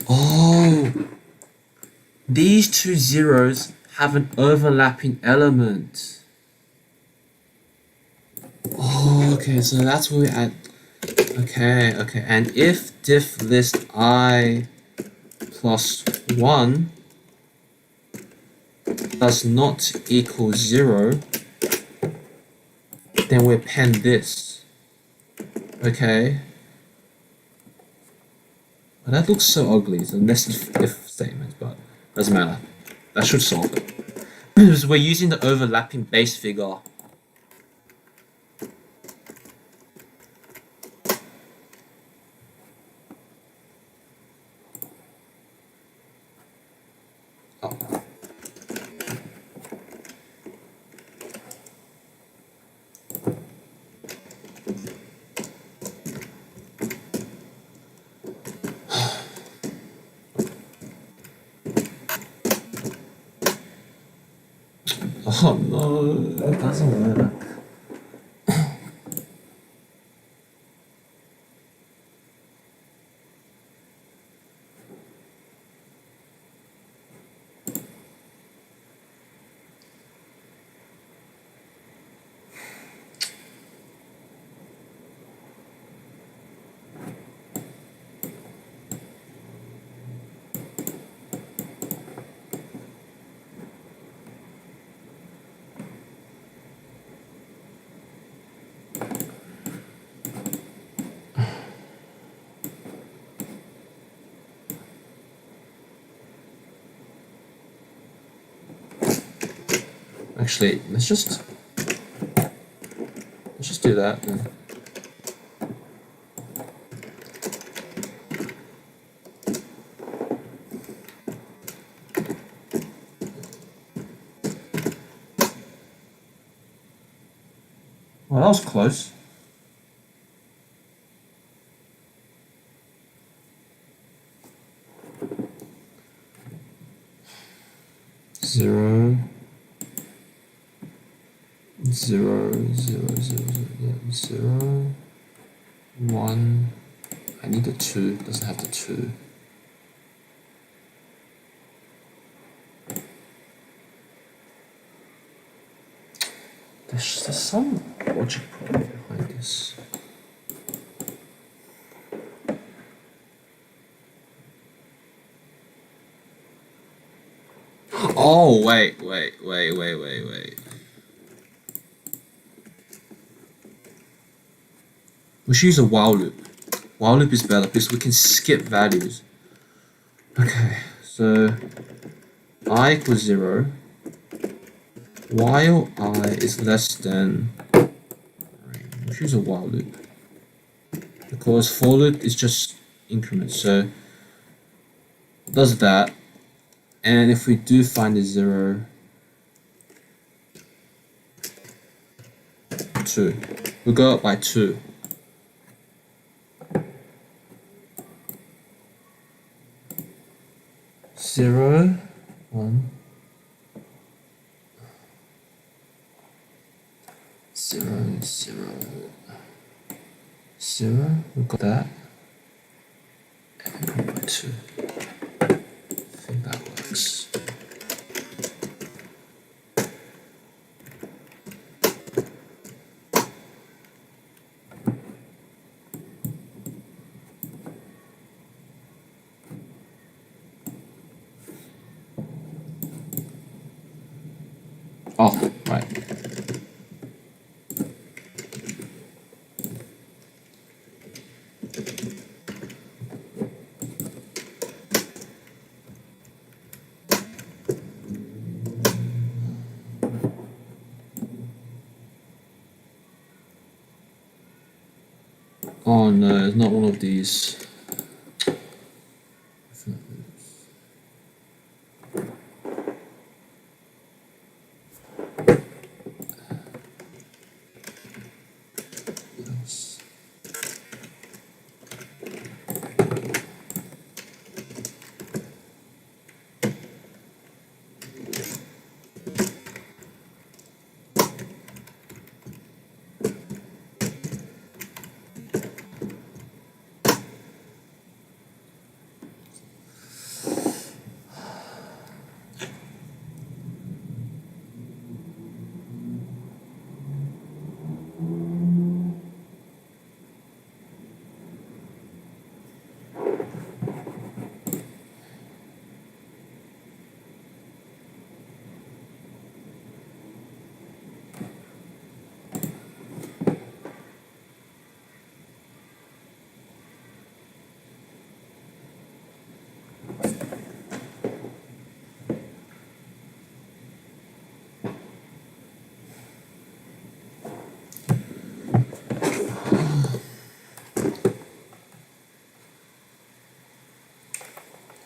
Oh, these two zeros have an overlapping element. Oh, okay, so that's what we add. Okay, and if diff list I plus 1 does not equal 0, then we append this. Okay. But that looks so ugly. It's a nested if statement, but doesn't matter. That should solve it. Because we're using the overlapping base figure. Oh. Oh no, it doesn't work. Actually, let's just do that then. Well, that was close. Zero, zero, zero, zero, zero, 1. I need the 2. Doesn't have the 2. There's some logic problem behind this. Oh, wait. We should use a while loop. While loop is better because we can skip values. Okay, so I equals 0 while I is less than. We should use a while loop because for loop is just increment. So it does that, and if we do find a 0, 2, we go up by 2. Zero, 1, 0, 0, 0. We got that. And go by 2. I think that works. Oh, right. Oh no, it's not one of these.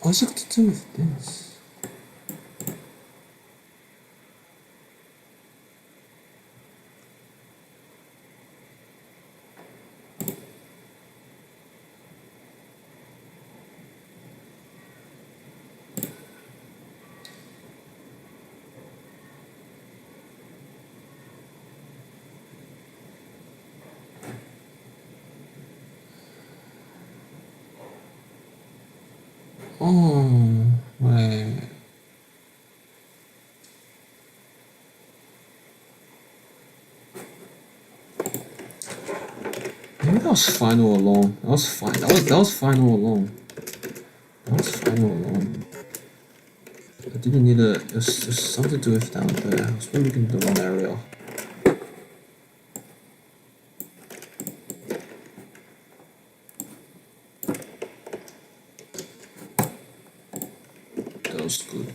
What's it got to do with this? Oh, wait. Maybe that was fine all along. That was fine. That was fine all along. That was fine all along. I didn't need a. There's something to do with down there. I was probably looking at the wrong area. That was good.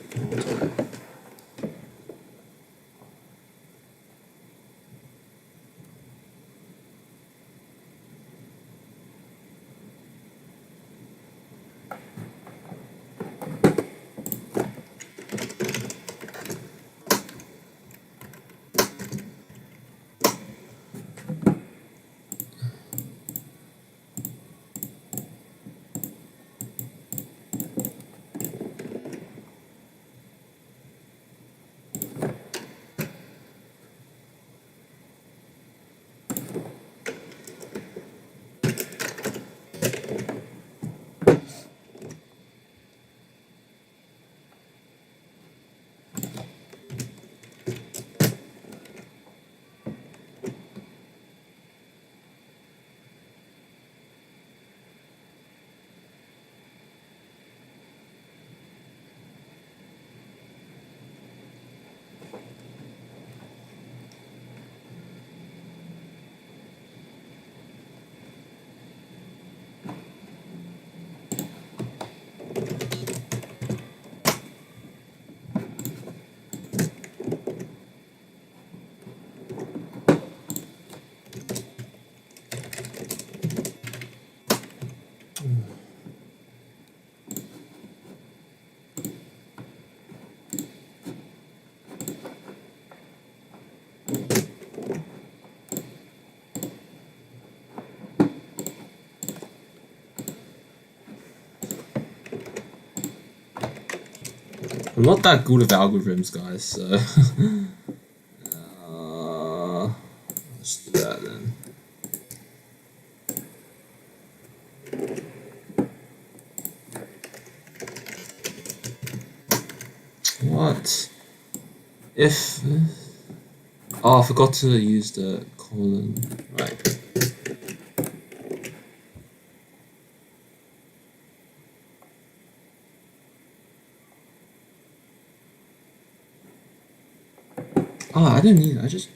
I'm not that good at algorithms, guys, so let's do that then. What if I forgot to use the colon, right? Oh, I didn't need it. I just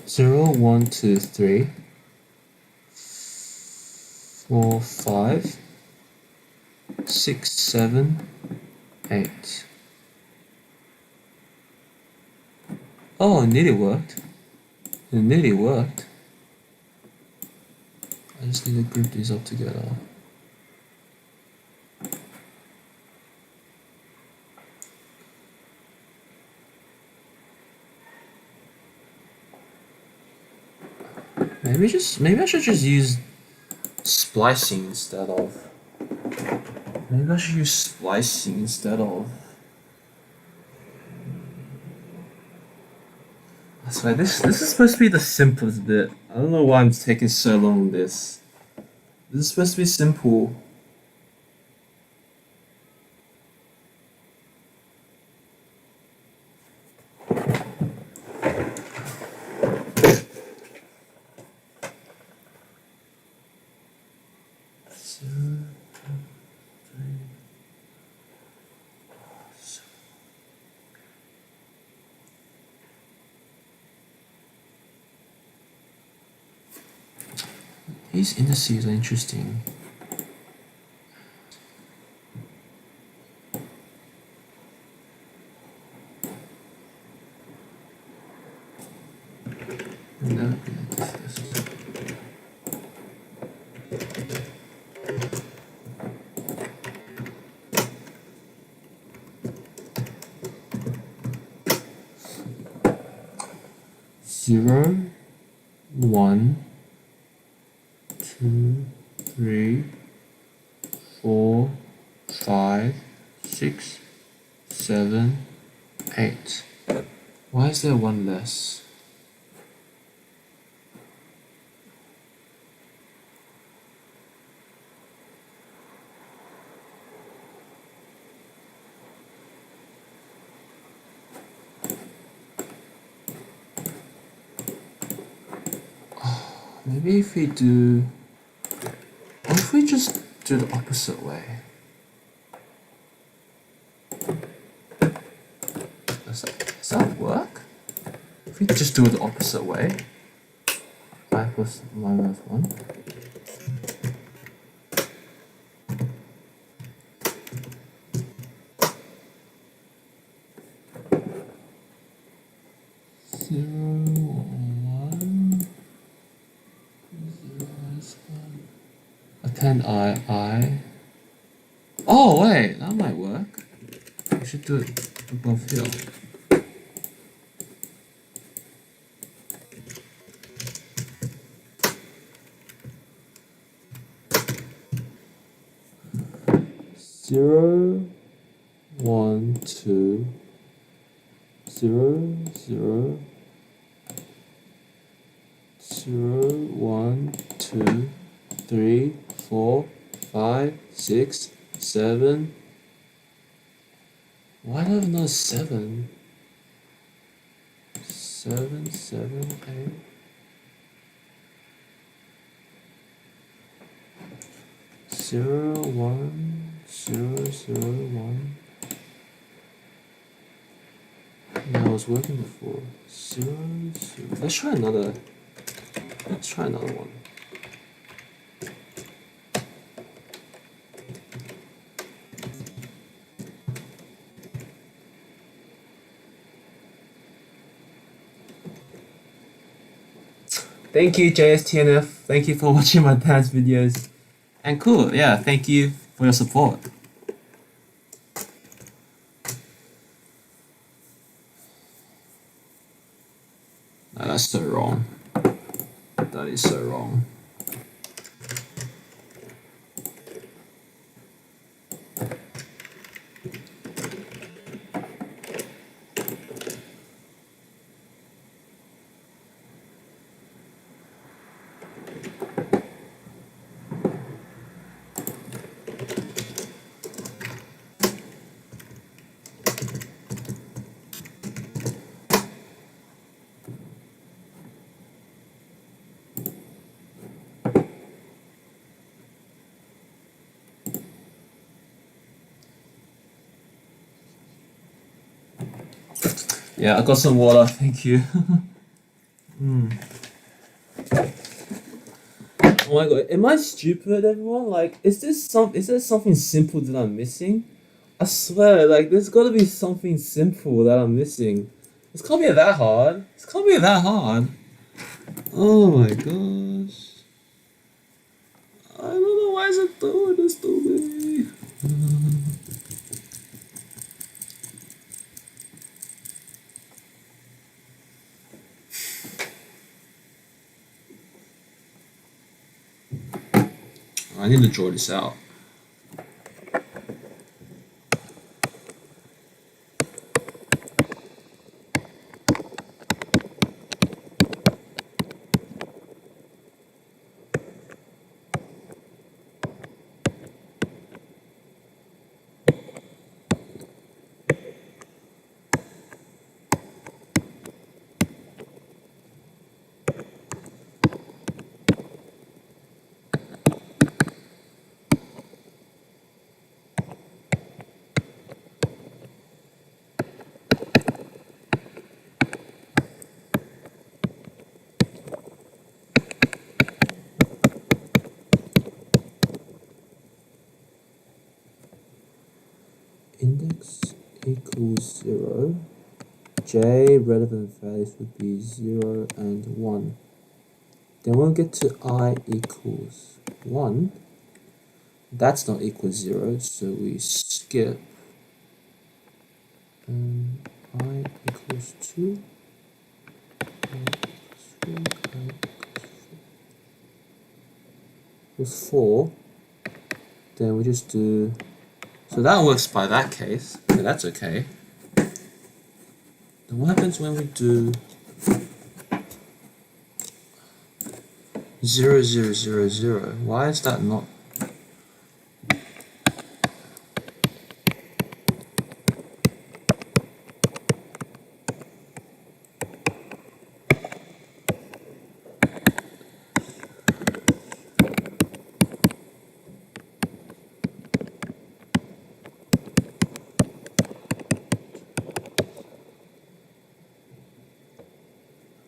0, 1, 2, 3, 4, 5, 6, 7, 8. Oh, it nearly worked. It nearly worked. I just need to group these up together. Maybe I should just use splicing instead of. Maybe I should use splicing instead of. That's why this is supposed to be the simplest bit. I don't know why I'm taking so long on this. This is supposed to be simple. These indices are interesting. No, this. 0, 1, 2, 3, 4, 5, 6, 7, 8. Why is there one less? Maybe if we do. What if we just do the opposite way? Does that work? If we just do it the opposite way. 5 plus minus 1. Append I. Oh wait, that might work. We should do it above here. Zero, 1, 2, 0, 0, 0, 1, 2, 3, 4, 5, 6, 7, Why do I have another 7? 7, 7, 8. 0, 1, 0, 0, 1. No, I was working before. 0, 0. Let's try another. Let's try another one. Thank you, JSTNF. Thank you for watching my dance videos. And cool, yeah, thank you for your support. No, that's so wrong. That is so wrong. Yeah, I got some water, thank you. Oh my god, am I stupid, everyone? Like, is there something simple that I'm missing? I swear, like, there's gotta be something simple that I'm missing. This can't be that hard. This can't be that hard. Oh my gosh. I don't know why is it doing this to me. I need to draw this out. Index equals 0. J relevant values would be 0 and 1. Then we'll get to I equals 1. That's not equal 0, so we skip. I equals 2. I equals 3. I equals 4. Then we just do. So that works by that case. Okay, that's okay. Then what happens when we do 0, 0, 0, 0? Why is that not?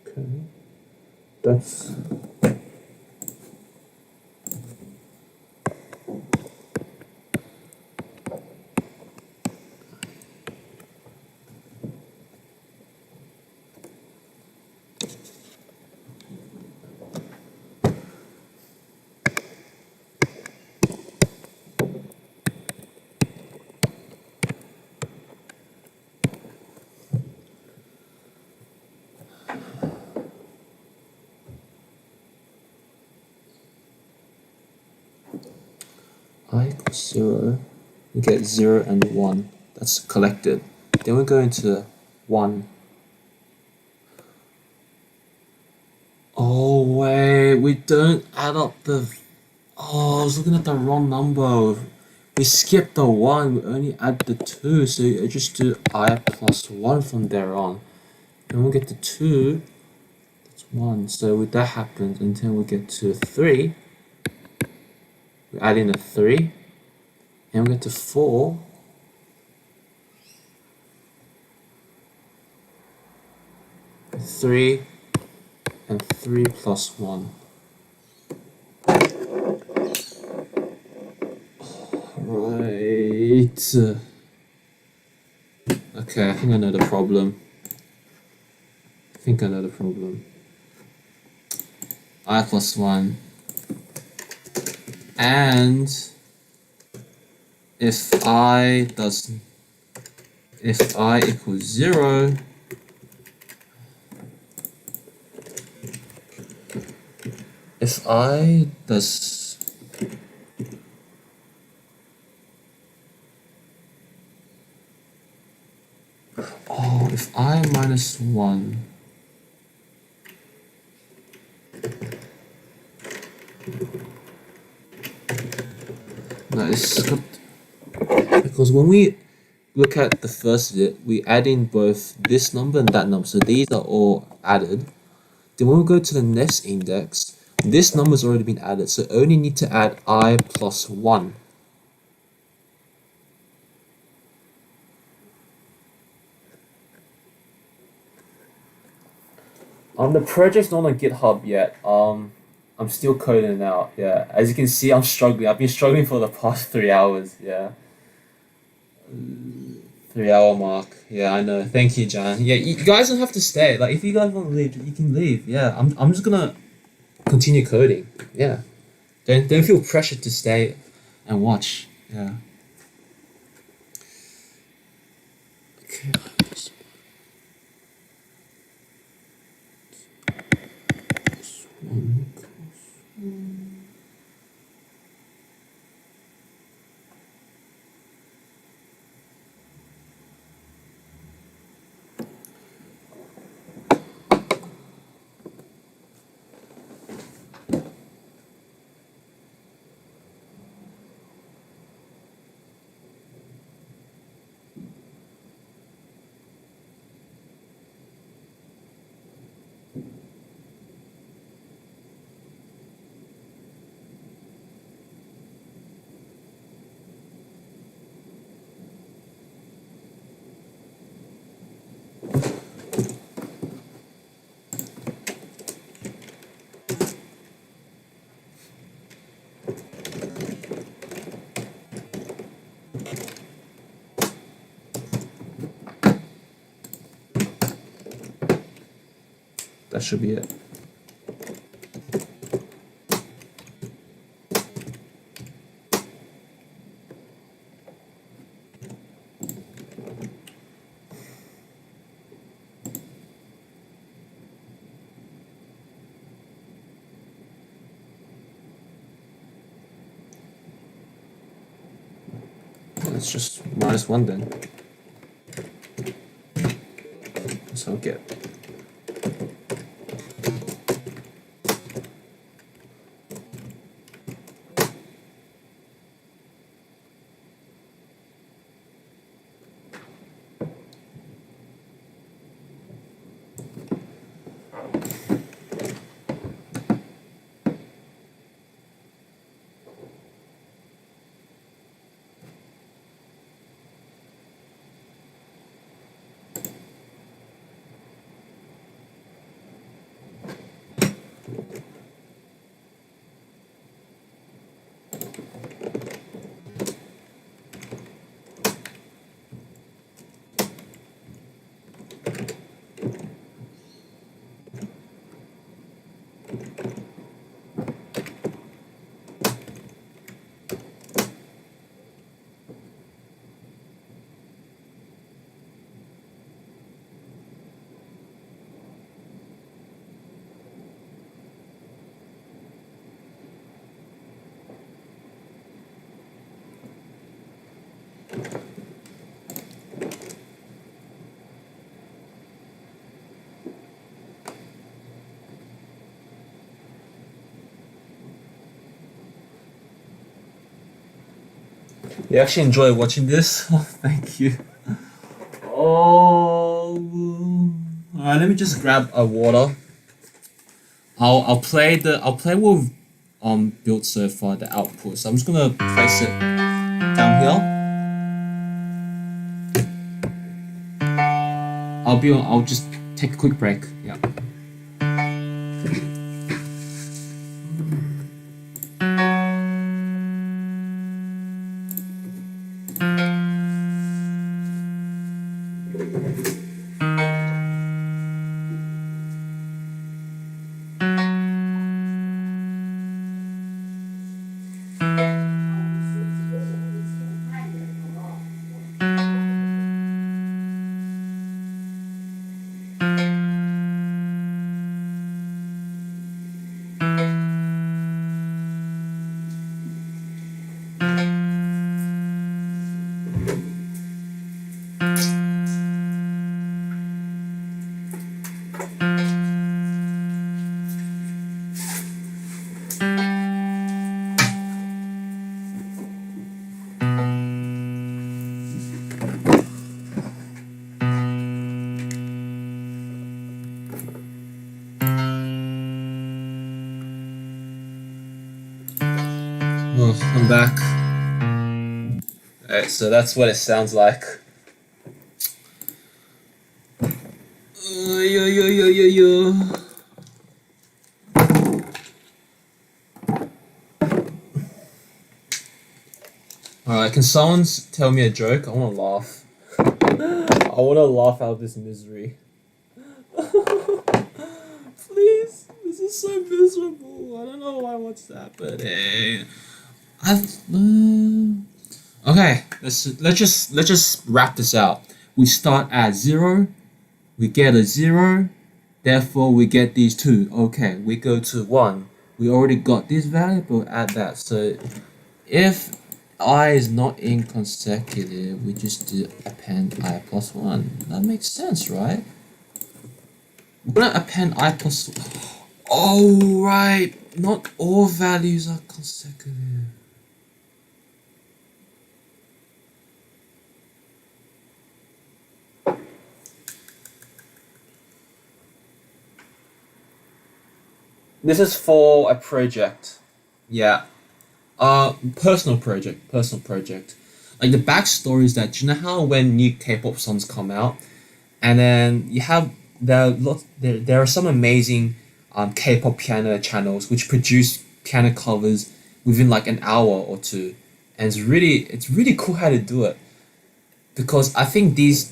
Okay. That's. I equals 0, we get 0 and 1. That's collected. Then we go into 1. Oh wait, we don't add up the. Oh, I was looking at the wrong number. we skip the 1, we only add the 2, so you just do I plus 1 from there on. And we'll get to 2, that's 1, so with that happens until we get to 3, we add in a 3, and we get to 4, three, and 3 plus 1. Right. Okay, I think I know the problem. I plus 1. And if I equals 0, if I does if I minus 1, no, it's because when we look at the first bit, we add in both this number and that number, so these are all added. Then when we go to the next index, this number's already been added, so only need to add I plus 1. The project's not on GitHub yet. I'm still coding it out. Yeah, as you can see, I'm struggling. I've been struggling for the past 3 hours. Yeah, 3 hour mark. Yeah, I know. Thank you, John. Yeah, you guys don't have to stay. Like, if you guys want to leave, you can leave. Yeah, I'm just gonna continue coding. Yeah, don't feel pressured to stay and watch. Yeah. Okay. That should be it. Let's just minus 1 then. So I'll get. You actually enjoy watching this? Oh, thank you. Oh, alright. Let me just grab a water. I'll play with built so far the output. So I'm just gonna place it down here. I'll just take a quick break. Yeah. Oh, I'm back. Alright, so that's what it sounds like. Yo. Alright, can someone tell me a joke? I wanna laugh. I wanna laugh out of this misery. Please, this is so miserable. I don't know why what's happening. Okay, let's just wrap this out. We start at 0, we get a 0, therefore we get these 2. Okay, we go to 1. We already got this value, but add that. So if I is not inconsecutive, we just do append I plus 1. That makes sense, right? We're gonna append I plus. Oh, right. Not all values are consecutive. This is for a project. Yeah. Personal project. Like the backstory is that, you know how when new K-pop songs come out, and then you have there are some amazing K-pop piano channels which produce piano covers within like an hour or two, and it's really cool how to do it, because I think these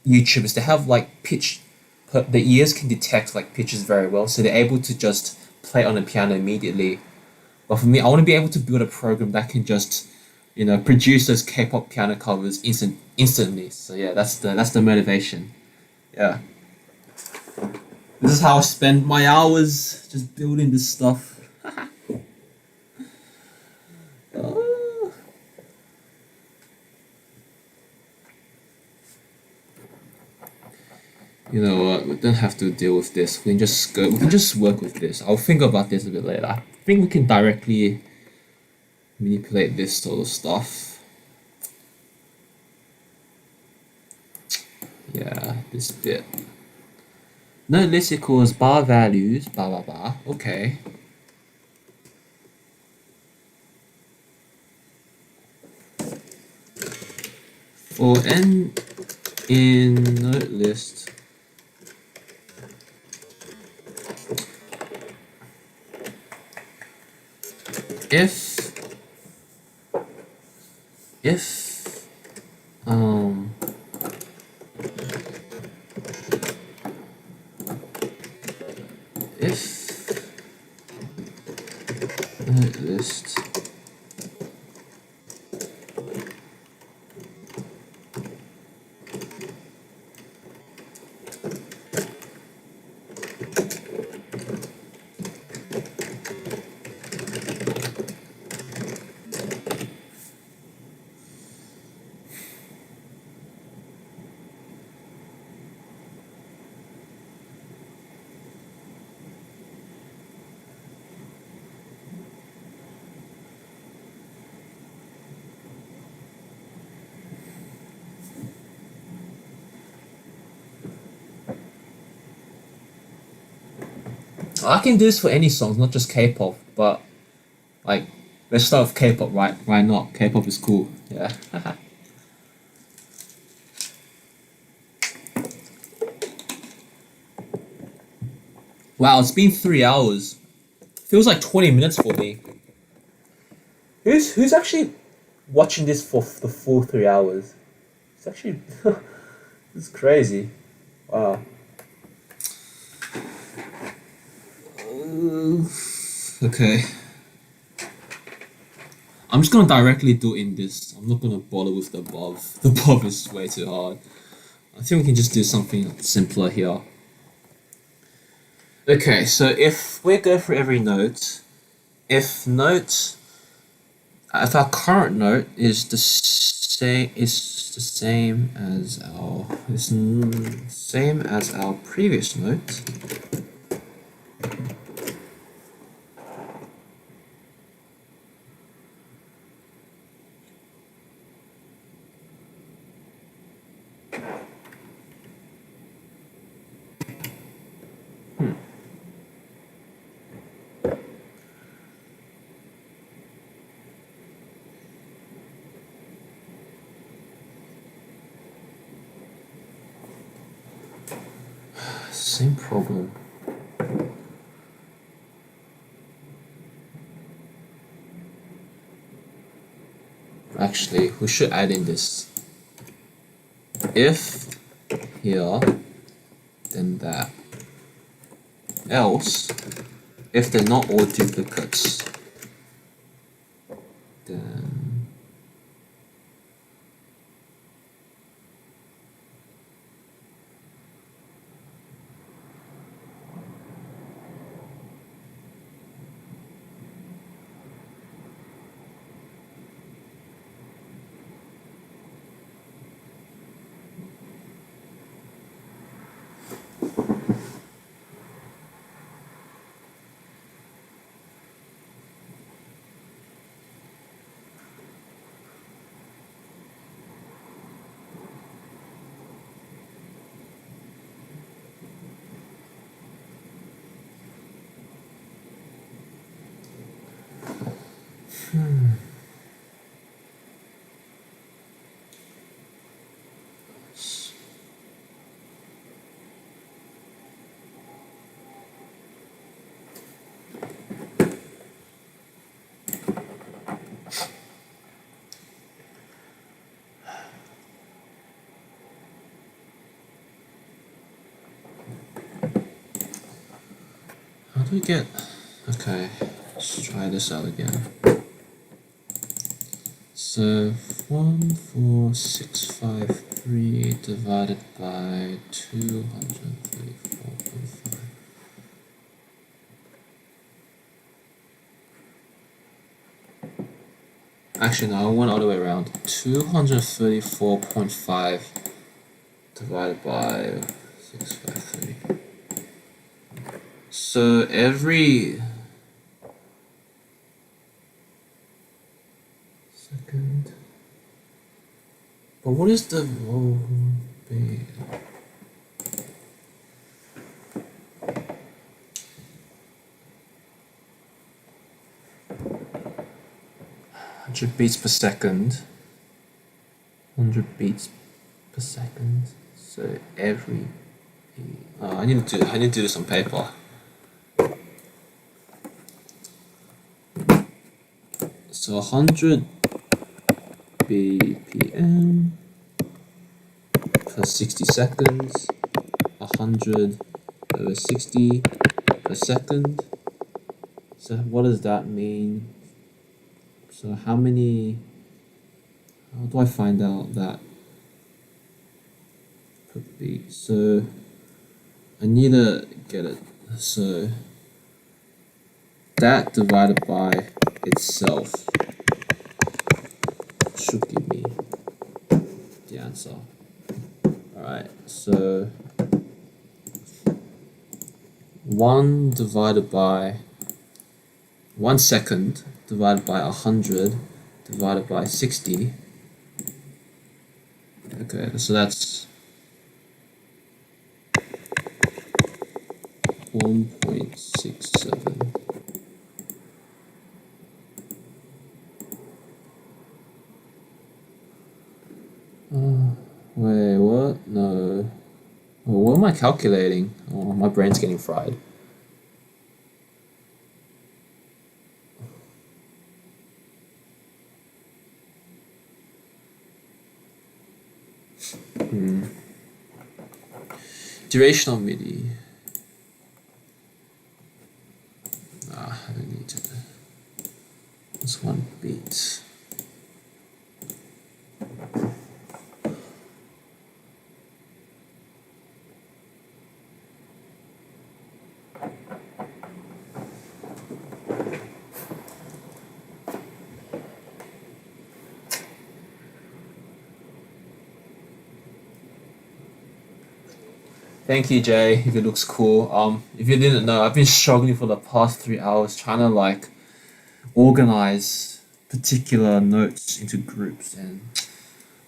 YouTubers, they have like pitch, the ears can detect like pitches very well, so they're able to just play on the piano immediately. But for me, I want to be able to build a program that can just, produce those K-pop piano covers instantly. So yeah, that's the motivation. Yeah, this is how I spend my hours, just building this stuff. Oh. You know what? We don't have to deal with this. We can just go. We can just work with this. I'll think about this a bit later. I think we can directly manipulate this sort of stuff. Yeah, this bit. No list equals bar values. Blah blah blah. Okay. For n in node list, if um if node list I can do this for any songs, not just K-pop, but like let's start with K-pop, right? Why not? K-pop is cool. Yeah. Wow, it's been 3 hours. Feels like 20 minutes for me. Who's actually watching this for the full 3 hours? It's actually it's crazy. Wow. Okay. I'm just gonna directly do it in this. I'm not gonna bother with the above. The above is way too hard. I think we can just do something simpler here. Okay, so if we go through every note, if our current note is the same same as our previous note. Same problem. Actually, we should add in this. If here, then that. Else, if they're not all duplicates, then how do we get? Okay, let's try this out again. So 14653 divided by 234.5. Actually, no, I went all the way around. 234.5 divided by 653. So every second. But what is the be? 100 beats per second. 100 beats per second. So every. I need to do this on paper. So 100 BPM per 60 seconds. 100 over 60 per second. So what does that mean? So how do I find out that per beat? So I need to get it. So that divided by itself should give me the answer. Alright, so 1 divided by 1 second divided by 100 divided by 60. Okay, so that's 1.67. Wait, what? No. Well, what am I calculating? Oh, my brain's getting fried. Duration of MIDI. I don't need to. That's 1 beat. Thank you, Jay. If it looks cool. If you didn't know, I've been struggling for the past 3 hours trying to like organize particular notes into groups, and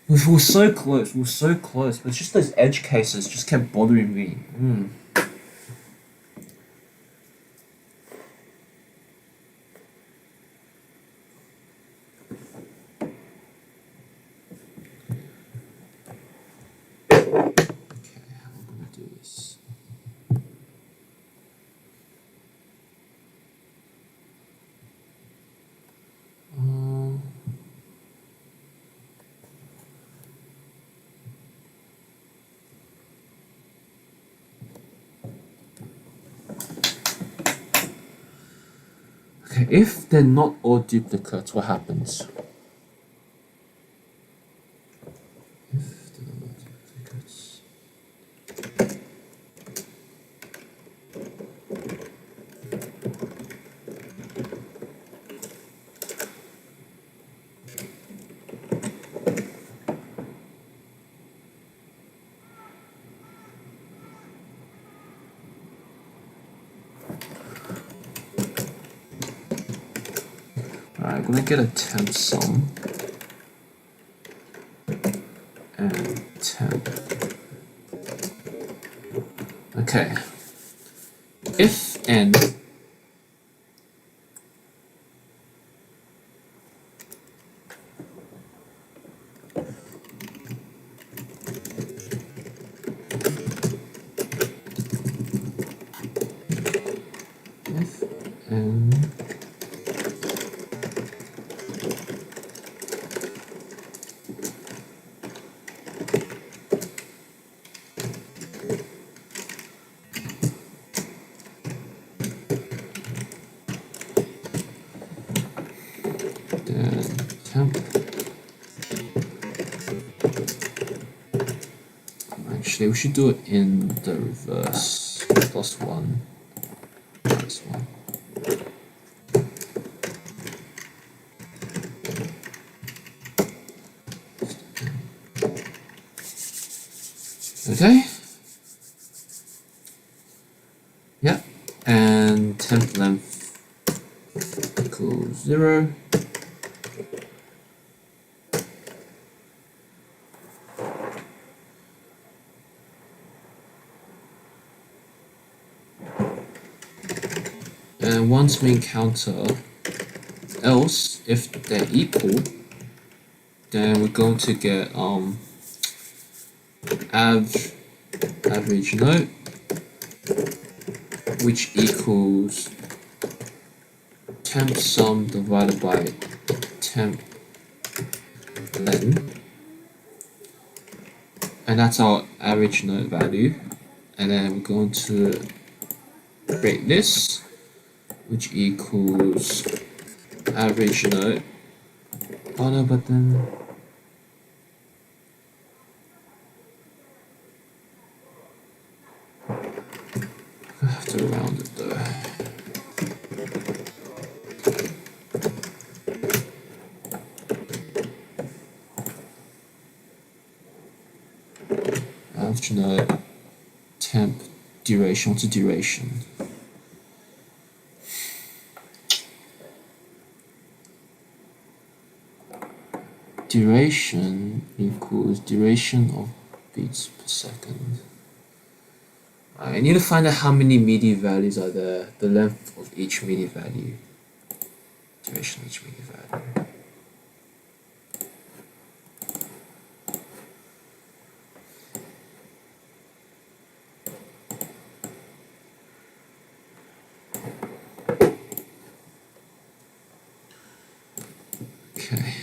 we were so close. We were so close, but it's just those edge cases just kept bothering me. Okay, if they're not all duplicates, what happens? If they're not duplicates. Alright, I'm gonna get a temp sum and temp. Okay. If n temp. Actually, we should do it in the reverse. +1, -1. Okay. Yep. And temp length equals 0. And once we encounter else, if they're equal, then we're going to get average note, which equals temp sum divided by temp len, and that's our average note value. And then we're going to create this, which equals average note. Oh no, but then I have to round it though. Average note, temp, duration to duration. Duration equals duration of beats per second. I need to find out how many MIDI values are there, the length of each MIDI value, duration of each MIDI value. Okay.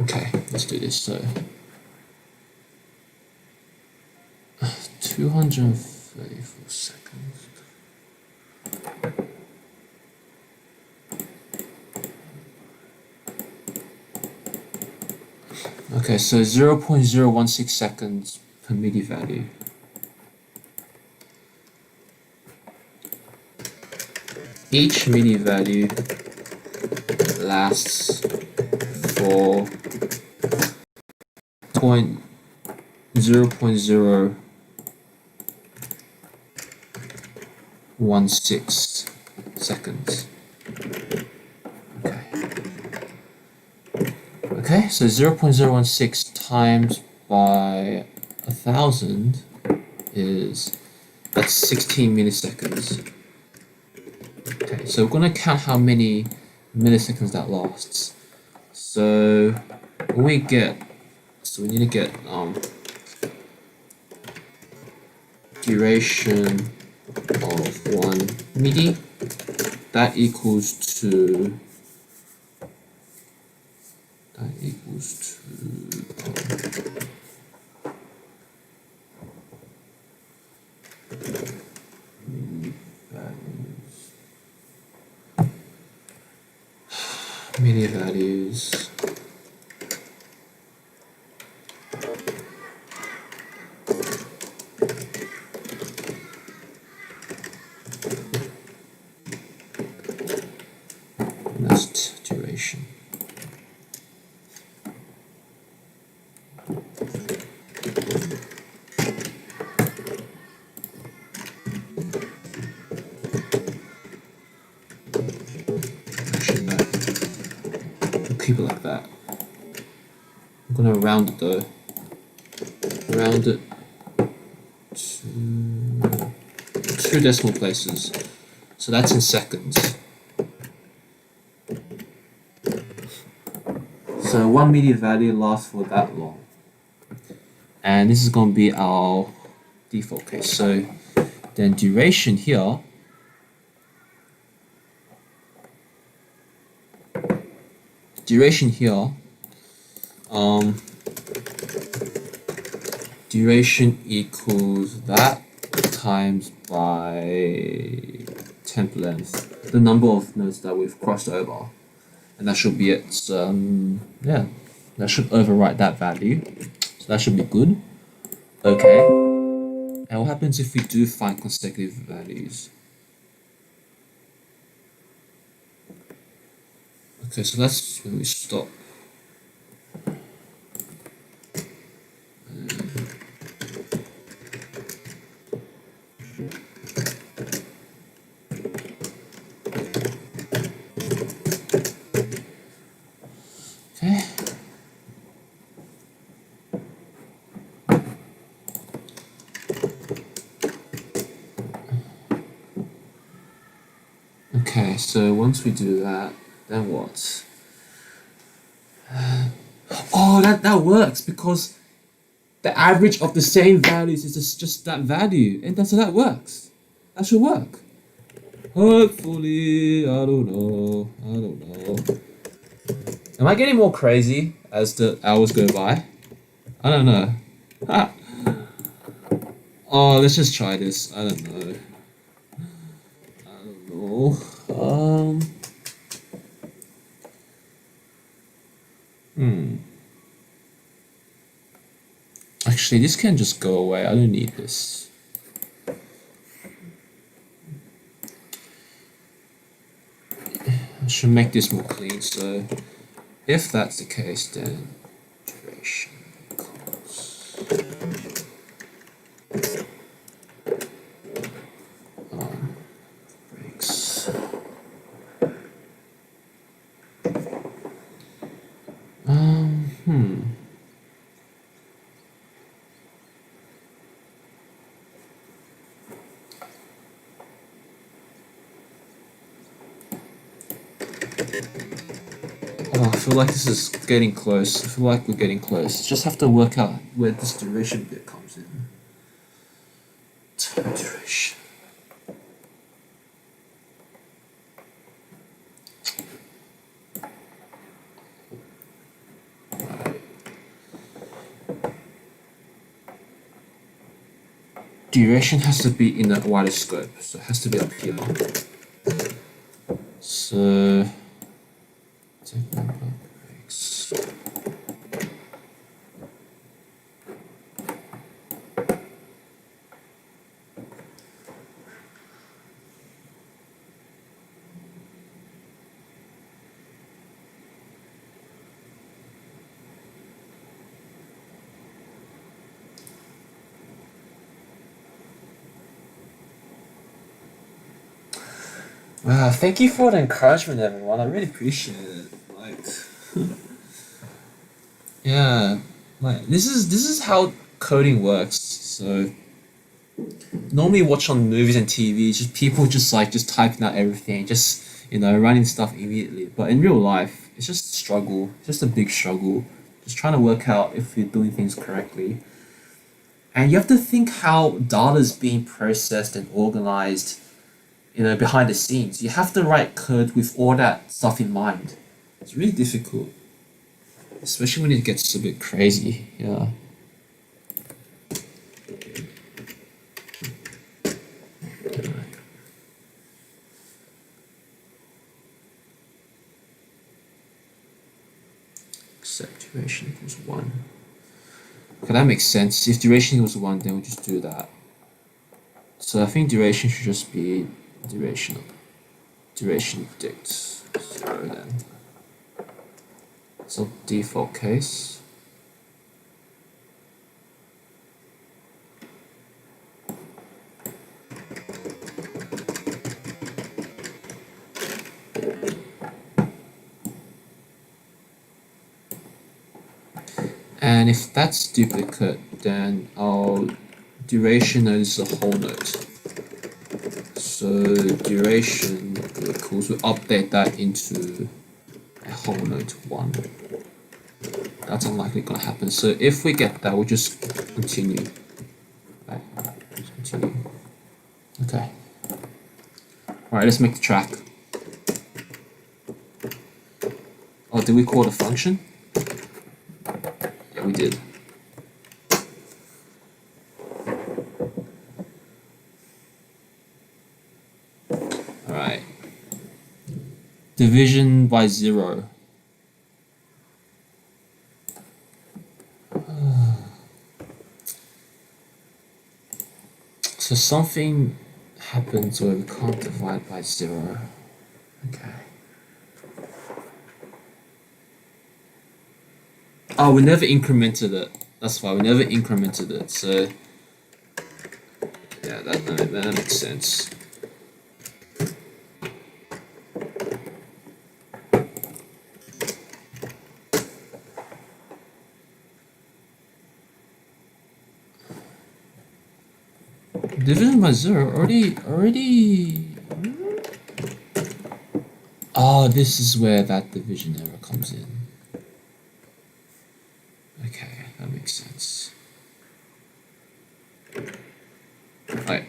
Okay, let's do this. So 234 seconds. Okay, so 0.016 seconds per MIDI value. Each MIDI value lasts for 0.016 seconds. Okay. Okay, so 0.016 times by 1,000 that's 16 milliseconds. Okay, so we're gonna count how many milliseconds that lasts. So when we get, so we need to get duration of one MIDI. That equals to MIDI values. That's duration. Actually, no. We'll keep it like that. I'm gonna round it though. Round it to 2 decimal places. So that's in seconds. So one MIDI value lasts for that long. And this is going to be our default case. So then duration here, duration equals that times by temp length, the number of notes that we've crossed over. And that should be it. So, yeah, that should overwrite that value. So that should be good. Okay. And what happens if we do find consecutive values? Okay, so that's when we stop. Okay. Okay, so once we do that, then what? Oh, that works because the average of the same values is just that value, and so that works. That should work. Hopefully, I don't know. Am I getting more crazy as the hours go by? I don't know. Ah. Oh, let's just try this. I don't know. Actually, this can just go away. I don't need this. I should make this more clean. So, if that's the case, then duration equals breaks. Oh, I feel like this is getting close. I feel like we're getting close. Just have to work out where this duration bit comes in. Time duration. Duration has to be in a wider scope, so it has to be up here. So take number breaks. Wow, thank you for the encouragement, everyone. I really appreciate it. Like, yeah, like this is how coding works. So normally watch on movies and TV, just people just typing out everything, just running stuff immediately. But in real life, it's just a struggle. It's just a big struggle. Just trying to work out if you're doing things correctly. And you have to think how data is being processed and organized, behind the scenes. You have to write code with all that stuff in mind. It's really difficult, especially when it gets a bit crazy. Yeah. Except duration equals 1. Okay, that makes sense. If duration equals 1, then we'll just do that. So I think duration should just be duration predict 0 then. So default case. And if that's duplicate, then our duration node is a whole node. So duration equals, we'll update that into a whole node 1. That's unlikely gonna happen. So if we get that, we'll just continue. Right, just continue. Okay. Alright, let's make the track. Oh, did we call it a function? Yeah, we did. Alright. Division by 0. So something happens where we can't divide by 0. Okay. Oh, we never incremented it. That's why we never incremented it. So yeah, that makes sense. Division by 0 already. Oh, this is where that division error comes in. Okay, that makes sense. Right.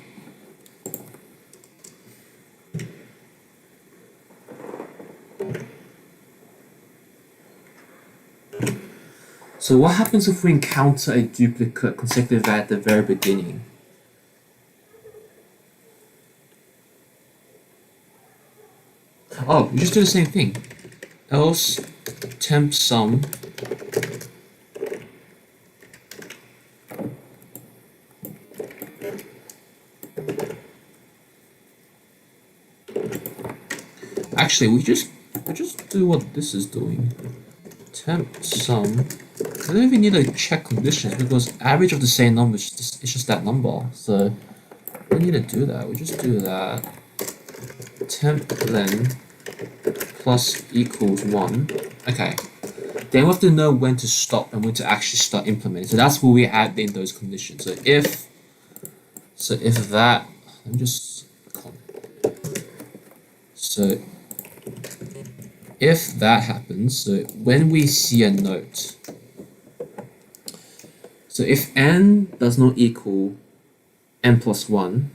So what happens if we encounter a duplicate consecutive at the very beginning? Oh, we just do the same thing. Else temp sum actually we just do what this is doing. Temp sum. I don't even need to check conditions because average of the same number is just that number. So we don't need to do that. We just do that. Temp len plus equals 1. Okay. Then we have to know when to stop and when to actually start implementing. So that's where we add in those conditions. So if that, let me just so if that happens, so when we see a note, so if n does not equal n plus 1,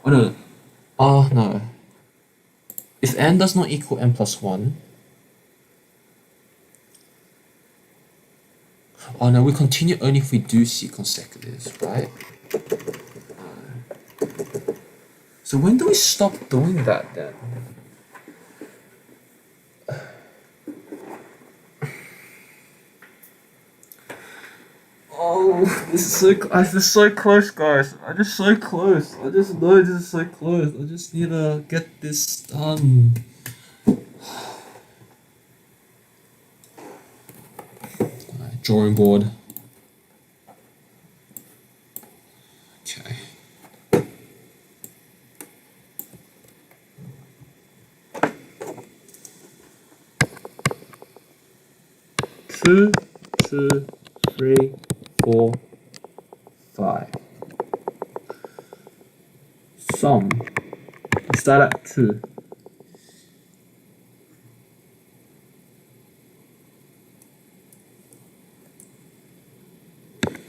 oh no, oh no, if n does not equal n plus 1, oh no, we continue only if we do see consecutives, right? So when do we stop doing that then? Oh, this is so close, guys. I'm just so close. I just know this is so close. I just need to get this done. Alright, drawing board. Okay. Two, 3, 4, 5. Sum. Start at 2.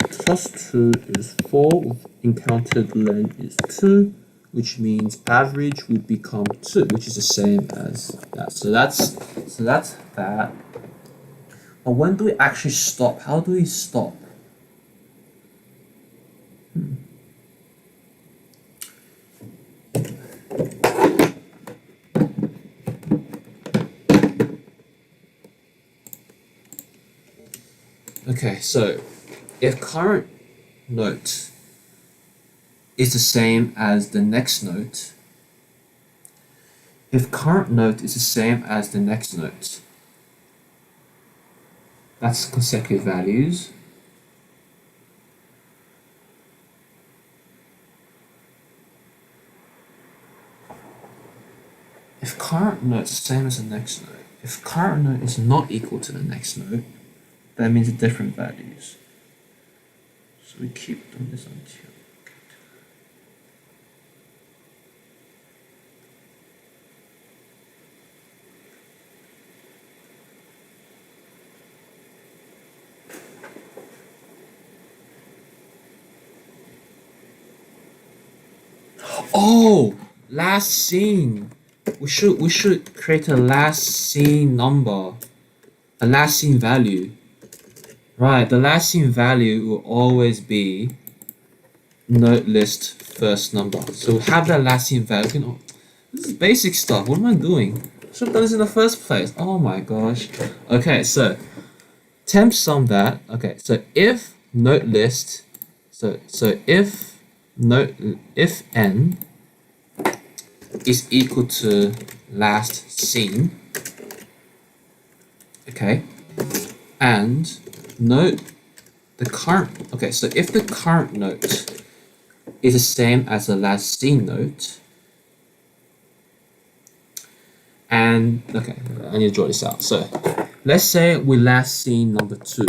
Plus 2 is 4. Encountered len is 2, which means average would become 2, which is the same as that. So that's that. But when do we actually stop? How do we stop? Okay, so if current note is the same as the next note, if current note is the same as the next note, that's consecutive values. If current note is the same as the next note, if current note is not equal to the next note, that means different values. So we keep doing this until. Oh, last scene. We should create a last scene number, a last scene value. Right, the last scene value will always be note list first number. So we have that last scene value. This is basic stuff. What am I doing? I should have done this in the first place. Oh my gosh. Okay, so temp sum that. Okay, so if note list, so if n is equal to last scene, okay, and note the current, okay, so if the current note is the same as the last scene note, and okay, I need to draw this out. So let's say we last scene number 2.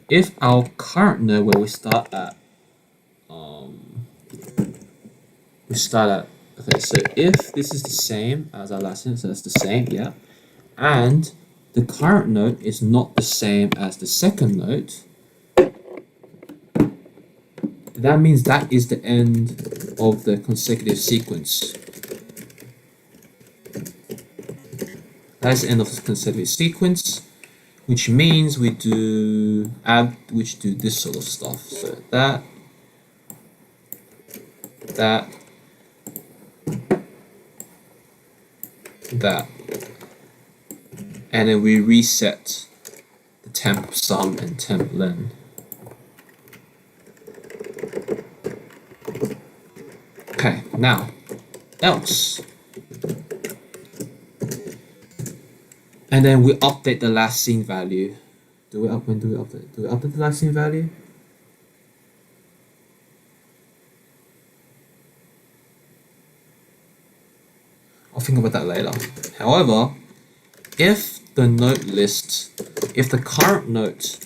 If our current note where we start at, okay, so if this is the same as our last scene, so that's the same, yeah, and the current note is not the same as the second note, that means that is the end of the consecutive sequence. That's the end of the consecutive sequence, which means we do this sort of stuff. So that, and then we reset the temp sum and temp len. Okay, now else, and then we update the last scene value. When do we update? Do we update the last scene value? I'll think about that later. However, if the note list, if the current note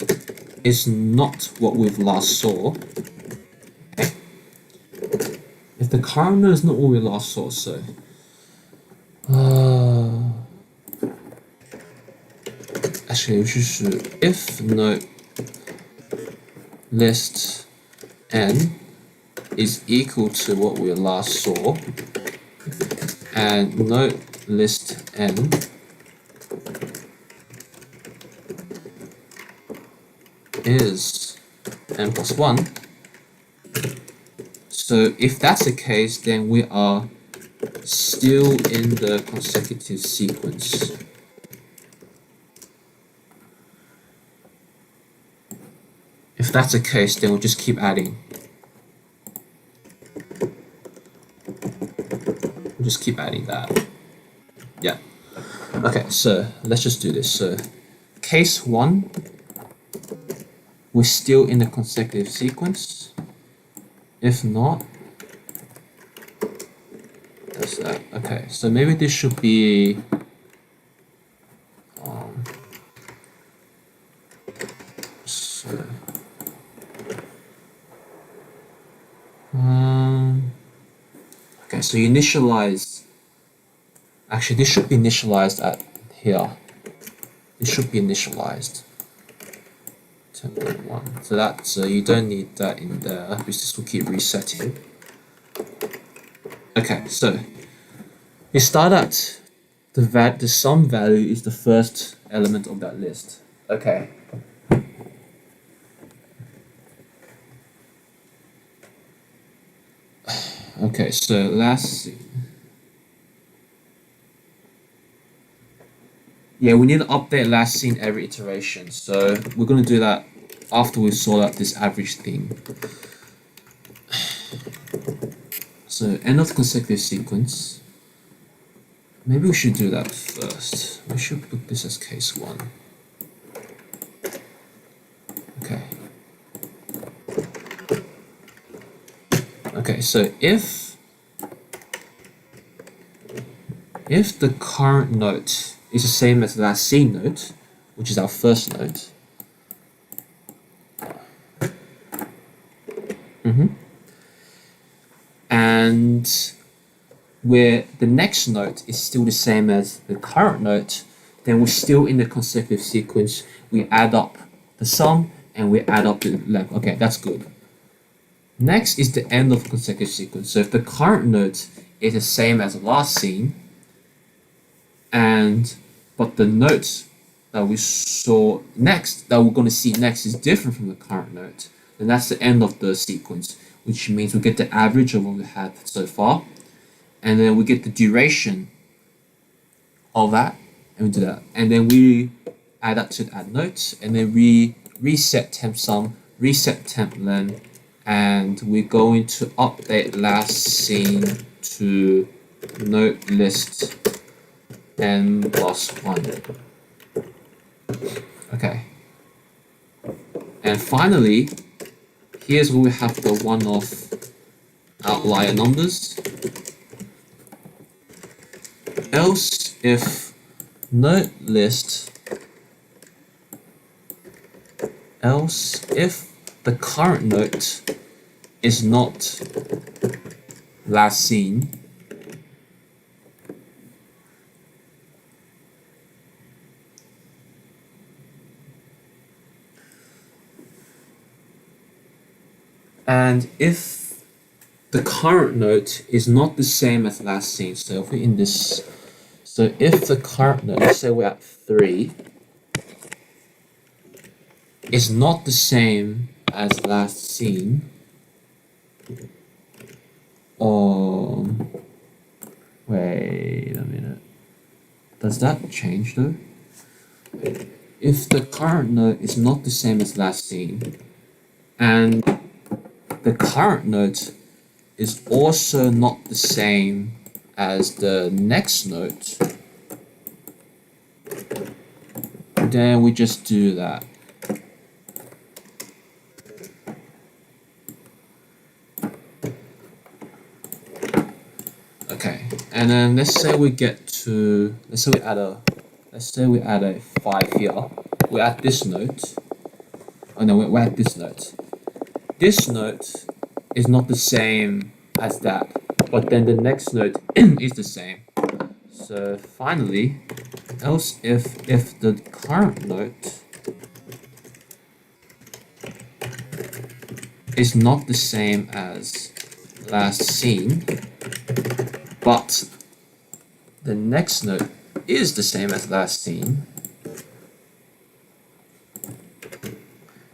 is not what we've last saw, okay? If if the current note is not what we last saw, so actually we should if note list n is equal to what we last saw, and note list n is n plus 1. So if that's the case, then we are still in the consecutive sequence. If that's the case, then we'll just keep adding. We'll just keep adding that. Yeah. Okay, so let's just do this. So case 1, we're still in the consecutive sequence. If not, that's that. Okay, so maybe this should be okay, so you initialize. Actually, this should be initialized at here. This should be initialized. 10.1. So that's you don't need that in there because this will keep resetting. Okay, so you start at the sum value is the first element of that list. Okay. Okay, so last. Yeah, we need to update last seen every iteration. So we're going to do that after we sort out this average thing. So end of consecutive sequence. Maybe we should do that first. We should put this as case 1. Okay. Okay, so if the current note is the same as the last seen note, which is our first note, and where the next note is still the same as the current note, then we're still in the consecutive sequence. We add up the sum and we add up the length. Okay, that's good. Next is the end of consecutive sequence. So if the current note is the same as the last seen, but the note that we saw next, that we're going to see next, is different from the current note, then that's the end of the sequence, which means we get the average of what we had so far, and then we get the duration of that, and we do that, and then we add that to add notes, and then we reset temp sum, reset temp len, and we're going to update last seen to note list n plus 1. Okay. And finally, here's where we have the one-off outlier numbers. Else if note list, else if the current note is not last seen, and if the current note is not the same as last seen, so if we're in this, so if the current note, let's say we're at 3, is not the same as last seen, wait a minute, does that change though? If the current note is not the same as last seen, and the current note is also not the same as the next note, then we just do that. Okay, and then let's say we add a 5 here. We add this note. Oh no, we add this note. This note is not the same as that. but then the next node is the same. So finally, else if the current node is not the same as last seen, but the next node is the same as last seen,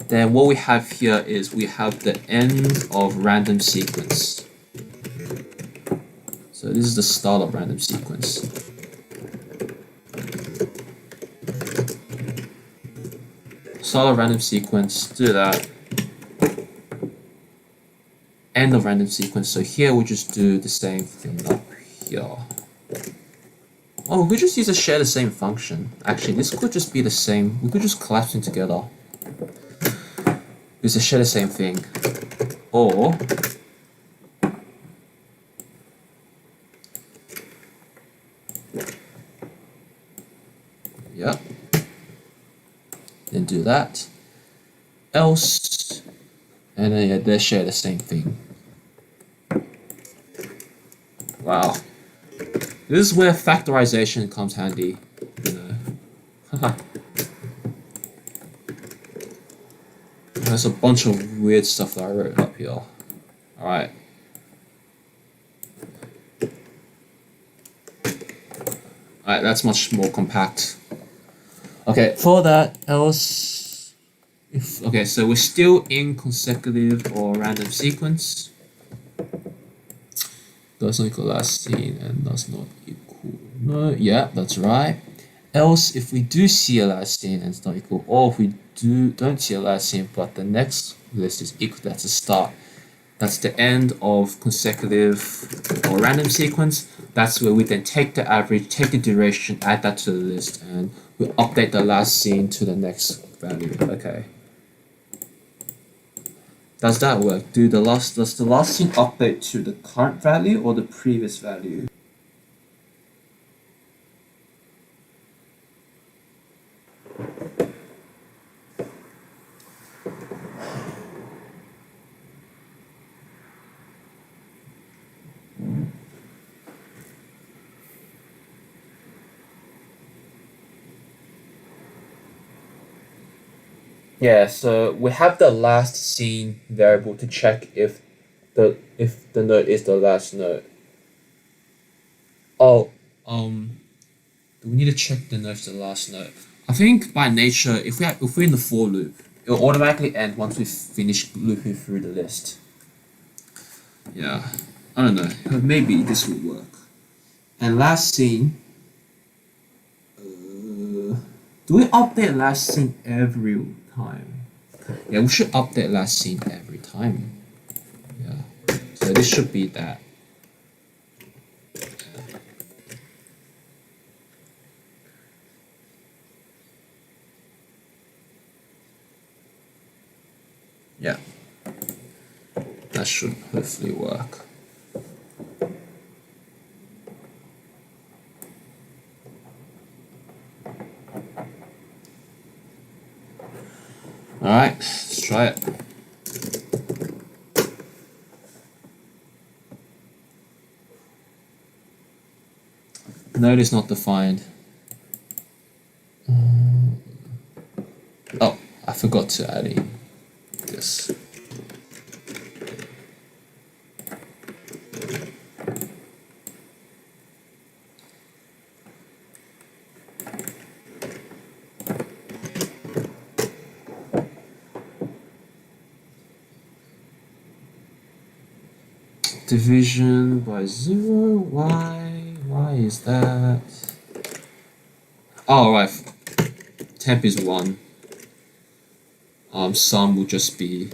then what we have here is we have the end of random sequence. So this is the start of random sequence. Start of random sequence, do that. End of random sequence. So here we just do the same thing up here. Oh, we could just use a share the same function. Actually, this could just be the same. We could just collapse them together. Use a share the same thing. Or yeah. Then do that. Else, and then yeah, they share the same thing. Wow. This is where factorization comes handy, you know. There's a bunch of weird stuff that I wrote up here. Alright. Alright, that's much more compact. Okay, for that, else... okay, so we're still in consecutive or random sequence. Does not equal last seen and does not equal... no, yeah, that's right. Else, if we do see a last seen and it's not equal, or if we don't see a last seen but the next list is equal, that's a start. That's the end of consecutive or random sequence. That's where we then take the average, take the duration, add that to the list, and we update the last seen to the next value. Okay. Does that work? Does the last seen update to the current value or the previous value? Yeah, so we have the last seen variable to check if the node is the last node. Oh, do we need to check the node for the last node? I think by nature, if we're in the for loop, it'll automatically end once we finish looping through the list. Yeah, I don't know. Maybe this will work. And last seen. Do we update last seen every time? Yeah, we should update last seen every time. Yeah. So this should be that. Yeah. That should hopefully work. Alright, let's try it. Node is not defined. Oh, I forgot to add in this. Division by 0, why is that? Oh, right, temp is 1. Sum will just be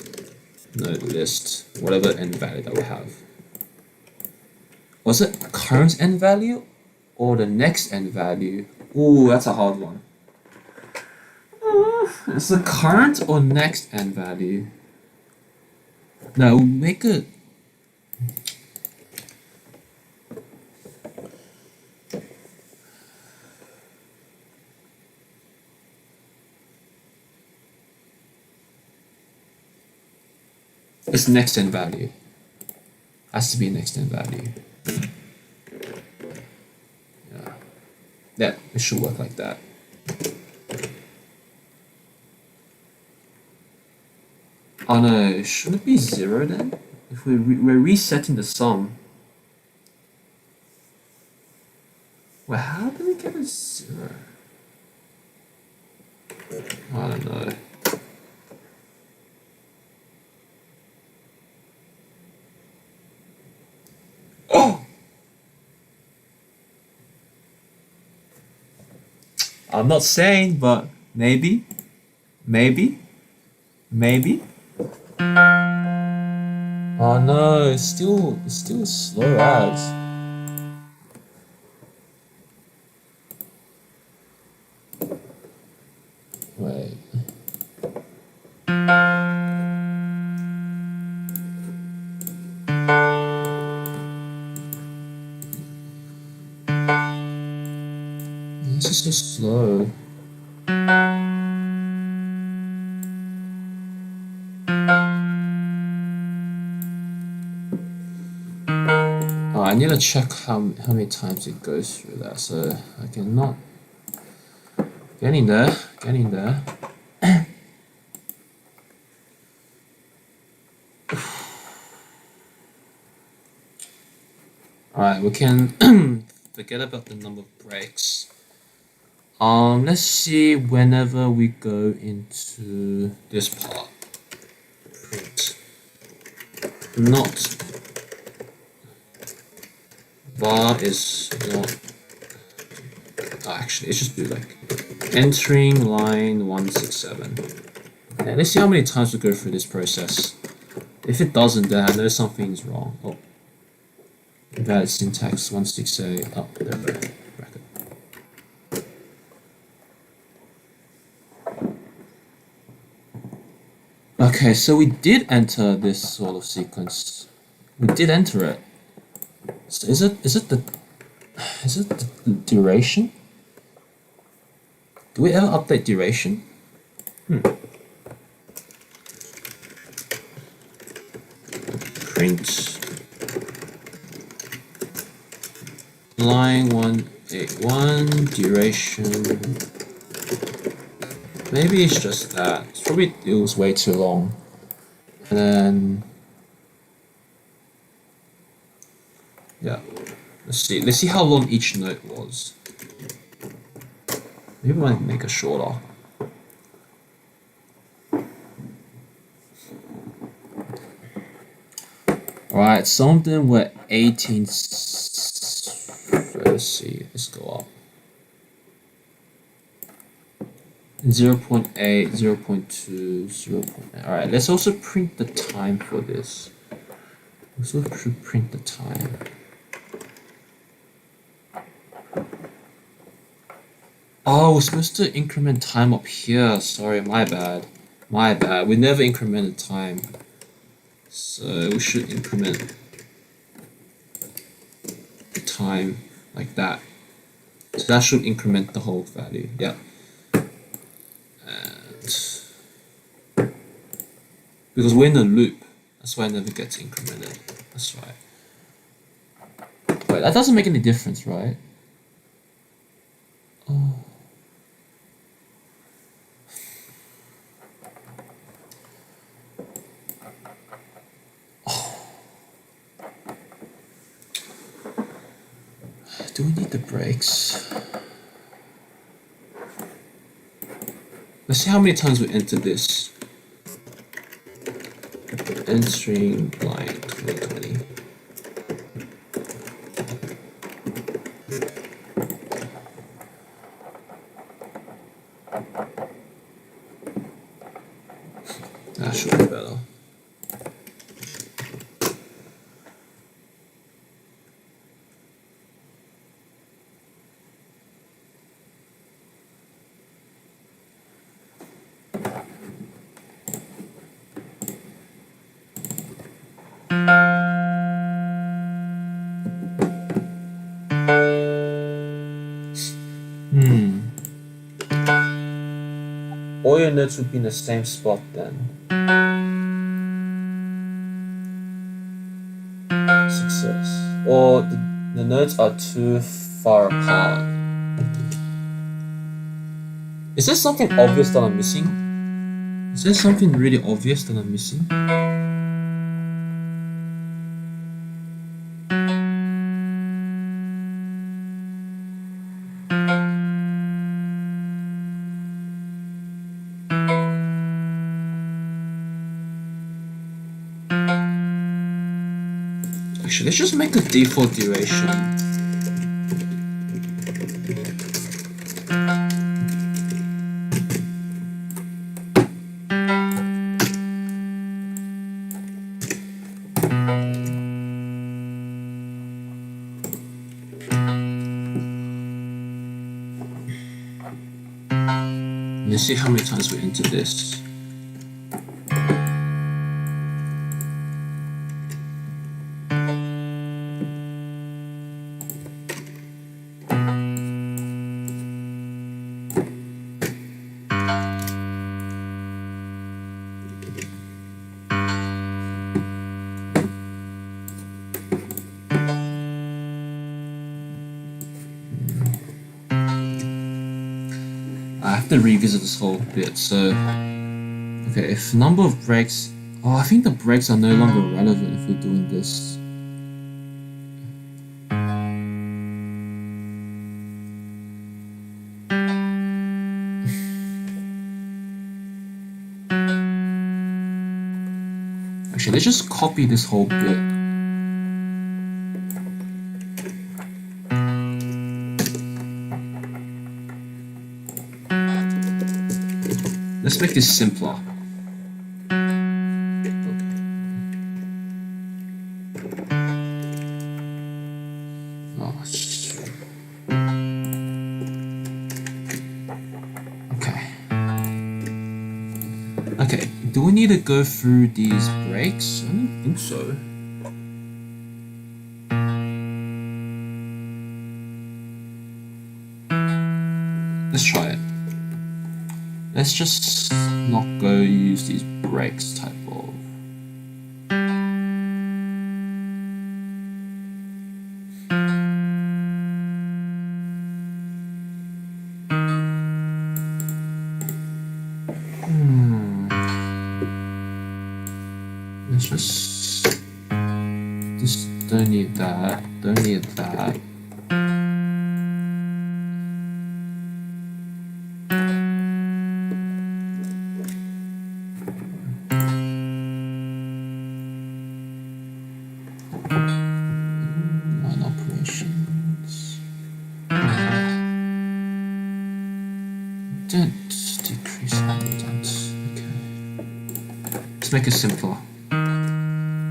node list, whatever end value that we have. Was it current end value or the next end value? Ooh, that's a hard one. Is it current or next end value? No, we'll make it. It's next end value. Has to be next end value. Yeah, it should work like that. Oh no, shouldn't it be 0 then? If we're resetting the sum. Well, how do we get a 0? I don't know. Oh! I'm not saying, but maybe. Oh no, it's still slow as. Wait. This is so slow. Oh, I need to check how many times it goes through that, so I cannot. Getting there. Alright, we can forget about the number of breaks. Let's see whenever we go into this part. Print. Not. Var is not. Oh, actually, let's just do like entering line 167. Okay, let's see how many times we go through this process. If it doesn't, then I know something's wrong. Oh. Invalid syntax 168. Oh, there we go. Bracket. Okay, so we did enter this sort of sequence. We did enter it. So is it the duration? Do we ever update duration? Print line 181 duration. Maybe it's just that. It's probably it was way too long. And then yeah. Let's see how long each note was. Maybe we might make it shorter. Alright, some of them were 18. Let's see, let's go up. 0.8, 0.2, 0.9. Alright, let's also print the time for this. Let's also print the time. Oh, we're supposed to increment time up here. Sorry, my bad. We never incremented time. So we should increment the time like that. So that should increment the whole value. Yeah. And because we're in a loop, that's why it never gets incremented. That's right. Wait, that doesn't make any difference, right? Oh. Do we need the breaks? Let's see how many times we enter this. Entering line 2020. That should be better. All your notes would be in the same spot then. Success. or the notes are too far apart. Is there something obvious that I'm missing? Is there something really obvious that I'm missing? Actually, let's just make the default duration. Let's see how many times we enter this. I have to revisit this whole bit. So, okay, if number of breaks, oh, I think the breaks are no longer relevant if we're doing this. Actually, let's just copy this whole bit. Let's make this simpler. Okay, do we need to go through these breaks? I don't think so. Let's try it. Let's just not go use these breaks type of. Let's just don't need that, don't need that. Don't decrease abundance. Okay. Let's make it simpler.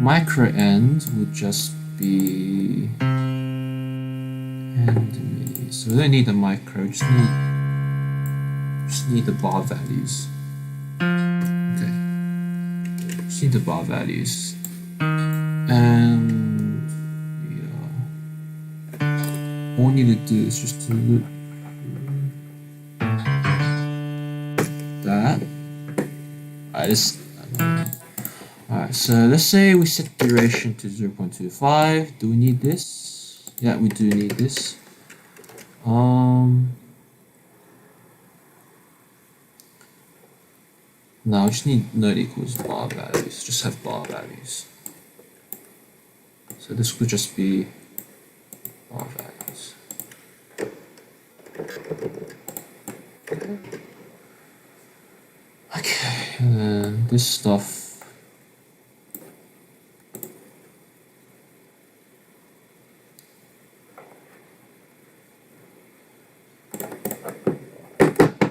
Micro end would just be and MIDI. So we don't need the micro, just need the bar values. Okay. Just need the bar values. And all we need to do is just to loop that. Alright, so let's say we set duration to 0.25. Do we need this? Yeah, we do need this. No, I just need node equals bar values. Just have bar values. So this could just be bar values. Okay, and then this stuff.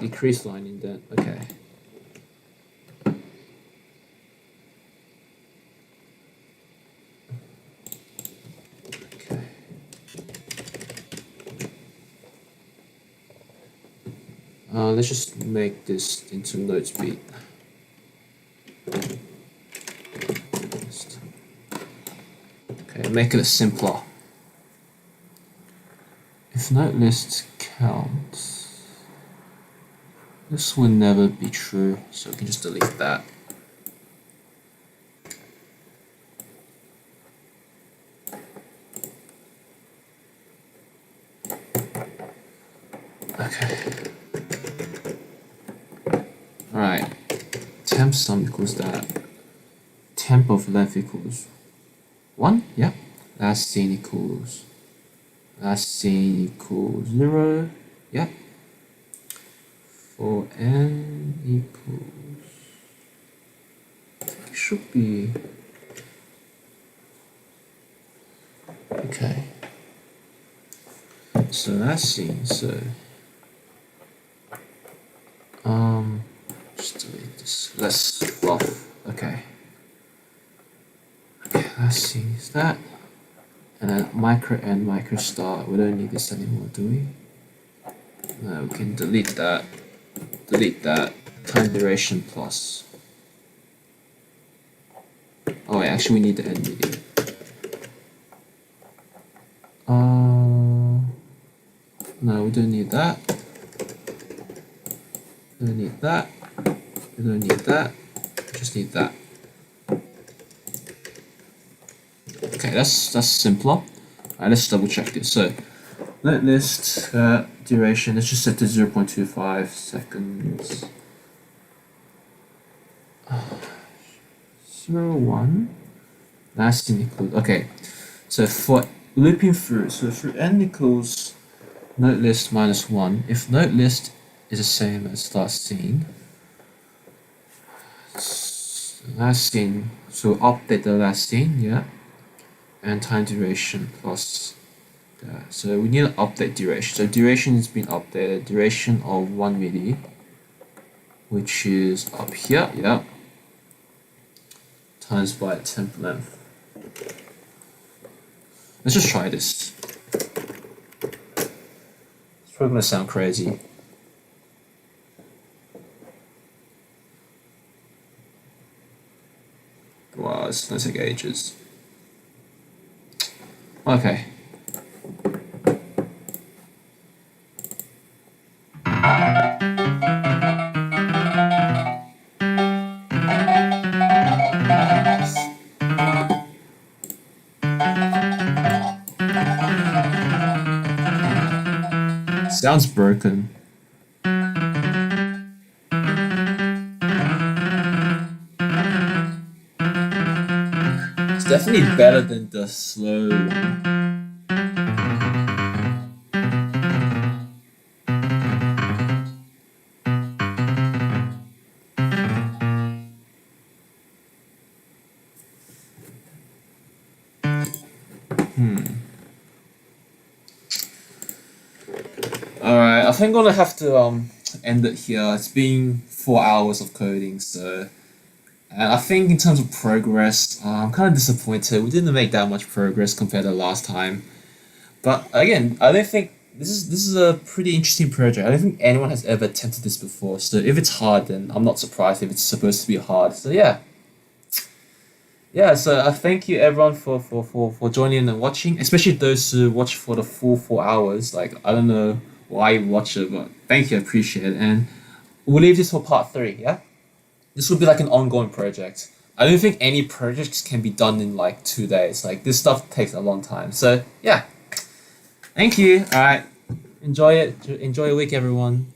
Decrease line indent, okay. Let's just make this into note speed. Okay, make it simpler. If note list counts, this will never be true, so we can just delete that. Okay. Alright. Temp sum equals that. Temp of length equals 1. Yep. Last scene equals 0. Yep. For n equals, it should be okay. So last scene. So just delete this. Less fluff. Okay. Okay. Last scene is that. And then micro end, micro start. We don't need this anymore, do we? No, we can delete that. Delete that. Time duration plus. Oh, wait, actually, we need the end MIDI. No, we don't need that. We don't need that. We don't need that. We just need that. Okay, that's simpler. Alright, let's double check this. So, let list duration. Let's just set to 0.25 seconds. 0.1. Last scene equals. Okay, so for looping through, so for n equals note list minus 1. If note list is the same as last scene, last scene. So update the last scene, yeah, and time duration plus. So we need an update duration. So duration has been updated. Duration of 1 MIDI, which is up here, yeah, times by temp length. Let's just try this. It's probably gonna sound crazy. Wow, it's gonna take ages. Okay. Sounds broken. It's definitely better than the slow one. Alright, I think I'm gonna have to end it here. It's been 4 hours of coding, so and I think in terms of progress, I'm kind of disappointed. We didn't make that much progress compared to last time. But again, I don't think this is a pretty interesting project. I don't think anyone has ever attempted this before. So if it's hard, then I'm not surprised if it's supposed to be hard. So yeah. Yeah, so I thank you everyone for joining and watching, especially those who watch for the full 4 hours. Like, I don't know why you watch it, but thank you, I appreciate it. And we'll leave this for part 3, yeah? This will be like an ongoing project. I don't think any projects can be done in like 2 days. Like, this stuff takes a long time. So, yeah. Thank you. All right. Enjoy it. Enjoy your week, everyone.